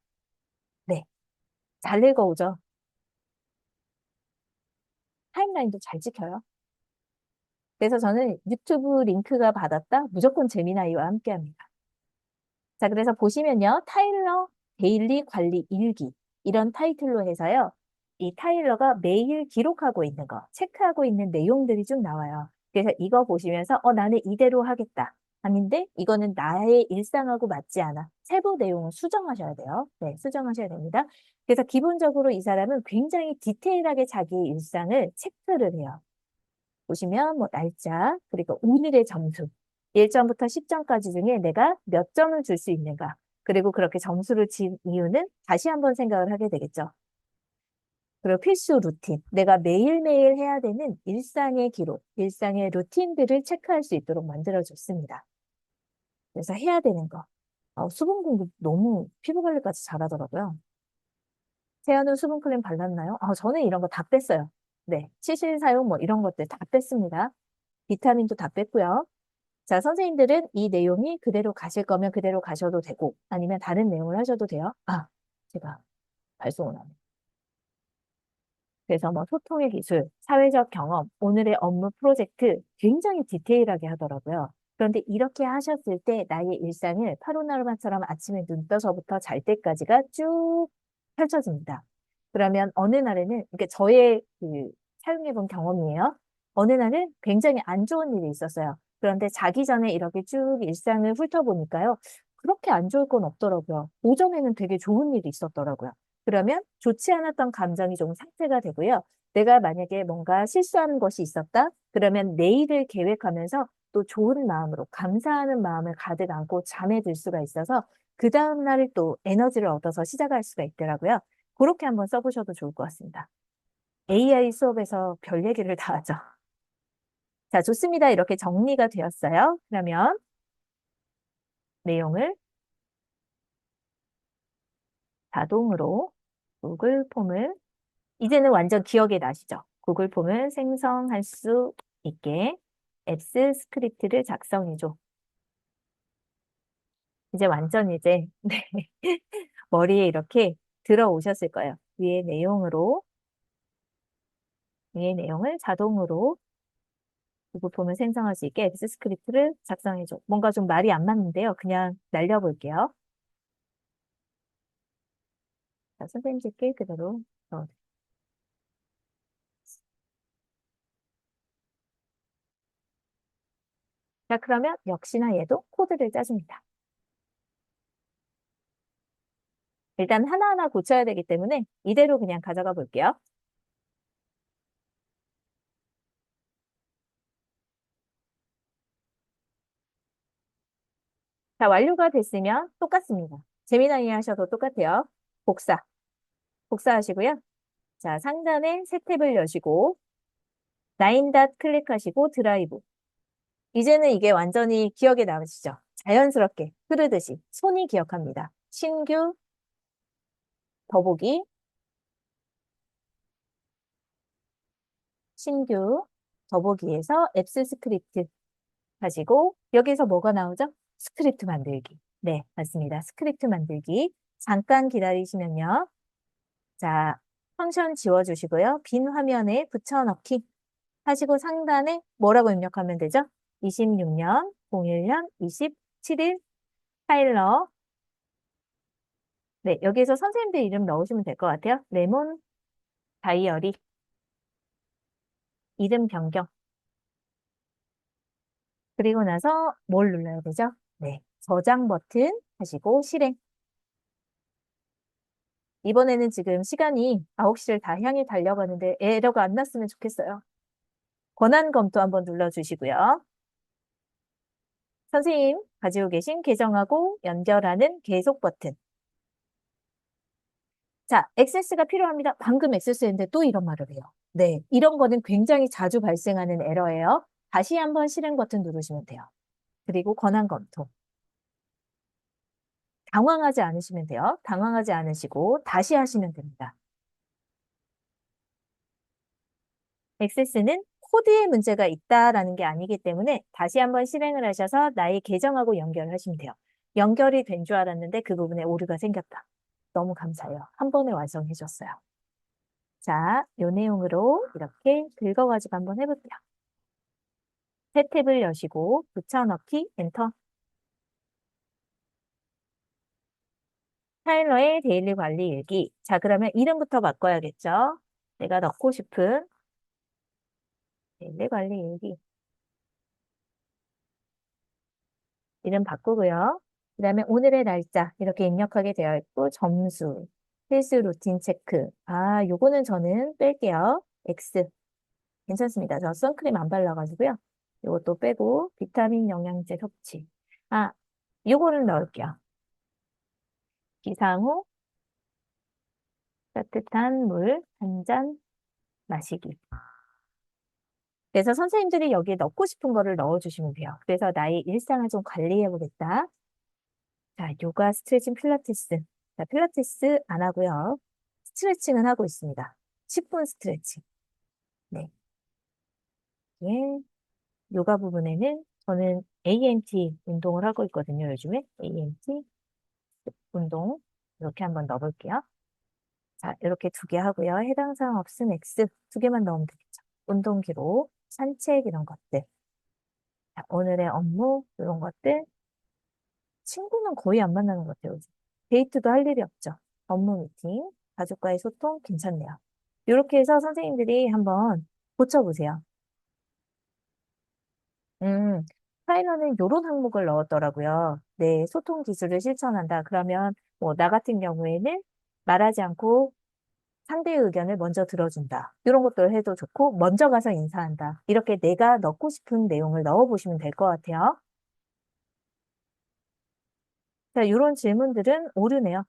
네, 잘 읽어오죠. 타임라인도 잘 지켜요. 그래서 저는 유튜브 링크가 받았다. 무조건 재미나이와 함께 합니다. 자, 그래서 보시면요. 타일러 데일리 관리 일기. 이런 타이틀로 해서요. 이 타일러가 매일 기록하고 있는 거, 체크하고 있는 내용들이 쭉 나와요. 그래서 이거 보시면서, 나는 이대로 하겠다. 아닌데, 이거는 나의 일상하고 맞지 않아. 세부 내용을 수정하셔야 돼요. 네, 수정하셔야 됩니다. 그래서 기본적으로 이 사람은 굉장히 디테일하게 자기의 일상을 체크를 해요. 보시면 뭐 날짜, 그리고 오늘의 점수, 1점부터 10점까지 중에 내가 몇 점을 줄 수 있는가. 그리고 그렇게 점수를 진 이유는 다시 한번 생각을 하게 되겠죠. 그리고 필수 루틴, 내가 매일매일 해야 되는 일상의 기록, 일상의 루틴들을 체크할 수 있도록 만들어줬습니다. 그래서 해야 되는 거. 수분 공급 너무 피부 관리까지 잘하더라고요. 세안은 수분크림 발랐나요? 저는 이런 거 다 뺐어요. 네, 치실 사용 뭐 이런 것들 다 뺐습니다. 비타민도 다 뺐고요. 자, 선생님들은 이 내용이 그대로 가실 거면 그대로 가셔도 되고, 아니면 다른 내용을 하셔도 돼요. 제가 발송을 하네. 그래서 뭐 소통의 기술, 사회적 경험, 오늘의 업무 프로젝트 굉장히 디테일하게 하더라고요. 그런데 이렇게 하셨을 때 나의 일상을 파로나르마처럼 아침에 눈 떠서부터 잘 때까지가 쭉 펼쳐집니다. 그러면 어느 날에는, 이게 저의 그 사용해본 경험이에요. 어느 날은 굉장히 안 좋은 일이 있었어요. 그런데 자기 전에 이렇게 쭉 일상을 훑어보니까요. 그렇게 안 좋을 건 없더라고요. 오전에는 되게 좋은 일이 있었더라고요. 그러면 좋지 않았던 감정이 좀 삭제가 되고요. 내가 만약에 뭔가 실수하는 것이 있었다? 그러면 내일을 계획하면서 또 좋은 마음으로 감사하는 마음을 가득 안고 잠에 들 수가 있어서 그 다음날 또 에너지를 얻어서 시작할 수가 있더라고요. 그렇게 한번 써보셔도 좋을 것 같습니다. AI 수업에서 별 얘기를 다 하죠. 자, 좋습니다. 이렇게 정리가 되었어요. 그러면 내용을 자동으로 구글 폼을 이제는 완전 기억에 나시죠? 구글 폼을 생성할 수 있게 앱스 스크립트를 작성해줘. 이제 완전 이제 네. 머리에 이렇게 들어오셨을 거예요. 위의 내용을 자동으로 구글 폼을 생성할 수 있게 앱스 스크립트를 작성해줘. 뭔가 좀 말이 안 맞는데요. 그냥 날려볼게요. 자, 선생님께 그대로 넣어드릴게요. 자, 그러면 역시나 얘도 코드를 짜줍니다. 일단 하나하나 고쳐야 되기 때문에 이대로 그냥 가져가 볼게요. 자, 완료가 됐으면 똑같습니다. 재미나이 하셔도 똑같아요. 복사. 복사하시고요. 자, 상단에 새 탭을 여시고 나인닷 클릭하시고 드라이브. 이제는 이게 완전히 기억에 남으시죠? 자연스럽게 흐르듯이 손이 기억합니다. 신규 더보기, 신규 더보기에서 앱스 스크립트 하시고 여기서 뭐가 나오죠? 스크립트 만들기. 네, 맞습니다. 스크립트 만들기. 잠깐 기다리시면요. 자, 펑션 지워주시고요. 빈 화면에 붙여넣기 하시고 상단에 뭐라고 입력하면 되죠? 26년, 01년, 27일 파일러. 네, 여기에서 선생님들 이름 넣으시면 될 것 같아요. 레몬 다이어리 이름 변경. 그리고 나서 뭘 눌러야 되죠? 네, 저장 버튼 하시고 실행. 이번에는 지금 시간이 9시를 다 향해 달려가는데 에러가 안 났으면 좋겠어요. 권한 검토 한번 눌러주시고요. 선생님 가지고 계신 계정하고 연결하는 계속 버튼. 자, 액세스가 필요합니다. 방금 액세스 했는데 또 이런 말을 해요. 네, 이런 거는 굉장히 자주 발생하는 에러예요. 다시 한번 실행 버튼 누르시면 돼요. 그리고 권한 검토. 당황하지 않으시면 돼요. 당황하지 않으시고 다시 하시면 됩니다. 액세스는 코드에 문제가 있다라는 게 아니기 때문에 다시 한번 실행을 하셔서 나의 계정하고 연결하시면 돼요. 연결이 된 줄 알았는데 그 부분에 오류가 생겼다. 너무 감사해요. 한 번에 완성해 줬어요. 자, 요 내용으로 이렇게 긁어가지고 한번 해볼게요. 새 탭을 여시고 붙여넣기 엔터. 타일러의 데일리 관리 일기. 자, 그러면 이름부터 바꿔야겠죠? 내가 넣고 싶은 데일리 관리 일기. 이름 바꾸고요. 그 다음에 오늘의 날짜 이렇게 입력하게 되어 있고 점수, 필수 루틴 체크. 아, 요거는 저는 뺄게요. X. 괜찮습니다. 저 선크림 안 발라가지고요. 요것도 빼고 비타민 영양제 섭취. 아, 요거는 넣을게요. 기상 후 따뜻한 물 한 잔 마시기. 그래서 선생님들이 여기에 넣고 싶은 거를 넣어주시면 돼요. 그래서 나의 일상을 좀 관리해보겠다. 자, 요가, 스트레칭, 필라테스. 자, 필라테스 안 하고요. 스트레칭은 하고 있습니다. 10분 스트레칭. 네. 예. 요가 부분에는 저는 AMT 운동을 하고 있거든요, 요즘에. AMT 운동. 이렇게 한번 넣어볼게요. 자, 이렇게 두 개 하고요. 해당 사항 없음 X 두 개만 넣으면 되겠죠. 운동 기록, 산책 이런 것들. 자, 오늘의 업무 이런 것들. 친구는 거의 안 만나는 것 같아요, 요즘. 데이트도 할 일이 없죠. 업무 미팅, 가족과의 소통 괜찮네요. 이렇게 해서 선생님들이 한번 고쳐보세요. 음, 파일럿은 이런 항목을 넣었더라고요. 네, 소통 기술을 실천한다. 그러면 뭐 나 같은 경우에는 말하지 않고 상대의 의견을 먼저 들어준다. 이런 것들을 해도 좋고 먼저 가서 인사한다. 이렇게 내가 넣고 싶은 내용을 넣어보시면 될 것 같아요. 자, 이런 질문들은 오류네요.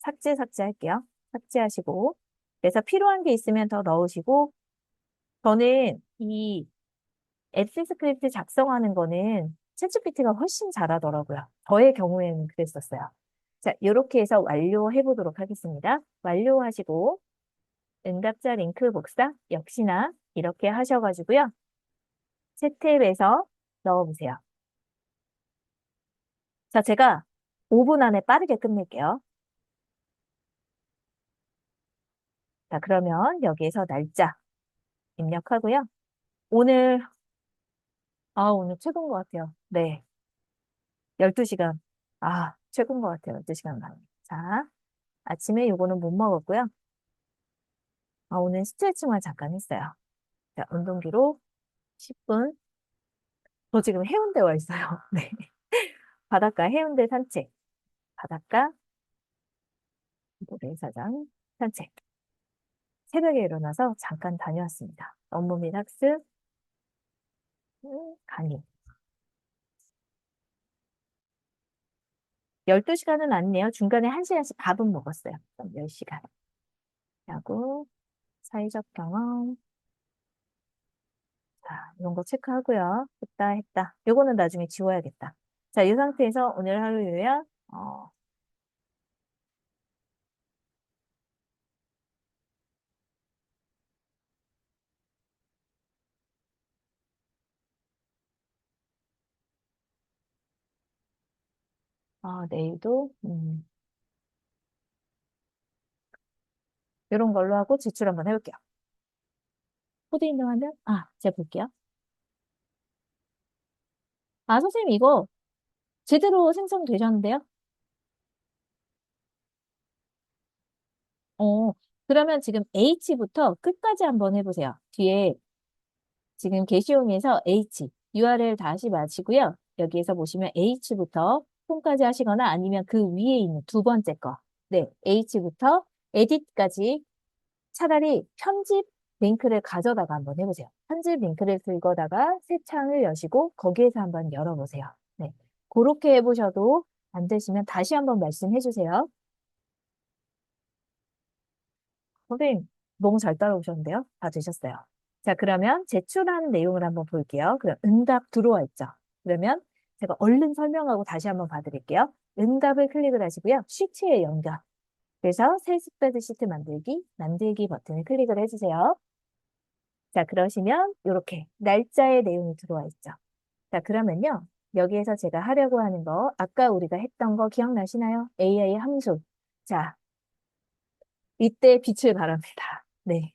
삭제 할게요. 삭제하시고. 그래서 필요한 게 있으면 더 넣으시고, 저는 이 앱스 스크립트 작성하는 거는 챗GPT가 훨씬 잘하더라고요. 저의 경우에는 그랬었어요. 자, 이렇게 해서 완료해 보도록 하겠습니다. 완료하시고, 응답자 링크 복사 역시나 이렇게 하셔가지고요. 채탭에서 넣어보세요. 자, 제가 5분 안에 빠르게 끝낼게요. 자, 그러면 여기에서 날짜 입력하고요. 오늘, 오늘 최고인 것 같아요. 네. 12시간. 아, 최고인 것 같아요. 12시간 반. 자, 아침에 요거는 못 먹었고요. 오늘 스트레칭만 잠깐 했어요. 자, 운동기로 10분. 저 지금 해운대 와 있어요. 네. 바닷가 해운대 산책. 바닷가 모래사장 산책. 새벽에 일어나서 잠깐 다녀왔습니다. 업무 및 학습, 강의. 12시간은 아니네요. 중간에 1시간씩 밥은 먹었어요. 그럼 10시간. 하고, 사회적 경험. 자, 이런 거 체크하고요. 했다. 요거는 나중에 지워야겠다. 자, 이 상태에서 오늘 하루 요약. 내일도, 이런 걸로 하고 제출 한번 해볼게요. 코드 입력하면, 제가 볼게요. 선생님, 이거 제대로 생성되셨는데요? 어, 그러면 지금 H부터 끝까지 한번 해보세요. 뒤에 지금 게시용에서 H, URL 다시 마치고요. 여기에서 보시면 H부터 홈까지 하시거나 아니면 그 위에 있는 두 번째 거. 네, H부터 에디트까지 차라리 편집 링크를 가져다가 한번 해보세요. 편집 링크를 들거다가 새 창을 여시고 거기에서 한번 열어보세요. 네, 그렇게 해보셔도 안 되시면 다시 한번 말씀해 주세요. 선생님, 너무 잘 따라오셨는데요? 다 되셨어요. 자, 그러면 제출한 내용을 한번 볼게요. 그럼 응답 들어와 있죠? 그러면 제가 얼른 설명하고 다시 한번 봐드릴게요. 응답을 클릭을 하시고요. 시트에 연결. 그래서 새 스프레드 시트 만들기, 만들기 버튼을 클릭을 해주세요. 자, 그러시면 이렇게 날짜의 내용이 들어와 있죠. 자, 그러면요. 여기에서 제가 하려고 하는 거, 아까 우리가 했던 거 기억나시나요? AI 함수. 자, 이때 빛을 발합니다. 네.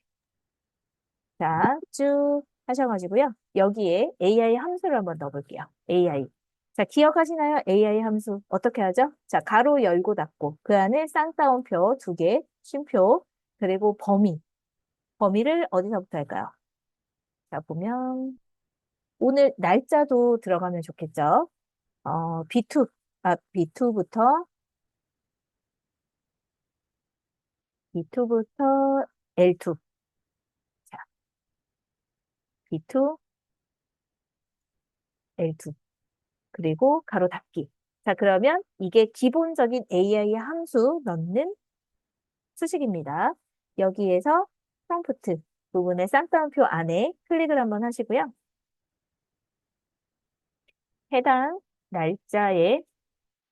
자, 쭉 하셔가지고요. 여기에 AI 함수를 한번 넣어볼게요. AI. 자, 기억하시나요? AI 함수. 어떻게 하죠? 자, 가로 열고 닫고, 그 안에 쌍따옴표 두 개, 쉼표, 그리고 범위. 범위를 어디서부터 할까요? 자, 보면, 오늘 날짜도 들어가면 좋겠죠? B2, B2부터, B2부터 L2. 자, B2, L2. 그리고 가로 닫기. 자, 그러면 이게 기본적인 AI 함수 넣는 수식입니다. 여기에서 프롬프트 부분의 쌍따옴표 안에 클릭을 한번 하시고요. 해당 날짜의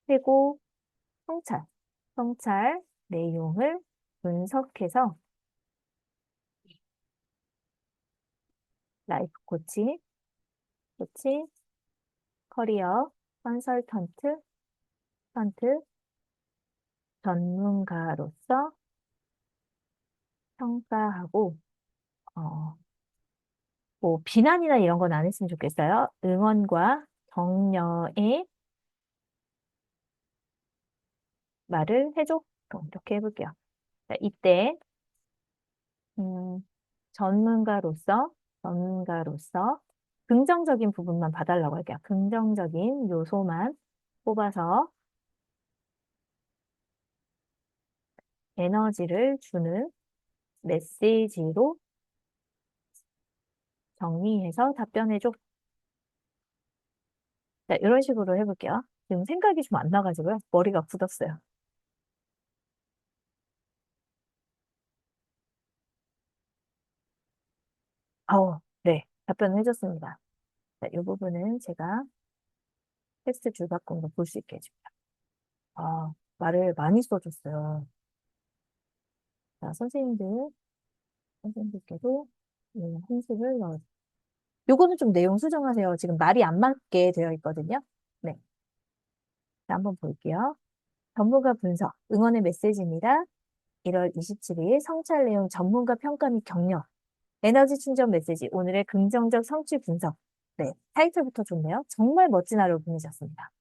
최고 성찰 내용을 분석해서 라이프 코치, 커리어, 컨설턴트, 전문가로서 평가하고, 어, 뭐, 비난이나 이런 건 안 했으면 좋겠어요. 응원과 격려의 말을 해줘. 이렇게 해볼게요. 자, 이때, 음, 전문가로서 긍정적인 부분만 봐달라고 할게요. 긍정적인 요소만 뽑아서 에너지를 주는 메시지로 정리해서 답변해줘. 자, 이런 식으로 해볼게요. 지금 생각이 좀 안 나가지고요. 머리가 굳었어요. 네. 답변을 해줬습니다. 자, 이 부분은 제가 텍스트 줄바꿈으로 볼 수 있게 해줍니다. 말을 많이 써줬어요. 자, 선생님들께도 훈수를 넣어. 요거는 좀 내용 수정하세요. 지금 말이 안 맞게 되어 있거든요. 네. 자, 한번 볼게요. 전문가 분석, 응원의 메시지입니다. 1월 27일 성찰 내용 전문가 평가 및 격려. 에너지 충전 메시지, 오늘의 긍정적 성취 분석. 네, 타이틀부터 좋네요. 정말 멋진 하루 보내셨습니다.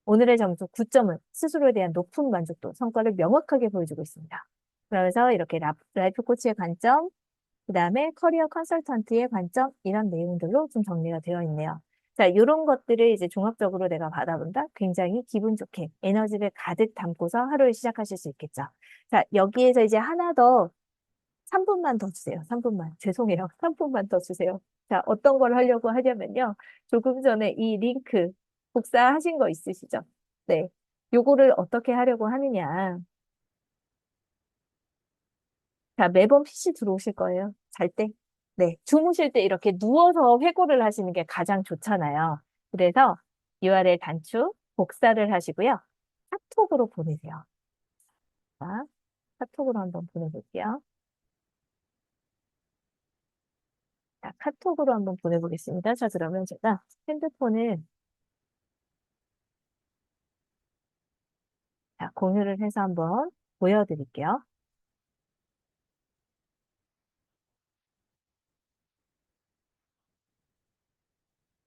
오늘의 점수 9점은 스스로에 대한 높은 만족도, 성과를 명확하게 보여주고 있습니다. 그러면서 이렇게 라이프 코치의 관점, 그 다음에 커리어 컨설턴트의 관점, 이런 내용들로 좀 정리가 되어 있네요. 자, 이런 것들을 이제 종합적으로 내가 받아본다? 굉장히 기분 좋게 에너지를 가득 담고서 하루를 시작하실 수 있겠죠. 자, 여기에서 이제 하나 더 3분만 더 주세요. 3분만. 죄송해요. 3분만 더 주세요. 자, 어떤 걸 하려고 하냐면요. 조금 전에 이 링크 복사하신 거 있으시죠? 네. 요거를 어떻게 하려고 하느냐. 자, 매번 PC 들어오실 거예요. 잘 때. 네. 주무실 때 이렇게 누워서 회고를 하시는 게 가장 좋잖아요. 그래서 URL 단축, 복사를 하시고요. 카톡으로 보내세요. 자, 카톡으로 한번 보내볼게요. 자, 카톡으로 한번 보내보겠습니다. 자, 그러면 제가 핸드폰을 자, 공유를 해서 한번 보여드릴게요.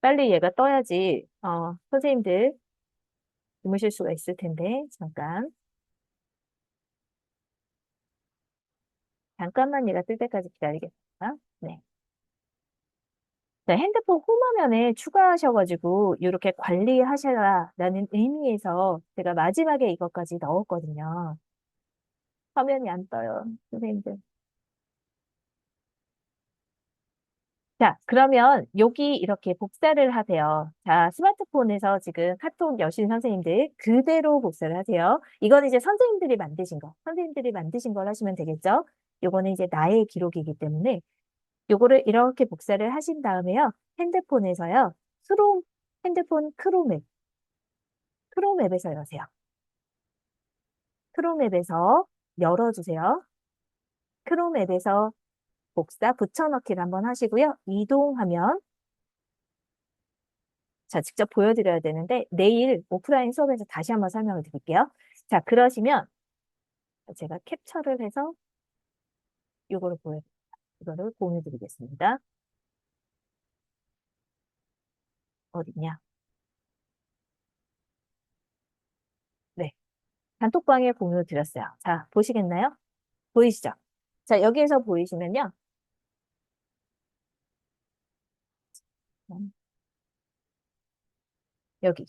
빨리 얘가 떠야지, 선생님들 주무실 수가 있을 텐데, 잠깐만 얘가 뜰 때까지 기다리겠습니다. 네. 자, 핸드폰 홈화면에 추가하셔가지고, 이렇게 관리하셔라라는 의미에서 제가 마지막에 이것까지 넣었거든요. 화면이 안 떠요, 선생님들. 자, 그러면 여기 이렇게 복사를 하세요. 자, 스마트폰에서 지금 카톡 여신 선생님들 그대로 복사를 하세요. 이건 이제 선생님들이 만드신 걸 하시면 되겠죠? 요거는 이제 나의 기록이기 때문에 요거를 이렇게 복사를 하신 다음에요. 핸드폰에서요. 크롬, 핸드폰 크롬 앱에서 여세요. 크롬 앱에서 열어주세요. 크롬 앱에서 복사 붙여넣기를 한번 하시고요. 이동하면 자, 직접 보여드려야 되는데 내일 오프라인 수업에서 다시 한번 설명을 드릴게요. 자, 그러시면 제가 캡처를 해서 이거를 이거를 공유드리겠습니다. 어디냐? 네. 단톡방에 공유 드렸어요. 자, 보시겠나요? 보이시죠? 자, 여기에서 보이시면요. 여기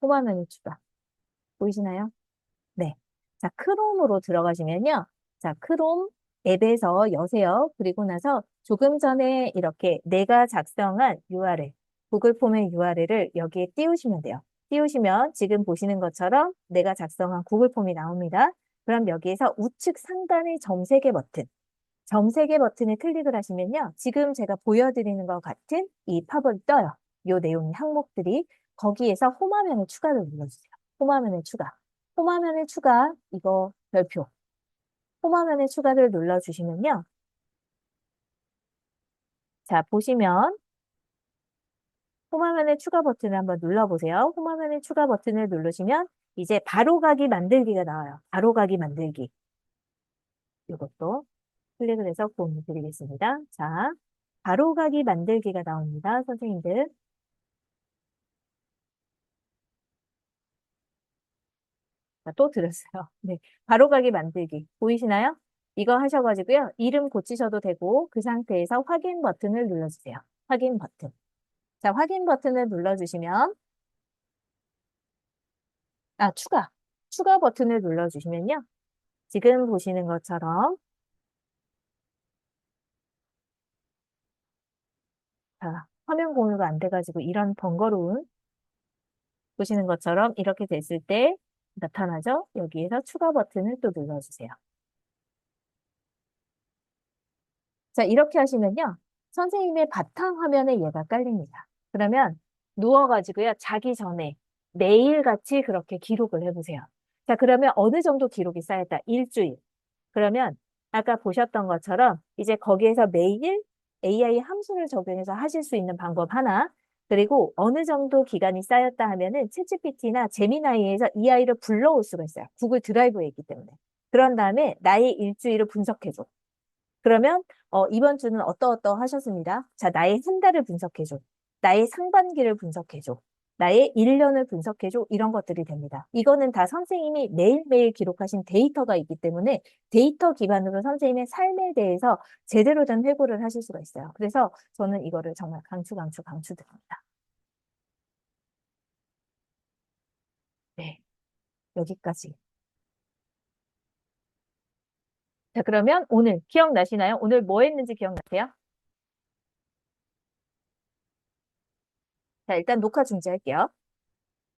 홈화면을 추가. 보이시나요? 네. 자, 크롬으로 들어가시면요. 자, 크롬 앱에서 여세요. 그리고 나서 조금 전에 이렇게 내가 작성한 URL, 구글 폼의 URL을 여기에 띄우시면 돼요. 띄우시면 지금 보시는 것처럼 내가 작성한 구글 폼이 나옵니다. 그럼 여기에서 우측 상단의 점세개 버튼, 점세개 버튼을 클릭을 하시면요. 지금 제가 보여드리는 것 같은 이 팝업이 떠요. 이 내용의 항목들이 거기에서 홈화면을 추가를 눌러주세요. 홈화면을 추가. 홈화면을 추가, 이거 별표. 홈화면의 추가를 눌러주시면요. 자, 보시면 홈화면의 추가 버튼을 한번 눌러보세요. 홈화면의 추가 버튼을 누르시면 이제 바로가기 만들기가 나와요. 바로가기 만들기. 이것도 클릭을 해서 공유 드리겠습니다. 자, 바로가기 만들기가 나옵니다. 선생님들. 자, 또 들었어요. 네. 바로가기 만들기. 보이시나요? 이거 하셔가지고요. 이름 고치셔도 되고 그 상태에서 확인 버튼을 눌러주세요. 확인 버튼. 자, 확인 버튼을 눌러주시면 추가. 추가 버튼을 눌러주시면요. 지금 보시는 것처럼 자, 화면 공유가 안 돼가지고 이런 번거로운 보시는 것처럼 이렇게 됐을 때 나타나죠? 여기에서 추가 버튼을 또 눌러주세요. 자, 이렇게 하시면요. 선생님의 바탕화면에 얘가 깔립니다. 그러면 누워가지고요. 자기 전에 매일같이 그렇게 기록을 해보세요. 자, 그러면 어느 정도 기록이 쌓였다? 일주일. 그러면 아까 보셨던 것처럼 이제 거기에서 매일 AI 함수를 적용해서 하실 수 있는 방법 하나, 그리고 어느 정도 기간이 쌓였다 하면은 챗GPT나 제미나이에서 이 아이를 불러올 수가 있어요. 구글 드라이브에 있기 때문에. 그런 다음에 나의 일주일을 분석해줘. 그러면 이번 주는 어떠어떠 하셨습니다. 자, 나의 한 달을 분석해줘. 나의 상반기를 분석해줘. 나의 1년을 분석해줘. 이런 것들이 됩니다. 이거는 다 선생님이 매일매일 기록하신 데이터가 있기 때문에 데이터 기반으로 선생님의 삶에 대해서 제대로 된 회고를 하실 수가 있어요. 그래서 저는 이거를 정말 강추드립니다. 네, 여기까지. 자, 그러면 오늘 기억나시나요? 오늘 뭐 했는지 기억나세요? 자, 일단 녹화 중지할게요.